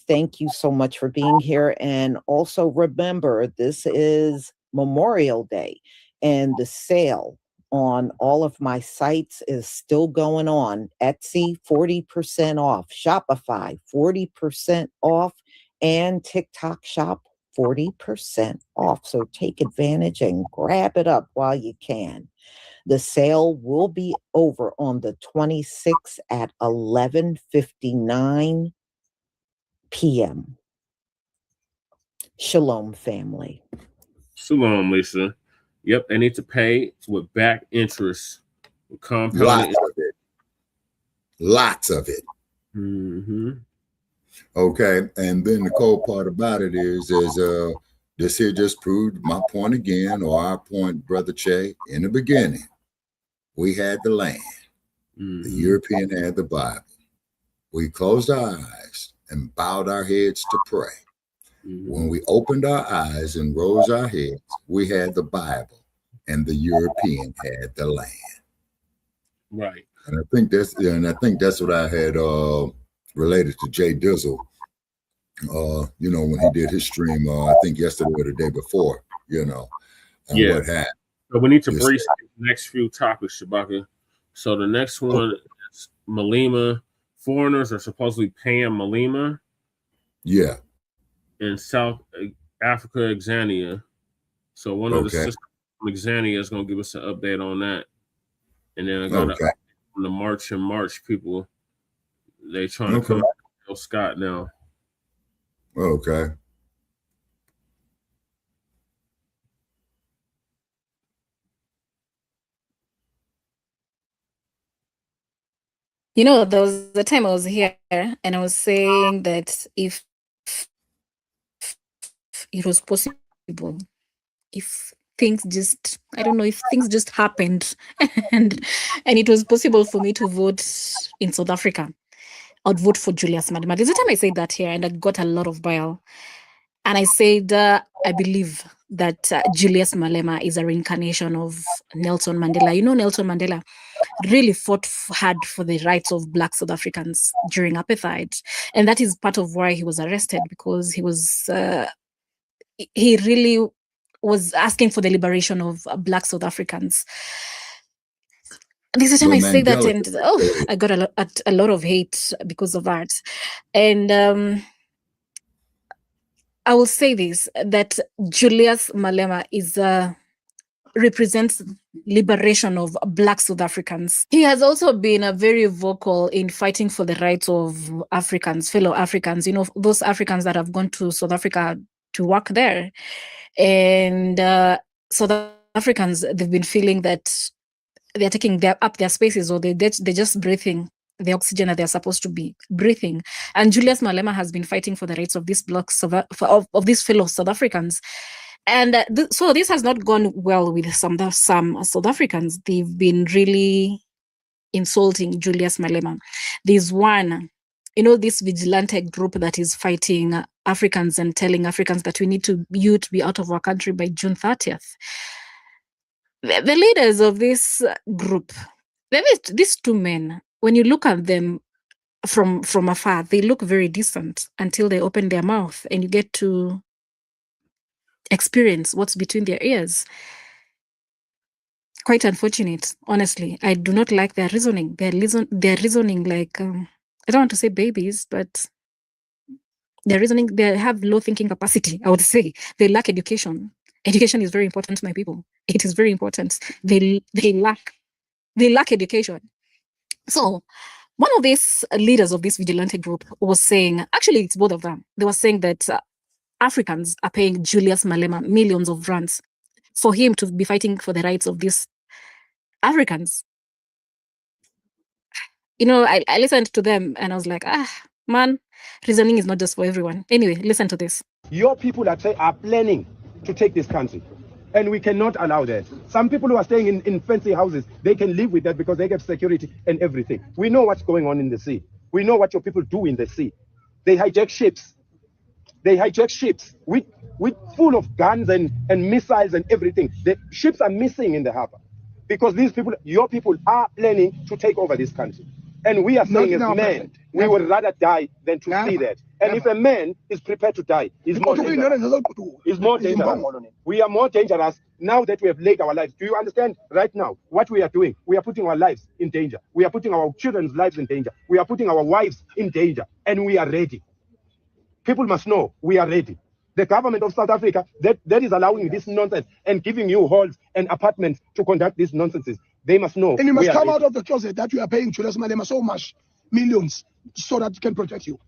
Thank you so much for being here. And also remember, this is Memorial Day and the sale on all of my sites is still going on. Etsy, 40% off. Shopify, 40% off. And TikTok Shop, 40% off. So take advantage and grab it up while you can. The sale will be over on the 26th at 11:59 p.m. Shalom, family. Shalom, Lisa. Yep, they need to pay with back interest. Compounded. Lots of it. Mm-hmm. Okay, and then the cold part about it is this here just proved my point again, or our point, Brother Che, in the beginning. We had the land. The European had the Bible. We closed our eyes and bowed our heads to pray. When we opened our eyes and rose our heads, we had the Bible, and the European had the land. Right. And I think that's what I had related to Jay Dizzle. When he did his stream, I think yesterday or the day before. And what happened. So we need to brace the next few topics, Shabaka. So the next one is MALEMA. Foreigners are supposedly paying MALEMA. Yeah. In South Africa, XENOPHOBIC. So one of the systems from XENOPHOBIC is going to give us an update on that. And then I got the March and March people. They trying to come up with Bill Scott now. Okay. There was a time I was here and I was saying that if it was possible, if things just, I don't know, if things just happened and it was possible for me to vote in South Africa, I'd vote for Julius Malema. There's a time I said that here and I got a lot of bile. And I said, I believe that Julius Malema is a reincarnation of Nelson Mandela. You know, Nelson Mandela really fought hard for the rights of Black South Africans during apartheid. And that is part of why he was arrested, because he really was asking for the liberation of Black South Africans. This is the time I say that, and I got a lot of hate because of that. And I will say this, that Julius Malema represents liberation of Black South Africans. He has also been very vocal in fighting for the rights of Africans, fellow Africans, you know, those Africans that have gone to South Africa to work there. And South Africans, they've been feeling that they're taking up their spaces, or they're just breathing the oxygen that they're supposed to be breathing. And Julius Malema has been fighting for the rights of these of these fellow South Africans. And so this has not gone well with some South Africans. They've been really insulting Julius Malema. There's one, you know, this vigilante group that is fighting Africans and telling Africans that we need you to be out of our country by June 30th. The leaders of this group, these two men, when you look at them from afar, they look very decent until they open their mouth and you get to experience what's between their ears. Quite unfortunate, honestly. I do not like their reasoning. They're reasoning like, I don't want to say babies, but they're reasoning, they have low thinking capacity, I would say. They lack education. Education is very important to my people. It is very important. They lack education. So one of these leaders of this vigilante group was saying, actually it's both of them. They were saying that Africans are paying Julius Malema millions of rands for him to be fighting for the rights of these Africans. You know, I listened to them and I was like, man, reasoning is not just for everyone. Anyway, listen to this. Your people are planning to take this country, and we cannot allow that. Some people who are staying in fancy houses, they can live with that because they get security and everything. We know what's going on in the sea. We know what your people do in the sea. They hijack ships. They hijack ships with full of guns and missiles and everything. The ships are missing in the harbor because these people, your people, are planning to take over this country. And we are saying as men, we would rather die than to see that. And if a man is prepared to die, he's more dangerous. He's more dangerous. We are more dangerous now that we have laid our lives. Do you understand right now what we are doing? We are putting our lives in danger. We are putting our children's lives in danger. We are putting our wives in danger. And we are ready. People must know we are ready. The government of South Africa that is allowing this nonsense and giving you halls and apartments to conduct these nonsenses. They must know. And you must come out of the closet that you are paying Julius Malema so much, millions, so that he can protect you.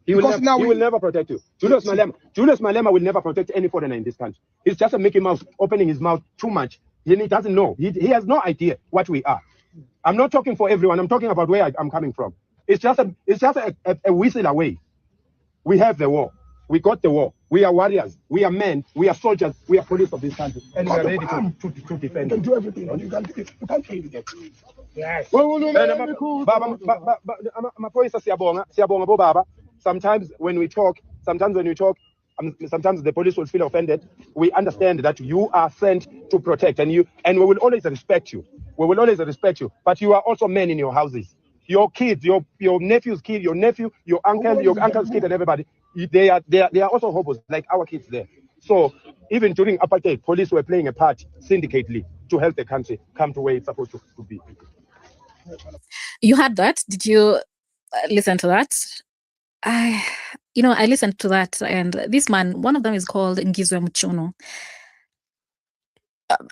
He will never protect you. Julius Malema will never protect any foreigner in this country. He's just a Mickey Mouse opening his mouth too much. He doesn't know. He has no idea what we are. I'm not talking for everyone. I'm talking about where I'm coming from. It's just a whistle away. We have the war. We got the war. We are warriors. We are men. We are soldiers. We are police of this country. And we are ready to defend. You can do everything. You can't play with it. Yes. Sometimes when we talk, sometimes the police will feel offended. We understand that you are sent to protect, and we will always respect you. We will always respect you. But you are also men in your houses. Your kids, your nephew's kid, your nephew, your uncle's kid, and everybody, they are also hobos like our kids there. So even during apartheid, police were playing a part syndicately to help the country come to where it's supposed to be. You heard that? Did you listen to that? I listened to that, and this man, one of them is called Ngizwe Mchono.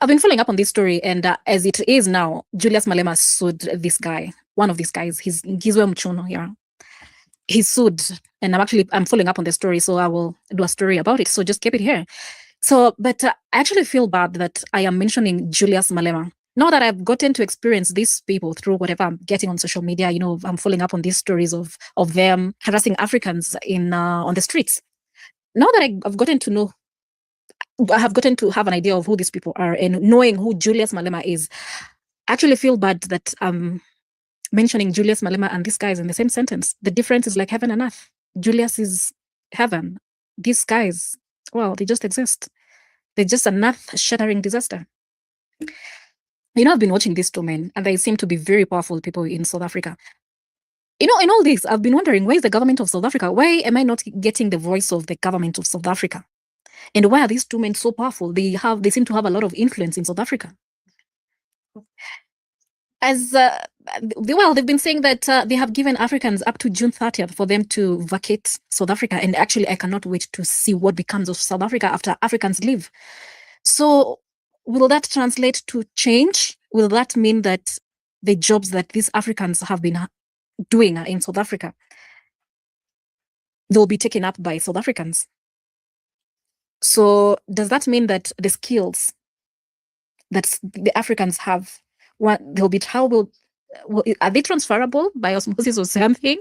I've been following up on this story, and as it is now, Julius Malema sued this guy, one of these guys. He's Ngizwe Mchono, yeah. He sued, and I'm following up on the story, so I will do a story about it. So just keep it here. So, but I actually feel bad that I am mentioning Julius Malema. Now that I've gotten to experience these people through whatever I'm getting on social media, I'm following up on these stories of them harassing Africans on the streets. Now that I've gotten to know, I have gotten to have an idea of who these people are and knowing who Julius Malema is, I actually feel bad that I'm mentioning Julius Malema and these guys in the same sentence. The difference is like heaven and earth. Julius is heaven. These guys, well, they just exist. They're just an earth-shattering disaster. You know, I've been watching these two men, and they seem to be very powerful people in South Africa. You know, in all this, I've been wondering, where is the government of South Africa? Why am I not getting the voice of the government of South Africa? And why are these two men so powerful? They seem to have a lot of influence in South Africa. Well, they've been saying that they have given Africans up to June 30th for them to vacate South Africa. And actually, I cannot wait to see what becomes of South Africa after Africans leave. So will that translate to change? Will that mean that the jobs that these Africans have been doing in South Africa, they'll be taken up by South Africans? So does that mean that the skills that the Africans have, are they transferable by osmosis or something?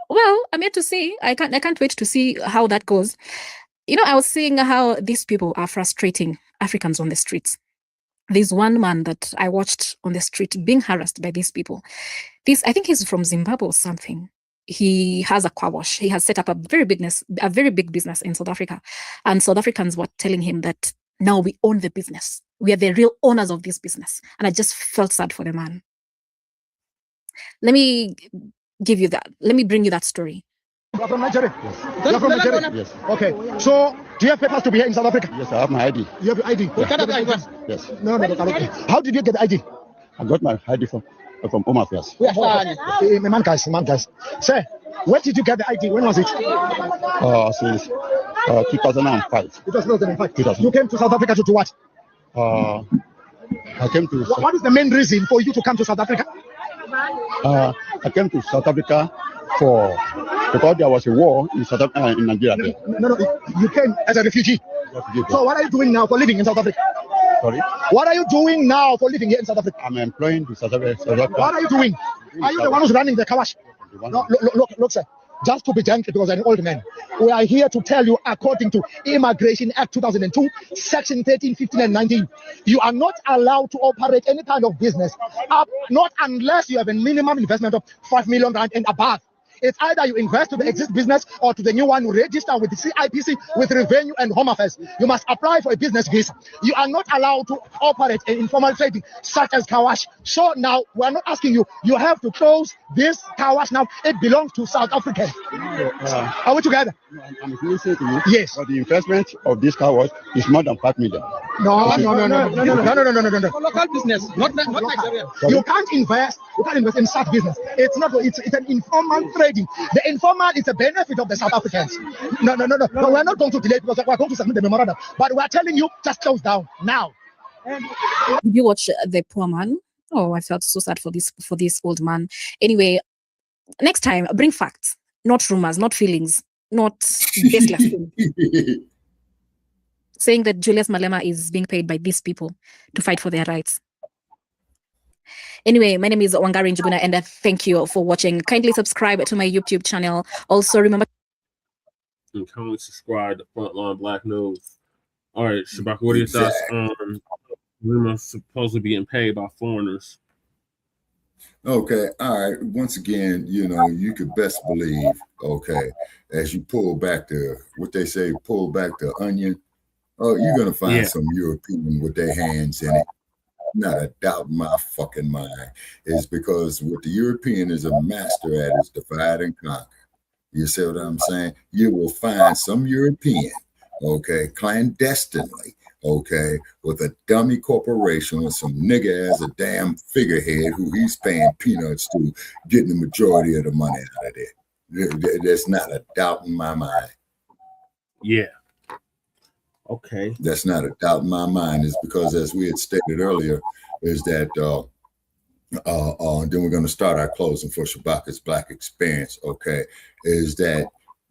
Well, I'm yet to see. I can't wait to see how that goes. You know, I was seeing how these people are frustrating Africans on the streets. There's one man that I watched on the street being harassed by these people. I think he's from Zimbabwe or something. He has a car wash. He has set up a very big business in South Africa. And South Africans were telling him that now we own the business. We are the real owners of this business. And I just felt sad for the man. Let me give you that. Let me bring you that story. You are from Nigeria? Yes. You are from Nigeria? Yes. Okay. So, do you have papers to be here in South Africa? Yes, I have my ID. You have your ID? What kind of ID? Yes. No. How did you get the ID? I got my ID from Home Affairs. Man, guys. Sir, where did you get the ID? When was it? Since 2005. 2005. You came to South Africa to do what? I came to... What is the main reason for you to come to South Africa? I came to South Africa because there was a war in in Nigeria. No, you came as a refugee. So what are you doing now for living in South Africa? Sorry? What are you doing now for living here in South Africa? I'm employing the South Africa. What are you doing? Are you the one who's running the Kawash? No, look, sir. Just to be gentle, because I'm an old man, we are here to tell you, according to Immigration Act 2002, Section 13, 15, and 19, you are not allowed to operate any kind of business, not unless you have a minimum investment of 5 million rand and above. It's either you invest to the existing business or to the new one, register with the CIPC, with Revenue and Home Affairs. You must apply for a business visa. You are not allowed to operate in informal trading, such as Kawash. So now, we are not asking you, you have to close this Kawash now. It belongs to South Africans. Are we together? I'm listening to you. Yes. But the investment of this Kawash is more than 5 million. No. Local business, not Nigeria. You can't invest in such business. It's an informal trading. The informal is a benefit of the South Africans. No, we're not going to delay because we're going to submit the memorandum. But we're telling you, just close down now. Did you watch the poor man? Oh, I felt so sad for this old man. Anyway, next time, bring facts, not rumors, not feelings, not baseless things. Saying that Julius Malema is being paid by these people to fight for their rights. Anyway, my name is Wangari Njuguna, and thank you for watching. Kindly subscribe to my YouTube channel. Also, remember... And kindly subscribe to Frontline Black News. All right, Shabaka, what are your thoughts on women supposedly being paid by foreigners? Okay, all right. Once again, you could best believe, okay, as you pull back what they say, pull back the onion, you're going to find some European with their hands in it. Not a doubt in my fucking mind. Is because what the European is a master at is divide and conquer. You see what I'm saying? You will find some European, okay, clandestinely, okay, with a dummy corporation with some nigga as a damn figurehead who he's paying peanuts to, getting the majority of the money out of there. There's not a doubt in my mind. Yeah. Okay. That's not a doubt in my mind. Is because, as we had stated earlier, is that then we're going to start our closing for Shabaka's Black Experience, okay, is that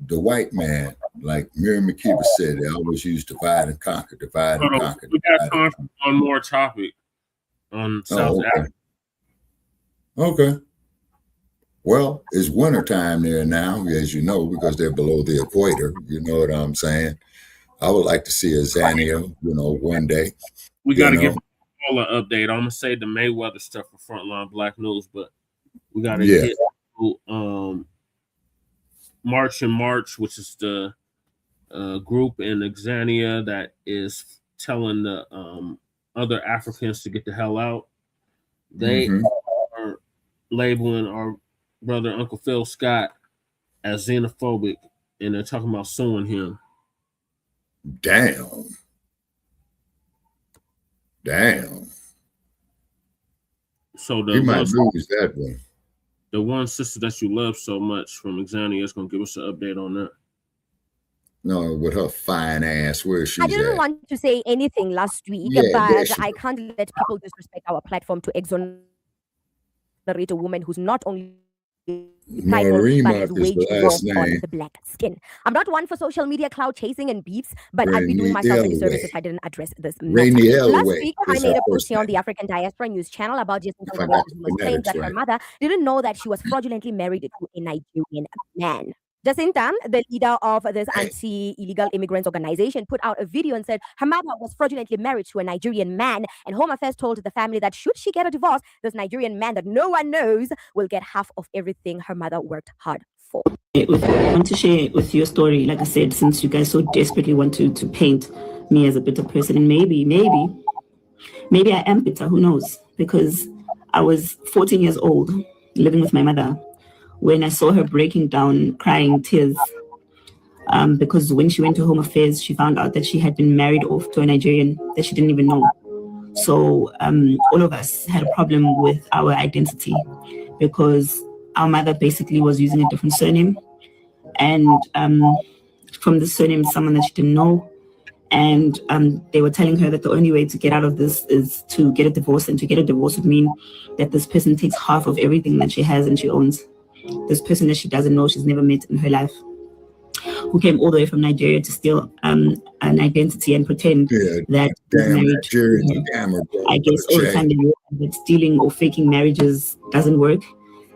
the white man, like Miriam Makeba said, they always use divide and conquer, divide and conquer. We got time for one more topic on South Africa. Okay. Well, it's wintertime there now, as you know, because they're below the equator. You know what I'm saying? I would like to see a Zania, one day. We got to give all an update. I'm going to say the Mayweather stuff for Frontline Black News, but We got a Yeah. hit March and March, which is the group in Xenia that is telling the other Africans to get the hell out. They are labeling our brother Uncle Phil Scott as xenophobic, and they're talking about suing him. Damn. So he might lose that one. The one sister that you love so much from Xenia is going to give us an update on that. No, with her fine ass, where she's I didn't at. want to say anything last week, Yeah, there but she I can't let people disrespect our platform to exonerate a woman who's not only Marima but has is waged the war last on name. the black skin. I'm not one for social media cloud chasing and beefs, but I'd be Rainy doing myself a disservice Elway. if I didn't address this Rainy matter. Last Elway week, I is made her a post first here on name. the African Diaspora News channel about Jacinta If I got the Ngobe's claim phonetics that her right. mother didn't know that she was fraudulently married to a Nigerian man. Jacinta, the leader of this anti-illegal immigrants organization, put out a video and said her mother was fraudulently married to a Nigerian man, and Home Affairs told the family that should she get a divorce, this Nigerian man that no one knows will get half of everything her mother worked hard for. I want to share with your story, like I said, since you guys so desperately want to paint me as a bitter person, and maybe I am bitter, who knows? Because I was 14 years old, living with my mother, when I saw her breaking down, crying tears, because when she went to Home Affairs, she found out that she had been married off to a Nigerian that she didn't even know. So all of us had a problem with our identity because our mother basically was using a different surname, and from the surname, someone that she didn't know. And they were telling her that the only way to get out of this is to get a divorce, and to get a divorce would mean that this person takes half of everything that she has and she owns. This person that she doesn't know, she's never met in her life, who came all the way from Nigeria to steal an identity and pretend that he's married to her. I guess all the time they realized that stealing or faking marriages doesn't work.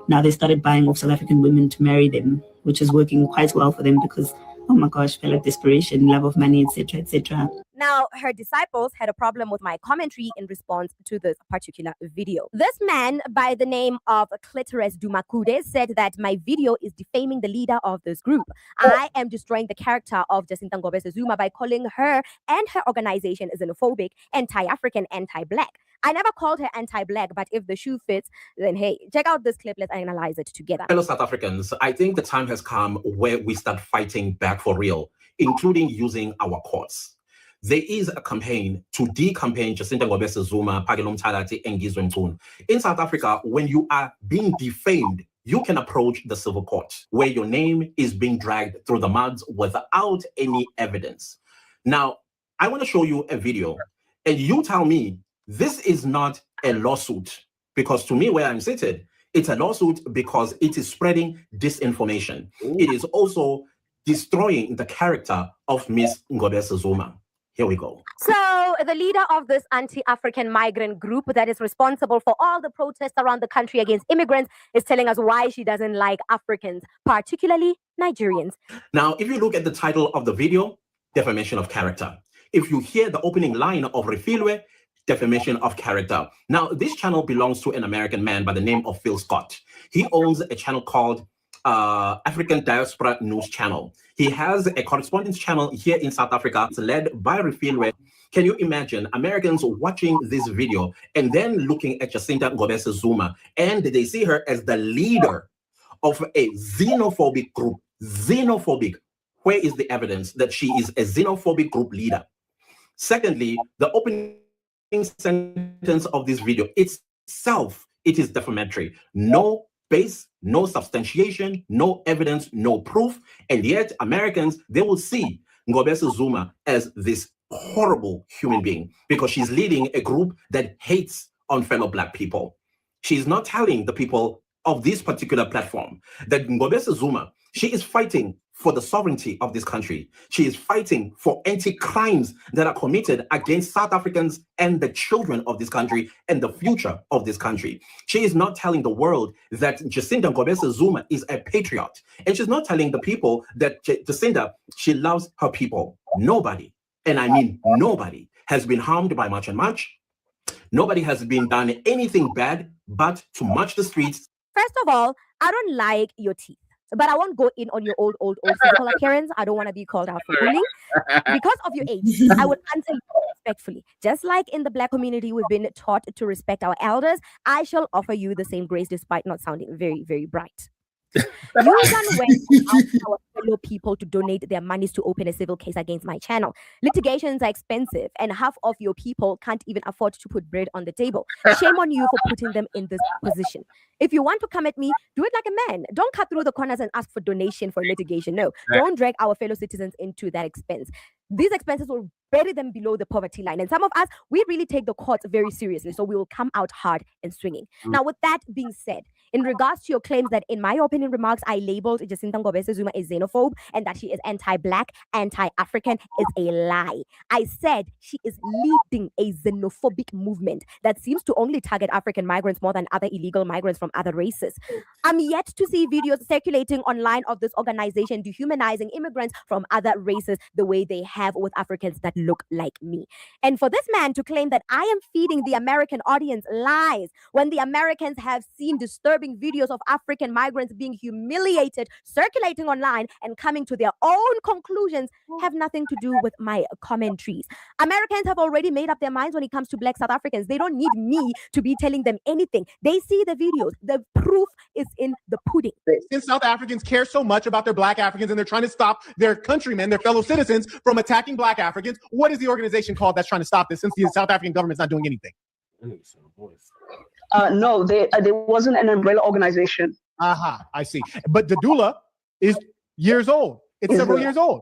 Now they started buying off South African women to marry them, which is working quite well for them because, oh my gosh, feel like desperation, love of money, etc., etc. Now, her disciples had a problem with my commentary in response to this particular video. This man by the name of Clitoris Dumakude said that my video is defaming the leader of this group. I am destroying the character of Jacinta Ngobe Zuma by calling her and her organization xenophobic, anti-African, anti-black. I never called her anti-black, but if the shoe fits, then hey, check out this clip. Let's analyze it together. Fellow South Africans, I think the time has come where we start fighting back for real, including using our courts. There is a campaign to de-campaign Jacinta Ngobe Zuma, Pagilum Talati, and Gizwe Mtun. In South Africa, when you are being defamed, you can approach the civil court where your name is being dragged through the mud without any evidence. Now, I want to show you a video, and you tell me this is not a lawsuit, because to me, where I'm seated, it's a lawsuit because it is spreading disinformation. It is also destroying the character of Miss Ngobe Zuma. Here we go. So the leader of this anti-African migrant group that is responsible for all the protests around the country against immigrants is telling us why she doesn't like Africans, particularly Nigerians. Now, if you look at the title of the video, defamation of character. If you hear the opening line of Refilwe, defamation of character. Now, this channel belongs to an American man by the name of Phil Scott. He owns a channel called African Diaspora News Channel. He has a correspondence channel here in South Africa. It's led by Refilwe. Can you imagine Americans watching this video and then looking at Jacinta Ngobe Zuma, and they see her as the leader of a xenophobic group? Xenophobic. Where is the evidence that she is a xenophobic group leader? Secondly, the opening sentence of this video itself, it is defamatory. No base, no substantiation, no evidence, no proof, and yet Americans, they will see Ngobe Zuma as this horrible human being because she's leading a group that hates on fellow Black people. She's not telling the people of this particular platform that Ngobe Zuma, she is fighting for the sovereignty of this country. She is fighting for anti-crimes that are committed against South Africans and the children of this country and the future of this country. She is not telling the world that Jacinta Ngobe Zuma is a patriot. And she's not telling the people that Jacinta, she loves her people. Nobody, and I mean nobody, has been harmed by March and March. Nobody has been done anything bad but to march the streets First of all, I don't like your teeth. But I won't go in on your old physical appearance. I don't want to be called out for bullying. Because of your age, I would answer you respectfully. Just like in the Black community, we've been taught to respect our elders, I shall offer you the same grace despite not sounding very, very bright. You done went out to our fellow people to donate their monies to open a civil case against my channel. Litigations are expensive, and half of your people can't even afford to put bread on the table. Shame on you for putting them in this position. If you want to come at me, do it like a man. Don't cut through the corners and ask for donation for litigation. No, don't drag our fellow citizens into that expense. These expenses will bury them below the poverty line. And some of us, we really take the courts very seriously. So we will come out hard and swinging. Now, with that being said, in regards to your claims that in my opening remarks, I labeled Jacinta Ngobese Zuma a xenophobe and that she is anti-Black, anti-African is a lie. I said she is leading a xenophobic movement that seems to only target African migrants more than other illegal migrants from other races. I'm yet to see videos circulating online of this organization dehumanizing immigrants from other races the way they have with Africans that look like me. And for this man to claim that I am feeding the American audience lies when the Americans have seen disturbing videos of African migrants being humiliated, circulating online, and coming to their own conclusions have nothing to do with my commentaries. Americans have already made up their minds when it comes to Black South Africans. They don't need me to be telling them anything. They see the videos. The proof is in the pudding. Since South Africans care so much about their Black Africans and they're trying to stop their countrymen, their fellow citizens, from attacking Black Africans, what is the organization called that's trying to stop this since the South African government's not doing anything? No, there wasn't an umbrella organization. I see. But the doula is years old. It's several years old.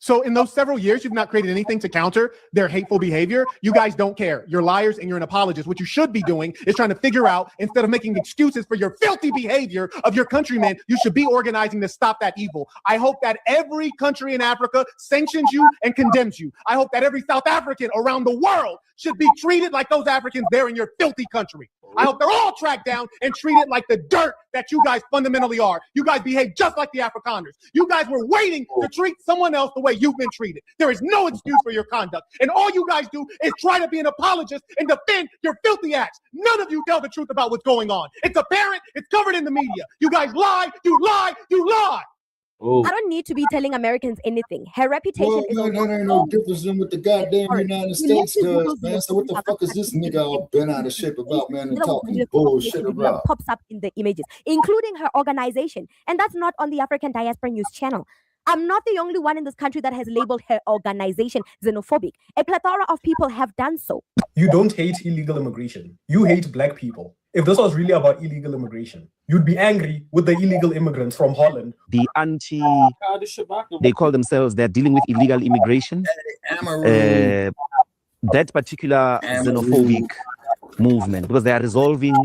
So in those several years, you've not created anything to counter their hateful behavior. You guys don't care. You're liars and you're an apologist. What you should be doing is trying to figure out, instead of making excuses for your filthy behavior of your countrymen, you should be organizing to stop that evil. I hope that every country in Africa sanctions you and condemns you. I hope that every South African around the world should be treated like those Africans there in your filthy country. I hope they're all tracked down and treated like the dirt that you guys fundamentally are. You guys behave just like the Afrikaners. You guys were waiting to treat someone else the way you've been treated. There is no excuse for your conduct. And all you guys do is try to be an apologist and defend your filthy acts. None of you tell the truth about what's going on. It's apparent. It's covered in the media. You guys lie. You lie. You lie. I don't need to be telling Americans anything. Her reputation is that ain't no difference than what the goddamn United States does, man. So what the fuck is this nigga all bent out of shape about, man, and talking bullshit about? Pops up in the images, including her organization. And that's not on the African Diaspora News channel. I'm not the only one in this country that has labeled her organization xenophobic. A plethora of people have done so. You don't hate illegal immigration. You hate Black people. If this was really about illegal immigration, you'd be angry with the illegal immigrants from Holland. The they call themselves, they're dealing with illegal immigration. That particular xenophobic movement, because they are resolving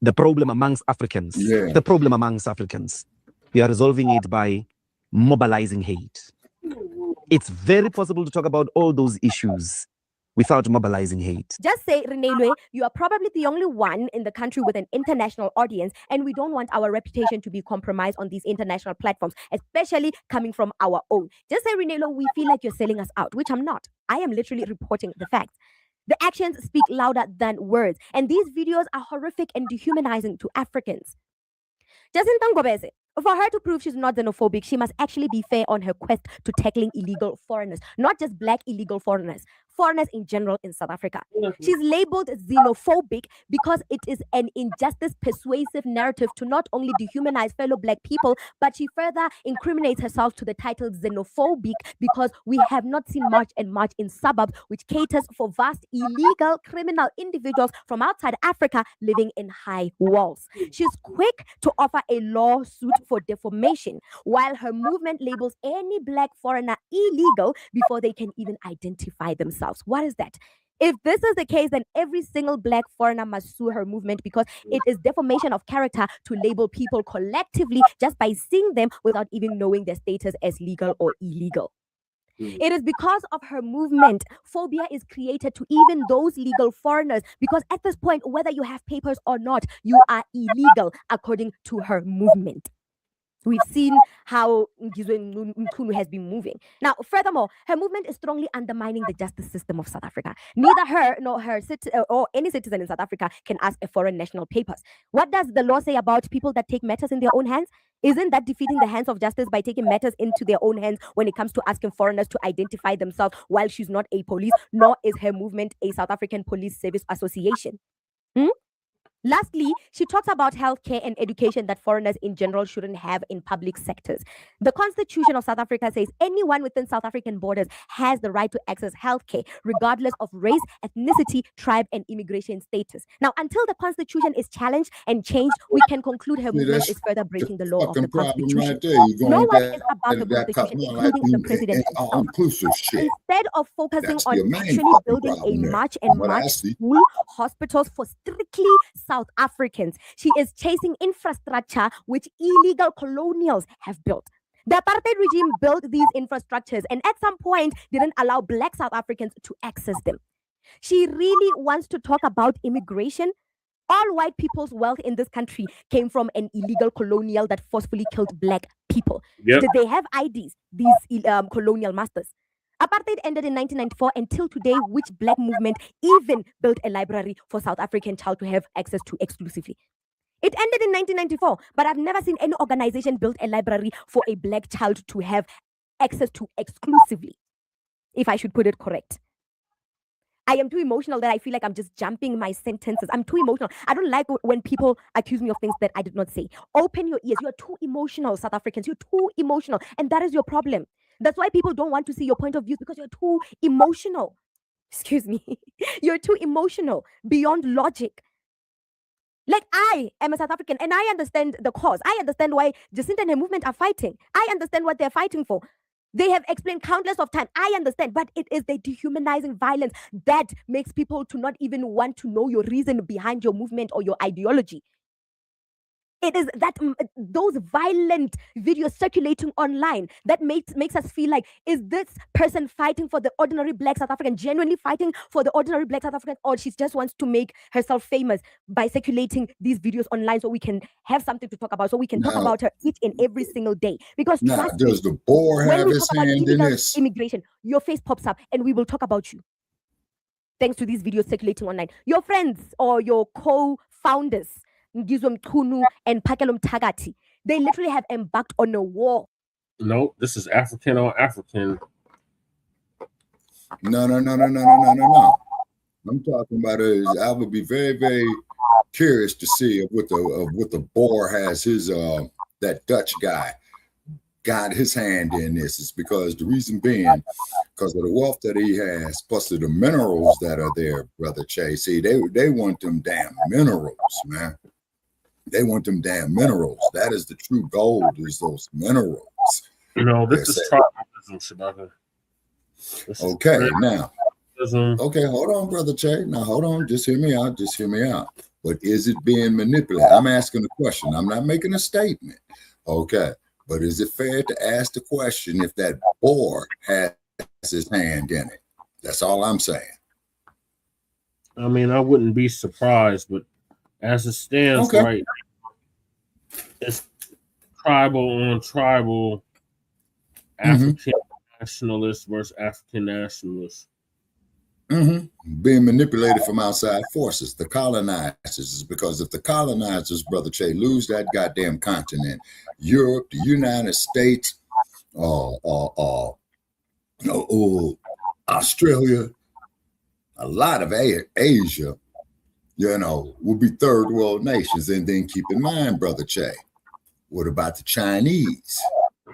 the problem amongst Africans. The problem amongst Africans. We are resolving it by mobilizing hate. It's very possible to talk about all those issues without mobilizing hate. Just say, Renelwe, you are probably the only one in the country with an international audience, and we don't want our reputation to be compromised on these international platforms, especially coming from our own. Just say, Renelwe, we feel like you're selling us out, which I'm not. I am literally reporting the facts. The actions speak louder than words, and these videos are horrific and dehumanizing to Africans. Jacinta Ngobese, for her to prove she's not xenophobic, she must actually be fair on her quest to tackling illegal foreigners, not just Black illegal foreigners in general in South Africa. She's labeled xenophobic because it is an injustice persuasive narrative to not only dehumanize fellow Black people, but she further incriminates herself to the title xenophobic because we have not seen much and much in suburbs, which caters for vast illegal criminal individuals from outside Africa living in high walls. She's quick to offer a lawsuit for defamation, while her movement labels any Black foreigner illegal before they can even identify themselves. What is that? If this is the case, then every single Black foreigner must sue her movement because it is defamation of character to label people collectively just by seeing them without even knowing their status as legal or illegal. It is because of her movement, phobia is created to even those legal foreigners, because at this point, whether you have papers or not, you are illegal according to her movement. We've seen how Nkunu has been moving. Now, furthermore, her movement is strongly undermining the justice system of South Africa. Neither her nor her or any citizen in South Africa can ask a foreign national papers. What does the law say about people that take matters in their own hands? Isn't that defeating the hands of justice by taking matters into their own hands when it comes to asking foreigners to identify themselves while she's not a police, nor is her movement a South African Police Service Association? Lastly, she talks about healthcare and education that foreigners in general shouldn't have in public sectors. The Constitution of South Africa says anyone within South African borders has the right to access healthcare, regardless of race, ethnicity, tribe, and immigration status. Now, until the Constitution is challenged and changed, we can conclude her movement is further breaking the law of the Constitution. No one is above the Constitution, including the president himself. Instead of focusing on actually building a march and march school, hospitals for strictly South Africans, she is chasing infrastructure which illegal colonials have built. The apartheid regime built these infrastructures and at some point didn't allow Black South Africans to access them. She really wants to talk about immigration. All white people's wealth in this country came from an illegal colonial that forcefully killed Black people. Yep. Did they have IDs, these colonial masters? Apartheid ended in 1994 until today, which Black movement even built a library for South African child to have access to exclusively. It ended in 1994, but I've never seen any organization build a library for a Black child to have access to exclusively, if I should put it correct. I am too emotional that I feel like I'm just jumping my sentences. I'm too emotional. I don't like when people accuse me of things that I did not say. Open your ears. You're too emotional, South Africans. You're too emotional. And that is your problem. That's why people don't want to see your point of view, because you're too emotional. Excuse me. You're too emotional beyond logic. Like, I am a South African and I understand the cause. I understand why Jacinta and her movement are fighting. I understand what they're fighting for. They have explained countless of times. I understand, but it is the dehumanizing violence that makes people to not even want to know your reason behind your movement or your ideology. It is that those violent videos circulating online that makes us feel like, is this person fighting for the ordinary Black South African, genuinely fighting for the ordinary Black South African, or she just wants to make herself famous by circulating these videos online so we can have something to talk about, so we can talk about her each and every single day. Because trust me, does the boar when have we his talk about hand in this? immigration, your face pops up and we will talk about you. Thanks to these videos circulating online. Your friends or your co-founders, Ngizwe Mchunu and Pakelom Tagati, they literally have embarked on a war. No, this is African on African. No. I'm talking about is I would be very, very curious to see what the boar has his that Dutch guy got his hand in this. Is because the reason being because of the wealth that he has, plus of the minerals that are there, Brother Che. See, they want them damn minerals, man. They want them damn minerals. That is the true gold, is those minerals. No, this is tribalism, Shabaka. Okay, now. Okay, hold on, Brother Che. Now, hold on. Just hear me out. Just hear me out. But is it being manipulated? I'm asking a question. I'm not making a statement. Okay. But is it fair to ask the question if that boar has his hand in it? That's all I'm saying. I mean, I wouldn't be surprised, but as it stands right now, it's tribal on tribal, African nationalists versus African nationalists. Being manipulated from outside forces, the colonizers, because if the colonizers, Brother Che, lose that goddamn continent, Europe, the United States, Australia, a lot of Asia, will be third world nations. And then keep in mind, Brother Che, what about the Chinese?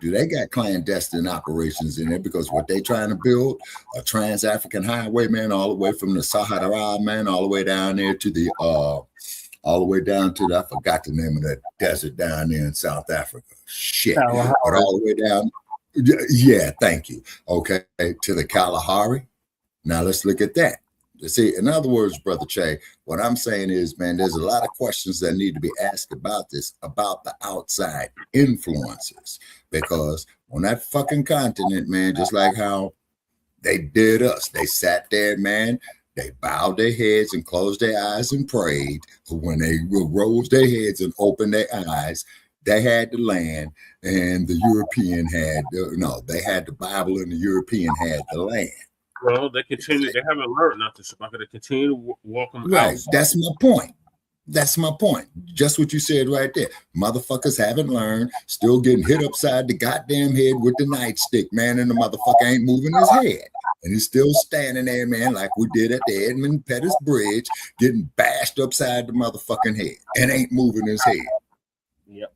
Do they got clandestine operations in there? Because what they trying to build, a trans-African highway, man, all the way from the Sahara, man, all the way down there to the, I forgot the name of that desert down there in South Africa. Shit. But all the way down, yeah, thank you. Okay, to the Kalahari. Now let's look at that. See, in other words, Brother Che, what I'm saying is, man, there's a lot of questions that need to be asked about this, about the outside influences. Because on that fucking continent, man, just like how they did us, they sat there, man, they bowed their heads and closed their eyes and prayed. When they rose their heads and opened their eyes, They had the land, and the European had they had the Bible, and the European had the land. Well, they continue. They haven't learned nothing, Shabaka. They continue to walk them Right. out. That's my point. That's my point. Just what you said right there. Motherfuckers haven't learned, still getting hit upside the goddamn head with the nightstick, man, and the motherfucker ain't moving his head. And he's still standing there, man, like we did at the Edmund Pettus Bridge, getting bashed upside the motherfucking head and ain't moving his head. Yep.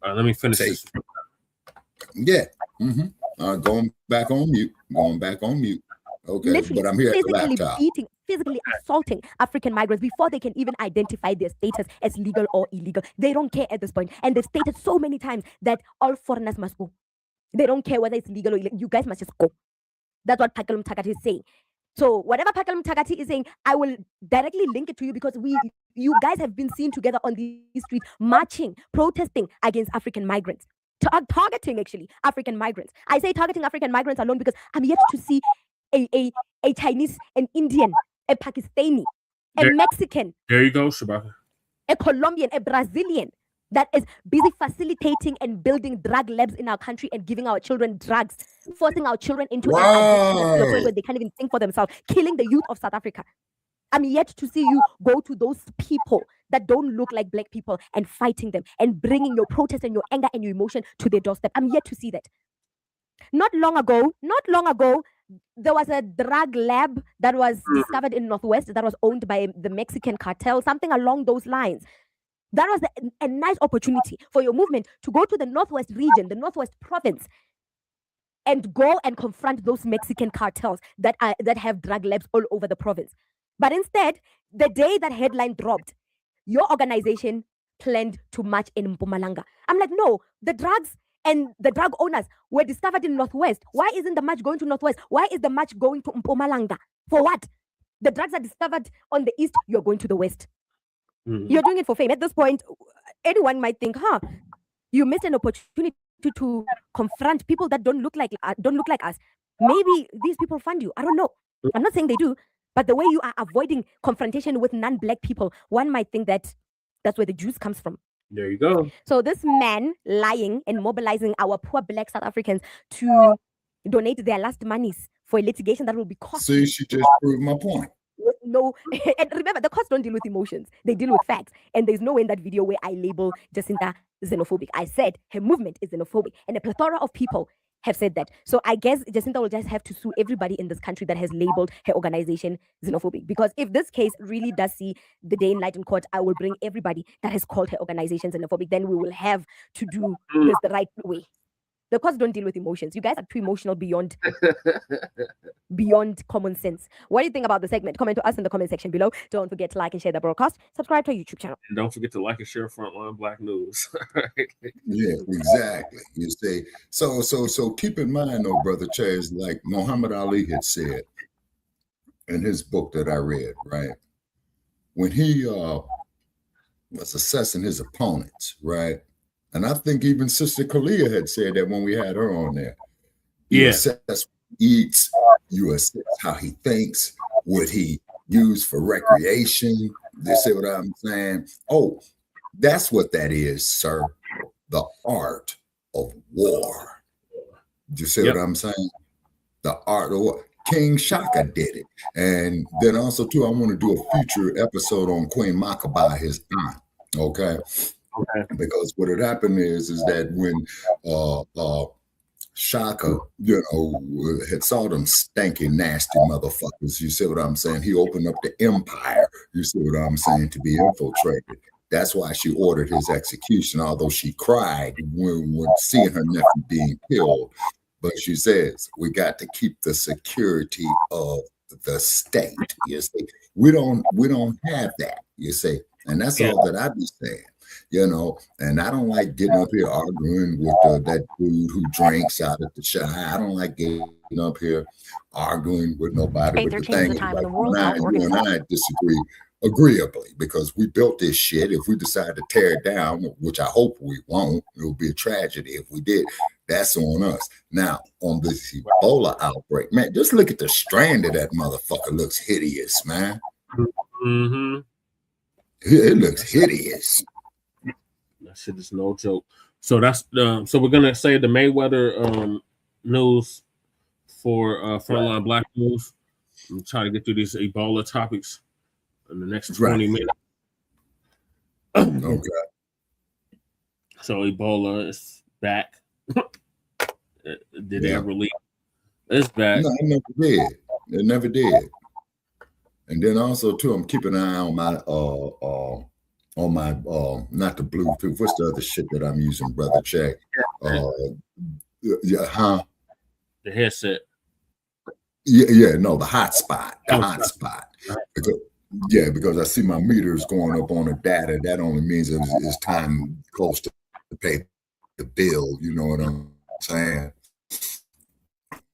All right, let me finish this. Yeah. Going back on mute. Okay, Literally, but I'm here at the physically laptop. beating, physically assaulting African migrants before they can even identify their status as legal or illegal. They don't care at this point. And they've stated so many times that all foreigners must go. They don't care whether it's legal or illegal. You guys must just go. That's what Pakalum Takati is saying. So whatever Pakalum Takati is saying, I will directly link it to you because you guys have been seen together on the streets, marching, protesting against African migrants. Targeting actually African migrants. I say targeting African migrants alone because I'm yet to see a Chinese, an Indian, a Pakistani, a Mexican. There you go, Shabaka. A Colombian, a Brazilian that is busy facilitating and building drug labs in our country and giving our children drugs, forcing our children into an addiction to the point where they can't even think for themselves, killing the youth of South Africa. I'm yet to see you go to those people that don't look like black people and fighting them and bringing your protest and your anger and your emotion to their doorstep. I'm yet to see that. Not long ago, there was a drug lab that was discovered in Northwest that was owned by the Mexican cartel, something along those lines. That was a nice opportunity for your movement to go to the Northwest region, the Northwest province, and go and confront those Mexican cartels that have drug labs all over the province. But instead, the day that headline dropped, your organization planned to march in Mpumalanga. I'm like, no, the drugs and the drug owners were discovered in Northwest. Why isn't the march going to Northwest? Why is the march going to Mpumalanga? For what? The drugs are discovered on the East, you're going to the West. You're doing it for fame. At this point, anyone might think, you missed an opportunity to confront people that don't look like us. Maybe these people fund you. I don't know. I'm not saying they do, but the way you are avoiding confrontation with non-black people, one might think that that's where the juice comes from. There you go. So this man lying and mobilizing our poor black South Africans to donate their last monies for a litigation that will be costly. See, she just proved my point. No, and remember, the courts don't deal with emotions; they deal with facts. And there's no way in that video where I label Jacinta xenophobic. I said her movement is xenophobic, and a plethora of people have said that. So I guess Jacinta will just have to sue everybody in this country that has labeled her organization xenophobic. Because if this case really does see the day in light in court, I will bring everybody that has called her organization xenophobic. Then we will have to do this the right way. The courts don't deal with emotions. You guys are too emotional beyond common sense. What do you think about the segment? Comment to us in the comment section below. Don't forget to like and share the broadcast. Subscribe to our YouTube channel. And don't forget to like and share Frontline Black News. Yeah, exactly. You see, so keep in mind, though, Brother Chaz, like Muhammad Ali had said in his book that I read, right? When he was assessing his opponents, right? And I think even Sister Kalia had said that when we had her on there. You assess what he eats, you assess how he thinks, what he used for recreation. You see what I'm saying? Oh, that's what that is, sir. The art of war. You see what I'm saying? The art of war. King Shaka did it. And then also, too, I want to do a future episode on Queen Makaba, his aunt. Okay. Because what had happened is that when Shaka, had saw them stanky, nasty motherfuckers, you see what I'm saying? He opened up the empire, you see what I'm saying, to be infiltrated. That's why she ordered his execution, although she cried when seeing her nephew being killed. But she says, we got to keep the security of the state, you see. We don't have that, you see. And that's all that I be saying. And I don't like getting up here arguing with that dude who drinks out at the shop. I don't like getting up here arguing with nobody. But the thing is, like, you and I disagree agreeably because we built this shit. If we decide to tear it down, which I hope we won't, it will be a tragedy if we did. That's on us. Now, on this Ebola outbreak, man, just look at the strand of that motherfucker. Looks hideous, man. It looks hideous. That shit is no joke. So that's so we're gonna say the Mayweather news for Frontline Black News. I'm trying to get through these Ebola topics in the next 20 minutes. Okay. So Ebola is back. Did it ever leave? It's back. No, it never did. It never did. And then also too, I'm keeping an eye on my not the Bluetooth. What's the other shit that I'm using, brother? Check. The headset. No, the hotspot. Because I see my meters going up on the data. That only means it's time close to pay the bill. You know what I'm saying?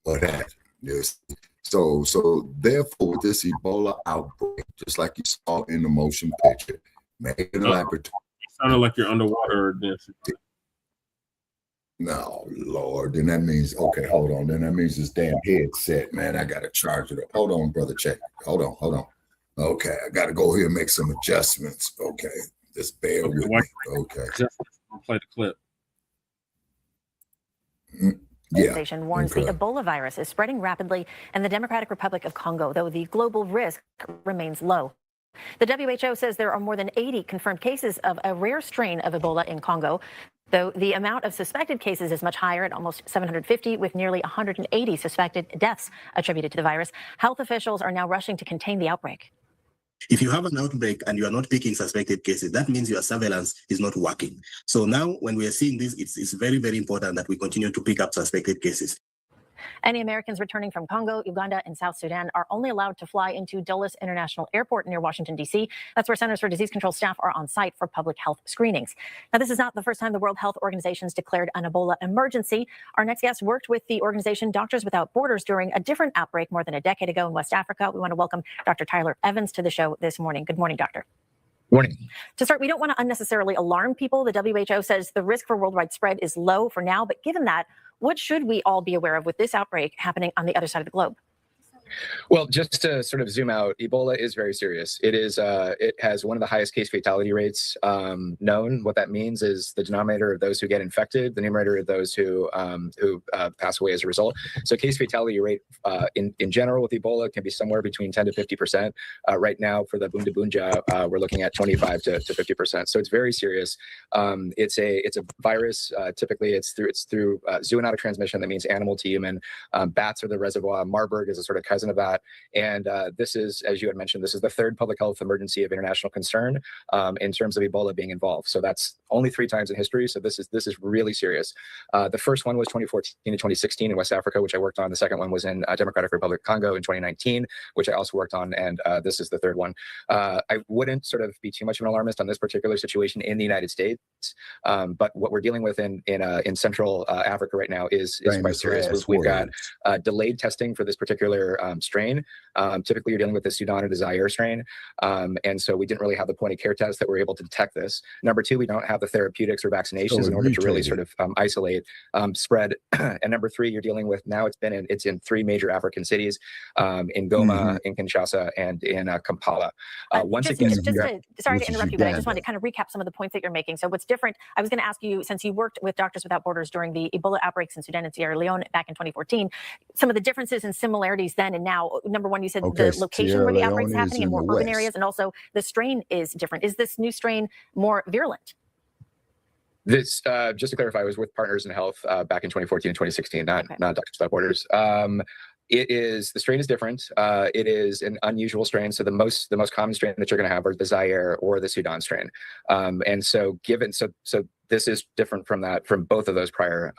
But that is so therefore with this Ebola outbreak, just like you saw in the motion picture, make an laboratory. It sounded like you're underwater. No, Lord, then that means hold on. Then that means this damn headset, man. I gotta charge it up. Hold on, brother. Check. Hold on. Okay, I gotta go here and make some adjustments. Okay, just bear with me. Okay. Play the clip. The organization warns the Ebola virus is spreading rapidly in the Democratic Republic of Congo, though the global risk remains low. The WHO says there are more than 80 confirmed cases of a rare strain of Ebola in Congo, though the amount of suspected cases is much higher at almost 750, with nearly 180 suspected deaths attributed to the virus. Health officials are now rushing to contain the outbreak. If you have an outbreak and you are not picking suspected cases, that means your surveillance is not working. So now when we are seeing this, it's very, very important that we continue to pick up suspected cases. Any Americans returning from Congo, Uganda, and South Sudan are only allowed to fly into Dulles International Airport near Washington, D.C. That's where Centers for Disease Control staff are on site for public health screenings. Now, this is not the first time the World Health Organization has declared an Ebola emergency. Our next guest worked with the organization Doctors Without Borders during a different outbreak more than a decade ago in West Africa. We want to welcome Dr. Tyler Evans to the show this morning. Good morning, doctor. Morning. To start, we don't want to unnecessarily alarm people. The WHO says the risk for worldwide spread is low for now, but given that, what should we all be aware of with this outbreak happening on the other side of the globe? Well, just to sort of zoom out, Ebola is very serious. It has one of the highest case fatality rates known. What that means is the denominator of those who get infected, the numerator of those who pass away as a result. So case fatality rate in general with Ebola can be somewhere between 10 to 50%. Right now for the Bundibunja, we're looking at 25 to 50%. So it's very serious. It's a virus. Typically, it's through zoonotic transmission. That means animal to human. Bats are the reservoir. Marburg is a sort of cousin of that. And this is, as you had mentioned, this is the third public health emergency of international concern in terms of Ebola being involved. So that's only 3 times in history. So this is really serious. The first one was 2014 to 2016 in West Africa, which I worked on. The second one was in Democratic Republic of Congo in 2019, which I also worked on. And this is the third one. I wouldn't sort of be too much of an alarmist on this particular situation in the United States. But what we're dealing with in Central Africa right now is quite serious. We've got delayed testing for this particular strain. Typically, you're dealing with the Sudan or the Zaire strain. And so we didn't really have the point of care test that were able to detect this. Number 2, we don't have the therapeutics or vaccinations in order to really sort of isolate spread. And number 3, you're dealing with now it's in 3 major African cities, in Goma, in Kinshasa, and in Kampala. Sorry to interrupt you, but I just wanted to kind of recap some of the points that you're making. So what's different, I was going to ask you, since you worked with Doctors Without Borders during the Ebola outbreaks in Sudan and Sierra Leone back in 2014, some of the differences and similarities then and now. Number 1, you said the location where the outbreak is happening in more urban areas, and also the strain is different. Is this new strain more virulent? This, just to clarify, I was with Partners in Health back in 2014 and 2016, not Doctors Without Borders. The strain is different. It is an unusual strain. So the most common strain that you're going to have are the Zaire or the Sudan strain. And so this is different from both of those prior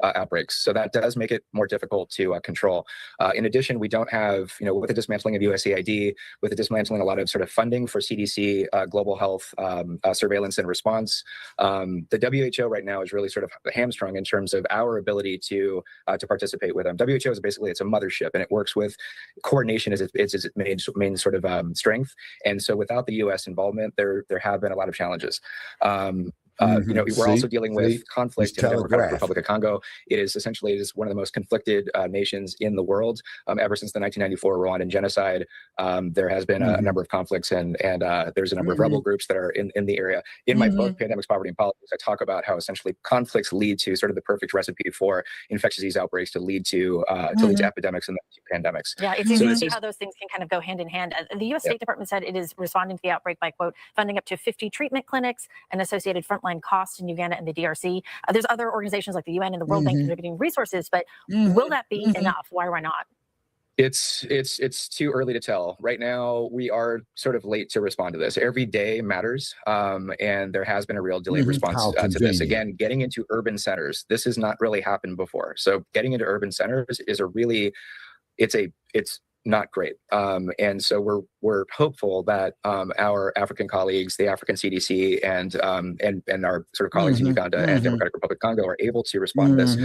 outbreaks. So that does make it more difficult to control. In addition, we don't have, with the dismantling of USAID, with the dismantling a lot of sort of funding for CDC, global health surveillance and response, the WHO right now is really sort of hamstrung in terms of our ability to participate with them. WHO is basically, it's a mothership, and it works with coordination as its main sort of strength. And so without the US involvement, there have been a lot of challenges. we're also dealing with conflict in the Democratic Republic of Congo. It is one of the most conflicted nations in the world. Ever since the 1994 Rwandan genocide, there has been a number of conflicts, and there's a number of rebel groups that are in the area. In my book, Pandemics, Poverty, and Politics, I talk about how essentially conflicts lead to sort of the perfect recipe for infectious disease outbreaks to lead to epidemics and then to pandemics. Yeah, it's easy to see how those things can kind of go hand in hand. The U.S. State Department said it is responding to the outbreak by, quote, funding up to 50 treatment clinics and associated frontline costs in Uganda and the DRC. There's other organizations like the UN and the World Bank contributing resources, but will that be enough? Why not? It's too early to tell. Right now, we are sort of late to respond to this. Every day matters, and there has been a real delayed response to this. Again, getting into urban centers, this has not really happened before. So getting into urban centers is it's not great. And so we're hopeful that our African colleagues, the African CDC, and our sort of colleagues in Uganda and Democratic Republic of Congo are able to respond to this.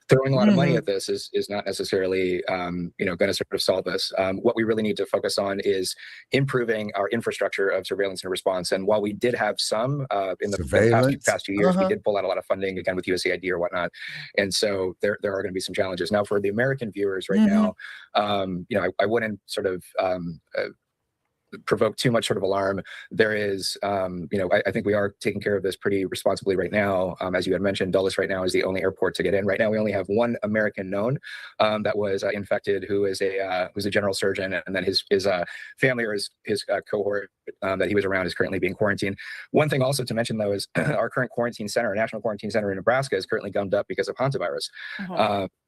Throwing a lot of money at this is not necessarily going to sort of solve this. What we really need to focus on is improving our infrastructure of surveillance and response. And while we did have some in the past few years, we did pull out a lot of funding, again, with USAID or whatnot. And so there are going to be some challenges. Now, for the American viewers right now, I wouldn't sort of provoke too much sort of alarm. There is, I think we are taking care of this pretty responsibly right now. As you had mentioned, Dulles right now is the only airport to get in. Right now, we only have one American known that was infected, who is a general surgeon, and then his family or his cohort that he was around is currently being quarantined. One thing also to mention, though, is our current quarantine center, our national quarantine center in Nebraska, is currently gummed up because of hantavirus.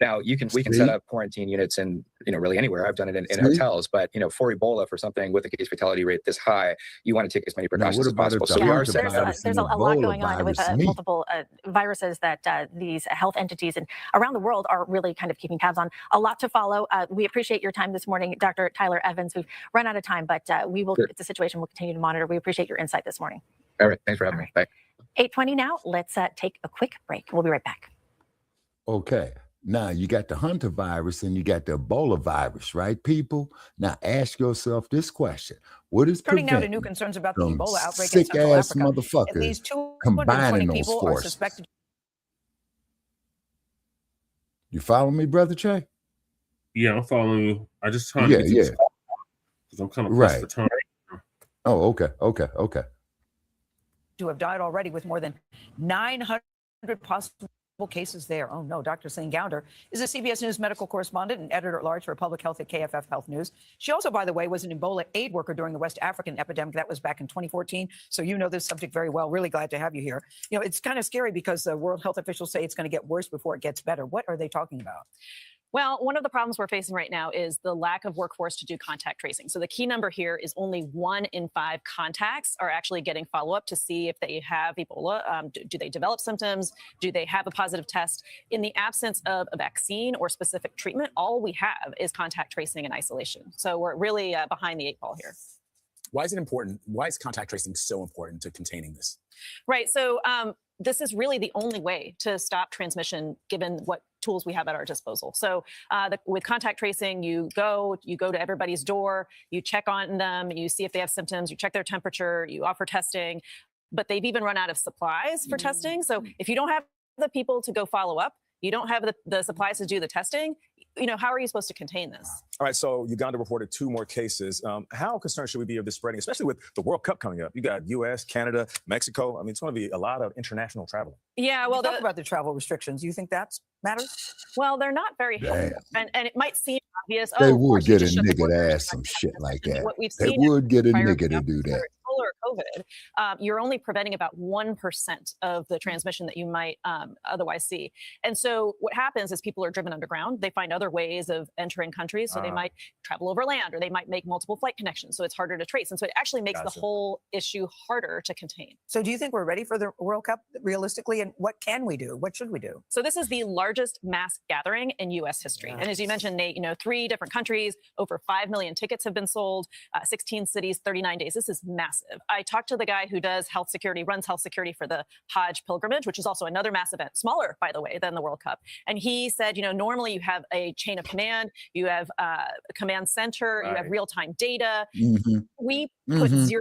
Now, we can set up quarantine units in really anywhere. I've done it in hotels, but for Ebola, for something with a case fatality rate this high, you want to take as many precautions as possible. So we are setting up. There's a lot going on with multiple viruses that these health entities and around the world are really kind of keeping tabs on. A lot to follow. We appreciate your time this morning, Dr. Tyler Evans. We've run out of time, but we will. It's a situation we'll continue to monitor. We appreciate your insight this morning. All right, thanks for having me. Bye. 8:20 now. Let's take a quick break. We'll be right back. Okay. Now you got the hantavirus and you got the Ebola virus, right, people? Now ask yourself this question: what is turning now to new concerns about the Ebola outbreak in sick Central ass Africa? motherfuckers At least 220 combining those people forces? are suspected. You follow me, brother Che? Yeah, I'm following you. I just trying to get to because I'm kind of pressed for time. Oh, okay. To have died already, with more than 900 possible cases there. Oh no, Dr. Celine Gounder is a CBS News medical correspondent and editor-at-large for public health at KFF Health News. She also, by the way, was an Ebola aid worker during the West African epidemic. That was back in 2014. So you know this subject very well. Really glad to have you here. It's kind of scary because the World Health officials say it's going to get worse before it gets better. What are they talking about? Well, one of the problems we're facing right now is the lack of workforce to do contact tracing. So the key number here is only 1 in 5 contacts are actually getting follow-up to see if they have Ebola. Do they develop symptoms? Do they have a positive test? In the absence of a vaccine or specific treatment, all we have is contact tracing and isolation. So we're really behind the 8 ball here. Why is it important? Why is contact tracing so important to containing this? Right. So this is really the only way to stop transmission, given what tools we have at our disposal. So with contact tracing, you go to everybody's door, you check on them, you see if they have symptoms, you check their temperature, you offer testing, but they've even run out of supplies for testing. So if you don't have the people to go follow up, you don't have the supplies to do the testing, how are you supposed to contain this? All right, so Uganda reported 2 more cases. How concerned should we be of this spreading, especially with the World Cup coming up? You got U.S., Canada, Mexico. I mean, it's going to be a lot of international travel. Yeah, well, talk about the travel restrictions. Do you think that matters? Well, they're not very helpful, and it might seem obvious. They would get a nigga to ask some shit like that. They would get a nigga to do that. Or COVID, you're only preventing about 1% of the transmission that you might otherwise see. And so what happens is people are driven underground. They find other ways of entering countries. So they might travel over land, or they might make multiple flight connections. So it's harder to trace. And so it actually makes the whole issue harder to contain. So do you think we're ready for the World Cup realistically? And what can we do? What should we do? So this is the largest mass gathering in U.S. history. And as you mentioned, Nate, 3 different countries, over 5 million tickets have been sold, 16 cities, 39 days. This is massive. I talked to the guy who does health security, runs health security for the Hajj pilgrimage, which is also another mass event, smaller, by the way, than the World Cup. And he said, normally you have a chain of command, you have a command center, you have real-time data. We put $0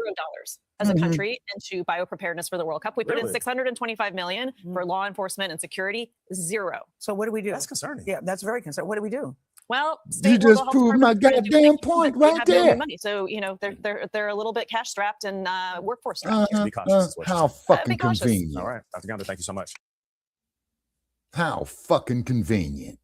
as a country into biopreparedness for the World Cup. We put in Really? $625 million for law enforcement and security, zero. So what do we do? That's concerning. Yeah, that's very concerning. What do we do? Well, You state local just health proved my departments are gonna do goddamn what they can, point but they right have no new there. money. So, you know, they're a little bit cash strapped and workforce strapped. Be cautious is what you're How saying. fucking be cautious. convenient. All right, Dr. Gounder, thank you so much. How fucking convenient.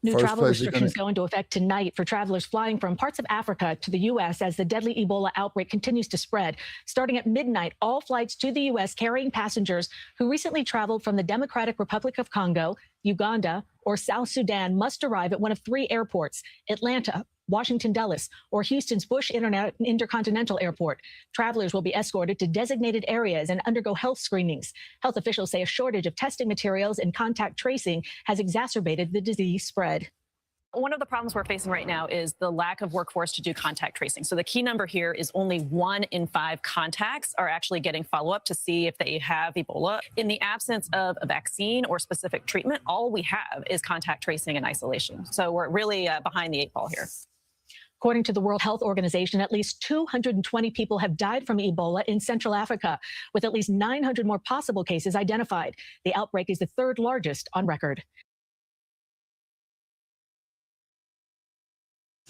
New First travel place you're restrictions gonna- go into effect tonight for travelers flying from parts of Africa to the U.S. as the deadly Ebola outbreak continues to spread. Starting at midnight, all flights to the U.S. carrying passengers who recently traveled from the Democratic Republic of Congo, Uganda, or South Sudan must arrive at one of three airports: Atlanta, Washington Dulles, or Houston's Bush Intercontinental Airport. Travelers will be escorted to designated areas and undergo health screenings. Health officials say a shortage of testing materials and contact tracing has exacerbated the disease spread. One of the problems we're facing right now is the lack of workforce to do contact tracing. So the key number here is only 1 in 5 contacts are actually getting follow-up to see if they have Ebola. In the absence of a vaccine or specific treatment, all we have is contact tracing and isolation. So we're really behind the 8 ball here. According to the World Health Organization, at least 220 people have died from Ebola in Central Africa, with at least 900 more possible cases identified. The outbreak is the 3rd largest on record.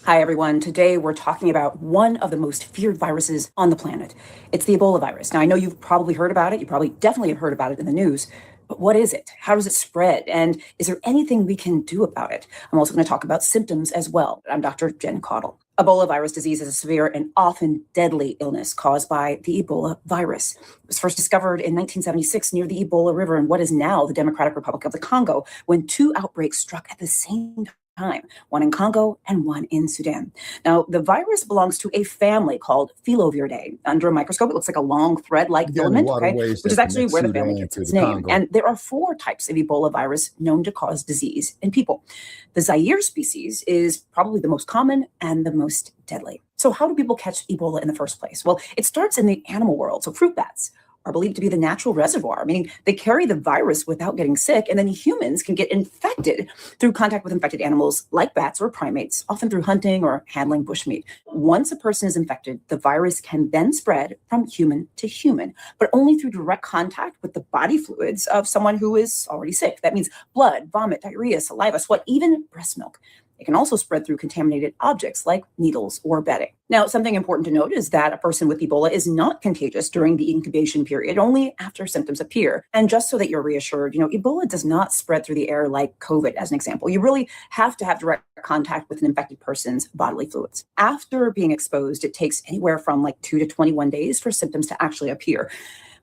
Hi, everyone. Today, we're talking about one of the most feared viruses on the planet. It's the Ebola virus. Now, I know you've probably heard about it. You probably definitely have heard about it in the news. But what is it? How does it spread? And is there anything we can do about it? I'm also going to talk about symptoms as well. I'm Dr. Jen Caudle. Ebola virus disease is a severe and often deadly illness caused by the Ebola virus. It was first discovered in 1976 near the Ebola River in what is now the Democratic Republic of the Congo, when 2 outbreaks struck at the same time, one in Congo and one in Sudan. Now, the virus belongs to a family called Phillopneumovirinae. Under a microscope, it looks like a long thread-like filament, okay, which is actually where the family gets its name. And there are 4 types of Ebola virus known to cause disease in people. The Zaire species is probably the most common and the most deadly. So how do people catch Ebola in the first place? Well, it starts in the animal world. So fruit bats are believed to be the natural reservoir, meaning they carry the virus without getting sick, and then humans can get infected through contact with infected animals like bats or primates, often through hunting or handling bushmeat. Once a person is infected, the virus can then spread from human to human, but only through direct contact with the body fluids of someone who is already sick. That means blood, vomit, diarrhea, saliva, sweat, even breast milk. It can also spread through contaminated objects like needles or bedding. Now, something important to note is that a person with Ebola is not contagious during the incubation period, only after symptoms appear. And just so that you're reassured, Ebola does not spread through the air like COVID, as an example. You really have to have direct contact with an infected person's bodily fluids. After being exposed, it takes anywhere from 2 to 21 days for symptoms to actually appear,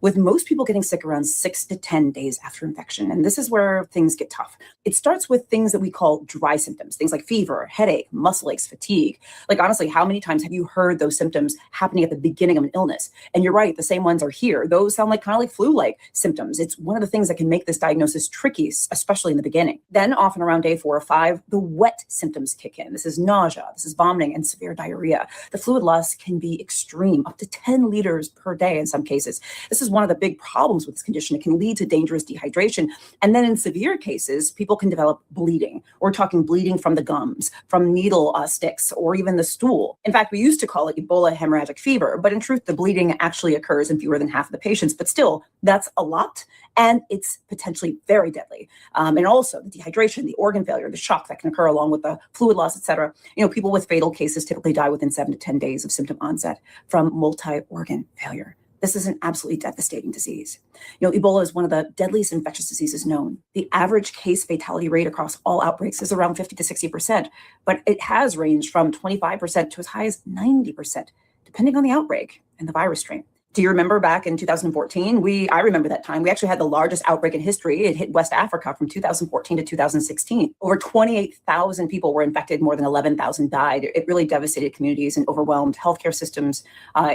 with most people getting sick around 6 to 10 days after infection. And this is where things get tough. It starts with things that we call dry symptoms, things like fever, headache, muscle aches, fatigue. Honestly, how many times have you heard those symptoms happening at the beginning of an illness? And you're right, the same ones are here. Those sound kind of like flu-like symptoms. It's one of the things that can make this diagnosis tricky, especially in the beginning. Then often around day 4 or 5, the wet symptoms kick in. This is nausea, this is vomiting, and severe diarrhea. The fluid loss can be extreme, up to 10 liters per day in some cases. This is one of the big problems with this condition. It can lead to dangerous dehydration. And then in severe cases, people can develop bleeding. We're talking bleeding from the gums, from needle sticks, or even the stool. In fact, we used to call it Ebola hemorrhagic fever, but in truth, the bleeding actually occurs in fewer than half of the patients. But still, that's a lot, and it's potentially very deadly. And also the dehydration, the organ failure, the shock that can occur along with the fluid loss, et cetera. People with fatal cases typically die within 7 to 10 days of symptom onset from multi-organ failure. This is an absolutely devastating disease. Ebola is one of the deadliest infectious diseases known. The average case fatality rate across all outbreaks is around 50 to 60%, but it has ranged from 25% to as high as 90%, depending on the outbreak and the virus strain. Do you remember back in 2014? I remember that time. We actually had the largest outbreak in history. It hit West Africa from 2014 to 2016. Over 28,000 people were infected. More than 11,000 died. It really devastated communities and overwhelmed healthcare systems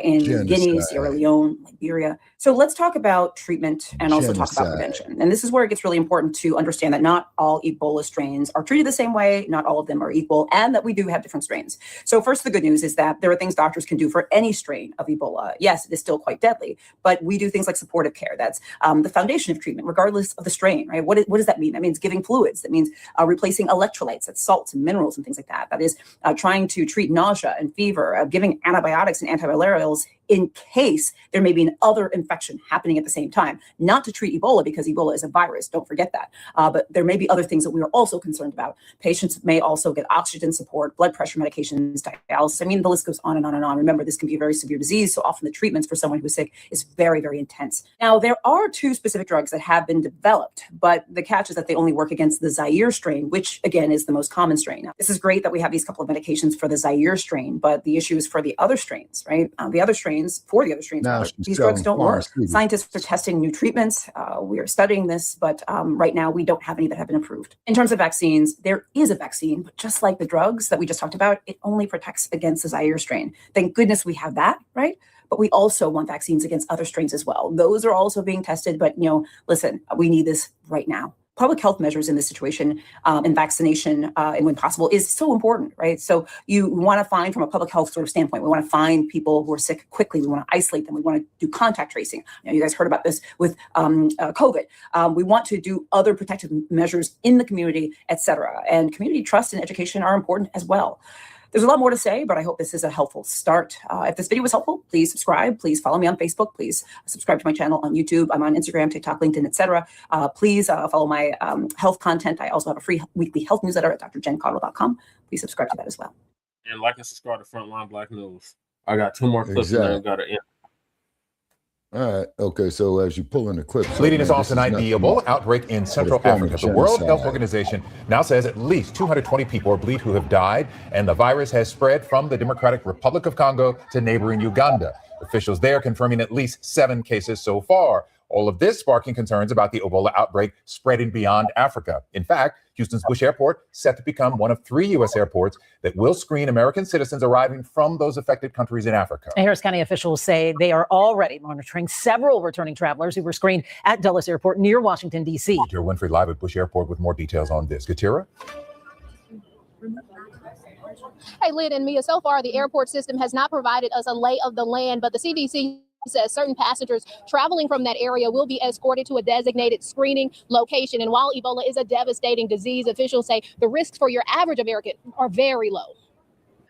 in Guinea, Sierra Leone, Liberia. So let's talk about treatment and also talk about prevention. And this is where it gets really important to understand that not all Ebola strains are treated the same way. Not all of them are equal, and that we do have different strains. So first, the good news is that there are things doctors can do for any strain of Ebola. Yes, it is still quite quite deadly. But we do things like supportive care. That's the foundation of treatment, regardless of the strain, right? What does that mean? That means giving fluids. That means replacing electrolytes, that's salts and minerals and things like that. That is trying to treat nausea and fever, giving antibiotics and antivirals in case there may be another infection happening at the same time. Not to treat Ebola, because Ebola is a virus, don't forget that. But there may be other things that we are also concerned about. Patients may also get oxygen support, blood pressure medications, dialysis. I mean, the list goes on and on and on. Remember, this can be a very severe disease, so often the treatments for someone who's sick is very, very intense. Now, there are 2 specific drugs that have been developed, but the catch is that they only work against the Zaire strain, which again is the most common strain. Now, this is great that we have these couple of medications for the Zaire strain, but the issue is for the other strains, right? The other strains, these drugs don't work. Scientists are testing new treatments. We are studying this, but right now we don't have any that have been approved. In terms of vaccines, there is a vaccine, but just like the drugs that we just talked about, it only protects against the Zaire strain. Thank goodness we have that, right? But we also want vaccines against other strains as well. Those are also being tested, but listen, we need this right now. Public health measures in this situation and vaccination and when possible is so important, right? So you want to find, from a public health sort of standpoint, we want to find people who are sick quickly. We want to isolate them. We want to do contact tracing. You guys heard about this with COVID. We want to do other protective measures in the community, et cetera. And community trust and education are important as well. There's a lot more to say, but I hope this is a helpful start. If this video was helpful, please subscribe. Please follow me on Facebook. Please subscribe to my channel on YouTube. I'm on Instagram, TikTok, LinkedIn, etc. Please follow my health content. I also have a free weekly health newsletter at drjencottle.com. Please subscribe to that as well. And like and subscribe to Frontline Black News. I got 2 more clips and then I got to end. All right. Okay. So as you pull in the clips, leading us off tonight, the Ebola outbreak in Central Africa. The World Health Organization now says at least 220 people are believed who have died, and the virus has spread from the Democratic Republic of Congo to neighboring Uganda. Officials there confirming at least 7 cases so far. All of this sparking concerns about the Ebola outbreak spreading beyond Africa. In fact, Houston's Bush Airport set to become one of 3 U.S. airports that will screen American citizens arriving from those affected countries in Africa. Harris County officials say they are already monitoring several returning travelers who were screened at Dulles Airport near Washington, D.C. Gatira Winfrey live at Bush Airport with more details on this. Gatira? Hey, Lyd and Mia, so far the airport system has not provided us a lay of the land, but the CDC says certain passengers traveling from that area will be escorted to a designated screening location. And while Ebola is a devastating disease, officials say the risks for your average American are very low.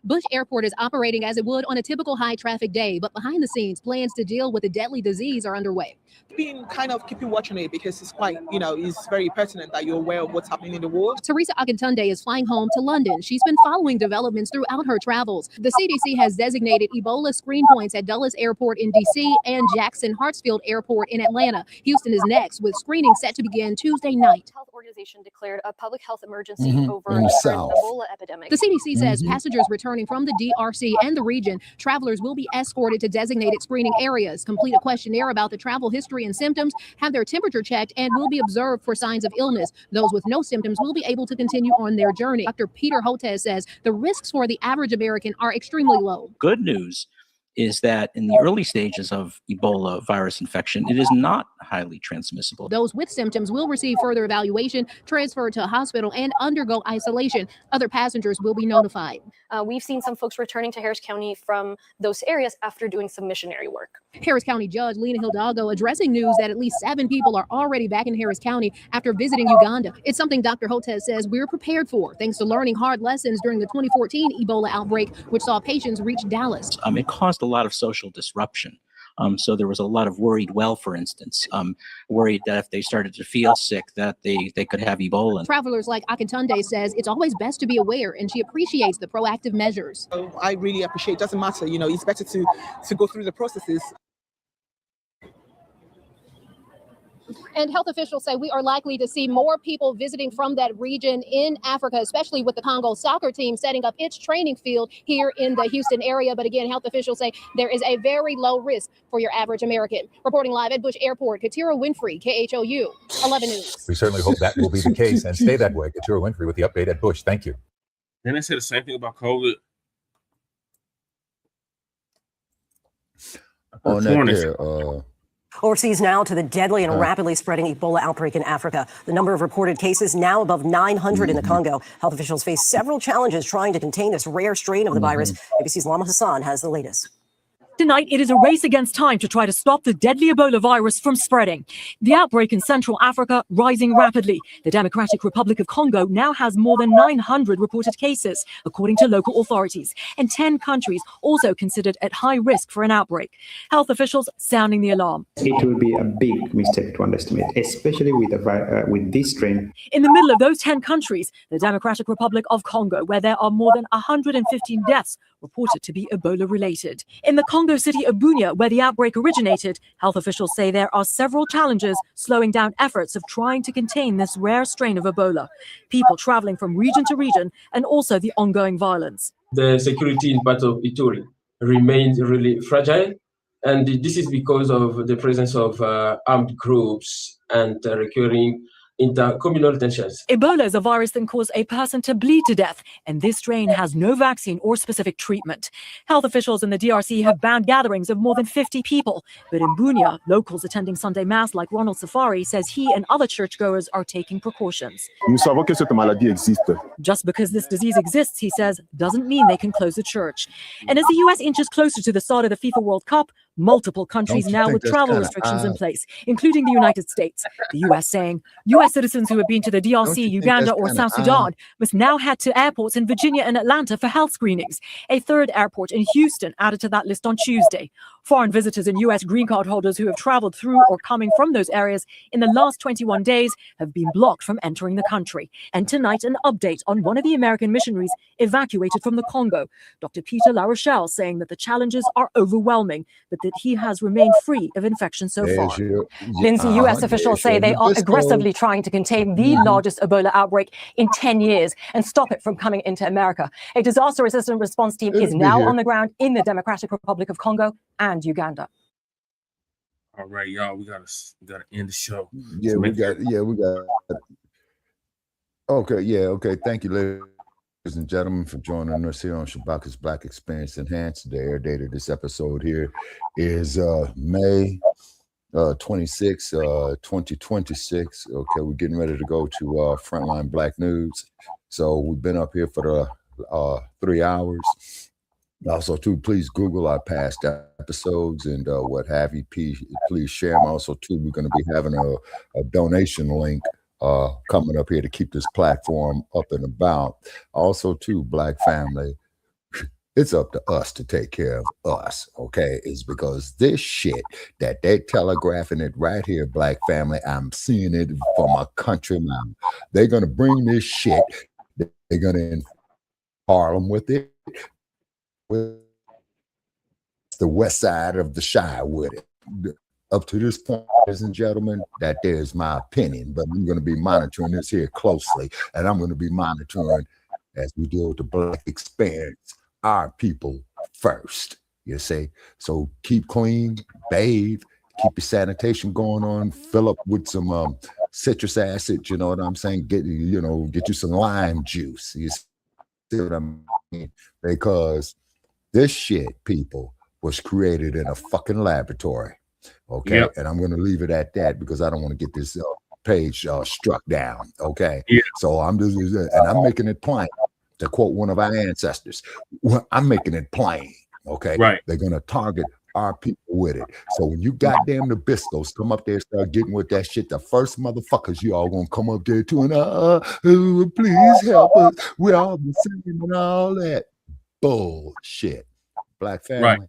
Bush Airport is operating as it would on a typical high traffic day, but behind the scenes, plans to deal with the deadly disease are underway. Been kind of keeping watching it because it's quite, it's very pertinent that you're aware of what's happening in the world. Teresa Akintunde is flying home to London. She's been following developments throughout her travels. The CDC has designated Ebola screen points at Dulles Airport in D.C. and Jackson Hartsfield Airport in Atlanta. Houston is next, with screening set to begin Tuesday night. The health organization declared a public health emergency over in the the current Ebola epidemic. The CDC says passengers returning from the DRC and the region, travelers will be escorted to designated screening areas, complete a questionnaire about the travel history and symptoms, have their temperature checked, and will be observed for signs of illness. Those with no symptoms will be able to continue on their journey. Dr. Peter Hotez says the risks for the average American are extremely low. Good news is that in the early stages of Ebola virus infection, it is not highly transmissible. Those with symptoms will receive further evaluation, transferred to a hospital, and undergo isolation. Other passengers will be notified. We've seen some folks returning to Harris County from those areas after doing some missionary work. Harris County Judge Lena Hidalgo addressing news that at least 7 people are already back in Harris County after visiting Uganda. It's something Dr. Hotez says we're prepared for, thanks to learning hard lessons during the 2014 Ebola outbreak, which saw patients reach Dallas. It caused a lot of social disruption. So there was a lot of worried for instance, worried that if they started to feel sick, that they could have Ebola. Travelers like Akintunde says it's always best to be aware, and she appreciates the proactive measures. I really appreciate it. Doesn't matter, it's better to go through the processes. And health officials say we are likely to see more people visiting from that region in Africa, especially with the Congo soccer team setting up its training field here in the Houston area. But again, health officials say there is a very low risk for your average American. Reporting live at Bush Airport, Gatira Winfrey, KHOU 11 News. We certainly hope that will be the case and stay that way. Gatira Winfrey with the update at Bush. Thank you. Didn't they say the same thing about COVID? On that there, Overseas now to the deadly and rapidly spreading Ebola outbreak in Africa. The number of reported cases now above 900 in the Congo. Health officials face several challenges trying to contain this rare strain of the virus. ABC's Lama Hassan has the latest. Tonight, it is a race against time to try to stop the deadly Ebola virus from spreading. The outbreak in Central Africa rising rapidly. The Democratic Republic of Congo now has more than 900 reported cases, according to local authorities, and 10 countries also considered at high risk for an outbreak. Health officials sounding the alarm. It will be a big mistake to underestimate, especially with this strain. In the middle of those 10 countries, the Democratic Republic of Congo, where there are more than 115 deaths reported to be Ebola-related. In the Congo city of Bunia, where the outbreak originated, health officials say there are several challenges slowing down efforts of trying to contain this rare strain of Ebola. People traveling from region to region, and also the ongoing violence. The security in part of Ituri remains really fragile, and this is because of the presence of armed groups and recurring intercommunal tensions. Ebola is a virus that can cause a person to bleed to death, and this strain has no vaccine or specific treatment. Health officials in the DRC have banned gatherings of more than 50 people, but in Bunia, locals attending Sunday Mass like Ronald Safari says he and other churchgoers are taking precautions. Just because this disease exists, he says, doesn't mean they can close the church. And as the U.S. inches closer to the start of the FIFA World Cup, multiple countries now with travel restrictions in place, including the United States. The U.S. saying U.S. citizens who have been to the DRC, Uganda, or South Sudan must now head to airports in Virginia and Atlanta for health screenings. A third airport in Houston added to that list on Tuesday. Foreign visitors and U.S. green card holders who have traveled through or coming from those areas in the last 21 days have been blocked from entering the country. And tonight, an update on one of the American missionaries evacuated from the Congo, Dr. Peter La Rochelle, saying that the challenges are overwhelming, but that he has remained free of infection so far. Lindsay, U.S. officials say they are aggressively trying to contain the largest Ebola outbreak in 10 years and stop it from coming into America. A disaster-resistant response team is now on the ground in the Democratic Republic of Congo and Uganda. All right, y'all, we gotta end the show. Yeah, we got. Okay. Thank you, ladies and gentlemen, for joining us here on Shabaka's Black Experience Enhanced. The air date of this episode here is May 26, 2026. Okay, we're getting ready to go to Frontline Black News. So we've been up here for the 3 hours. Also, too, please Google our past episodes and what have you. Please share them. Also, too, we're going to be having a donation link coming up here to keep this platform up and about. Also, too, Black family, it's up to us to take care of us, okay? It's because this shit that they're telegraphing it right here, Black family, I'm seeing it from a country now. They're going to bring this shit. They're going to in Harlem with it. With the west side of the Shire with it. Up to this point, ladies and gentlemen, that there's my opinion, but I'm going to be monitoring this here closely, and I'm going to be monitoring as we deal with the Black experience, our people first, you see. So keep clean, bathe, keep your sanitation going on, fill up with some citrus acid, you know what I'm saying? Get you some lime juice, you see what I mean? Because this shit, people, was created in a fucking laboratory, okay? Yep. And I'm going to leave it at that because I don't want to get this page struck down, okay? Yeah. So I'm making it plain. To quote one of our ancestors, I'm making it plain, okay? Right. They're going to target our people with it. So when you goddamn Nabiscos come up there and start getting with that shit, the first motherfuckers you all going to come up there too and please help us. We're all the same and all that. Bullshit. Black family, right.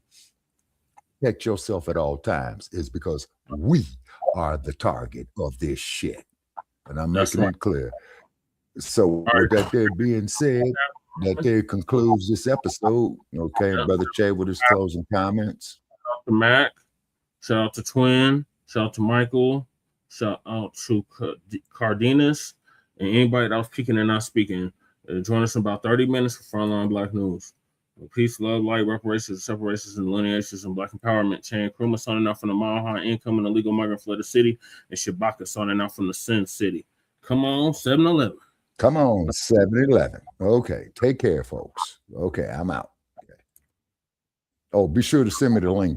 Protect yourself at all times is because we are the target of this shit. And I'm making it clear. So with that there being said, that there concludes this episode. Okay, Brother Che with his closing comments. Shout out to Mac, shout out to Twin, shout out to Michael, shout out to Cardenas, and anybody that was kicking and not speaking. Join us in about 30 minutes for Frontline Black News. Peace, love, light, reparations, separations, and delineations, and Black empowerment. Chan Kruma signing out from the Mile High Income and illegal migrant fled the city, and Shabaka signing out from the Sin City. Come on, 7-Eleven. Come on, 7-Eleven. Okay, take care, folks. Okay, I'm out. Okay. Oh, be sure to send me the link.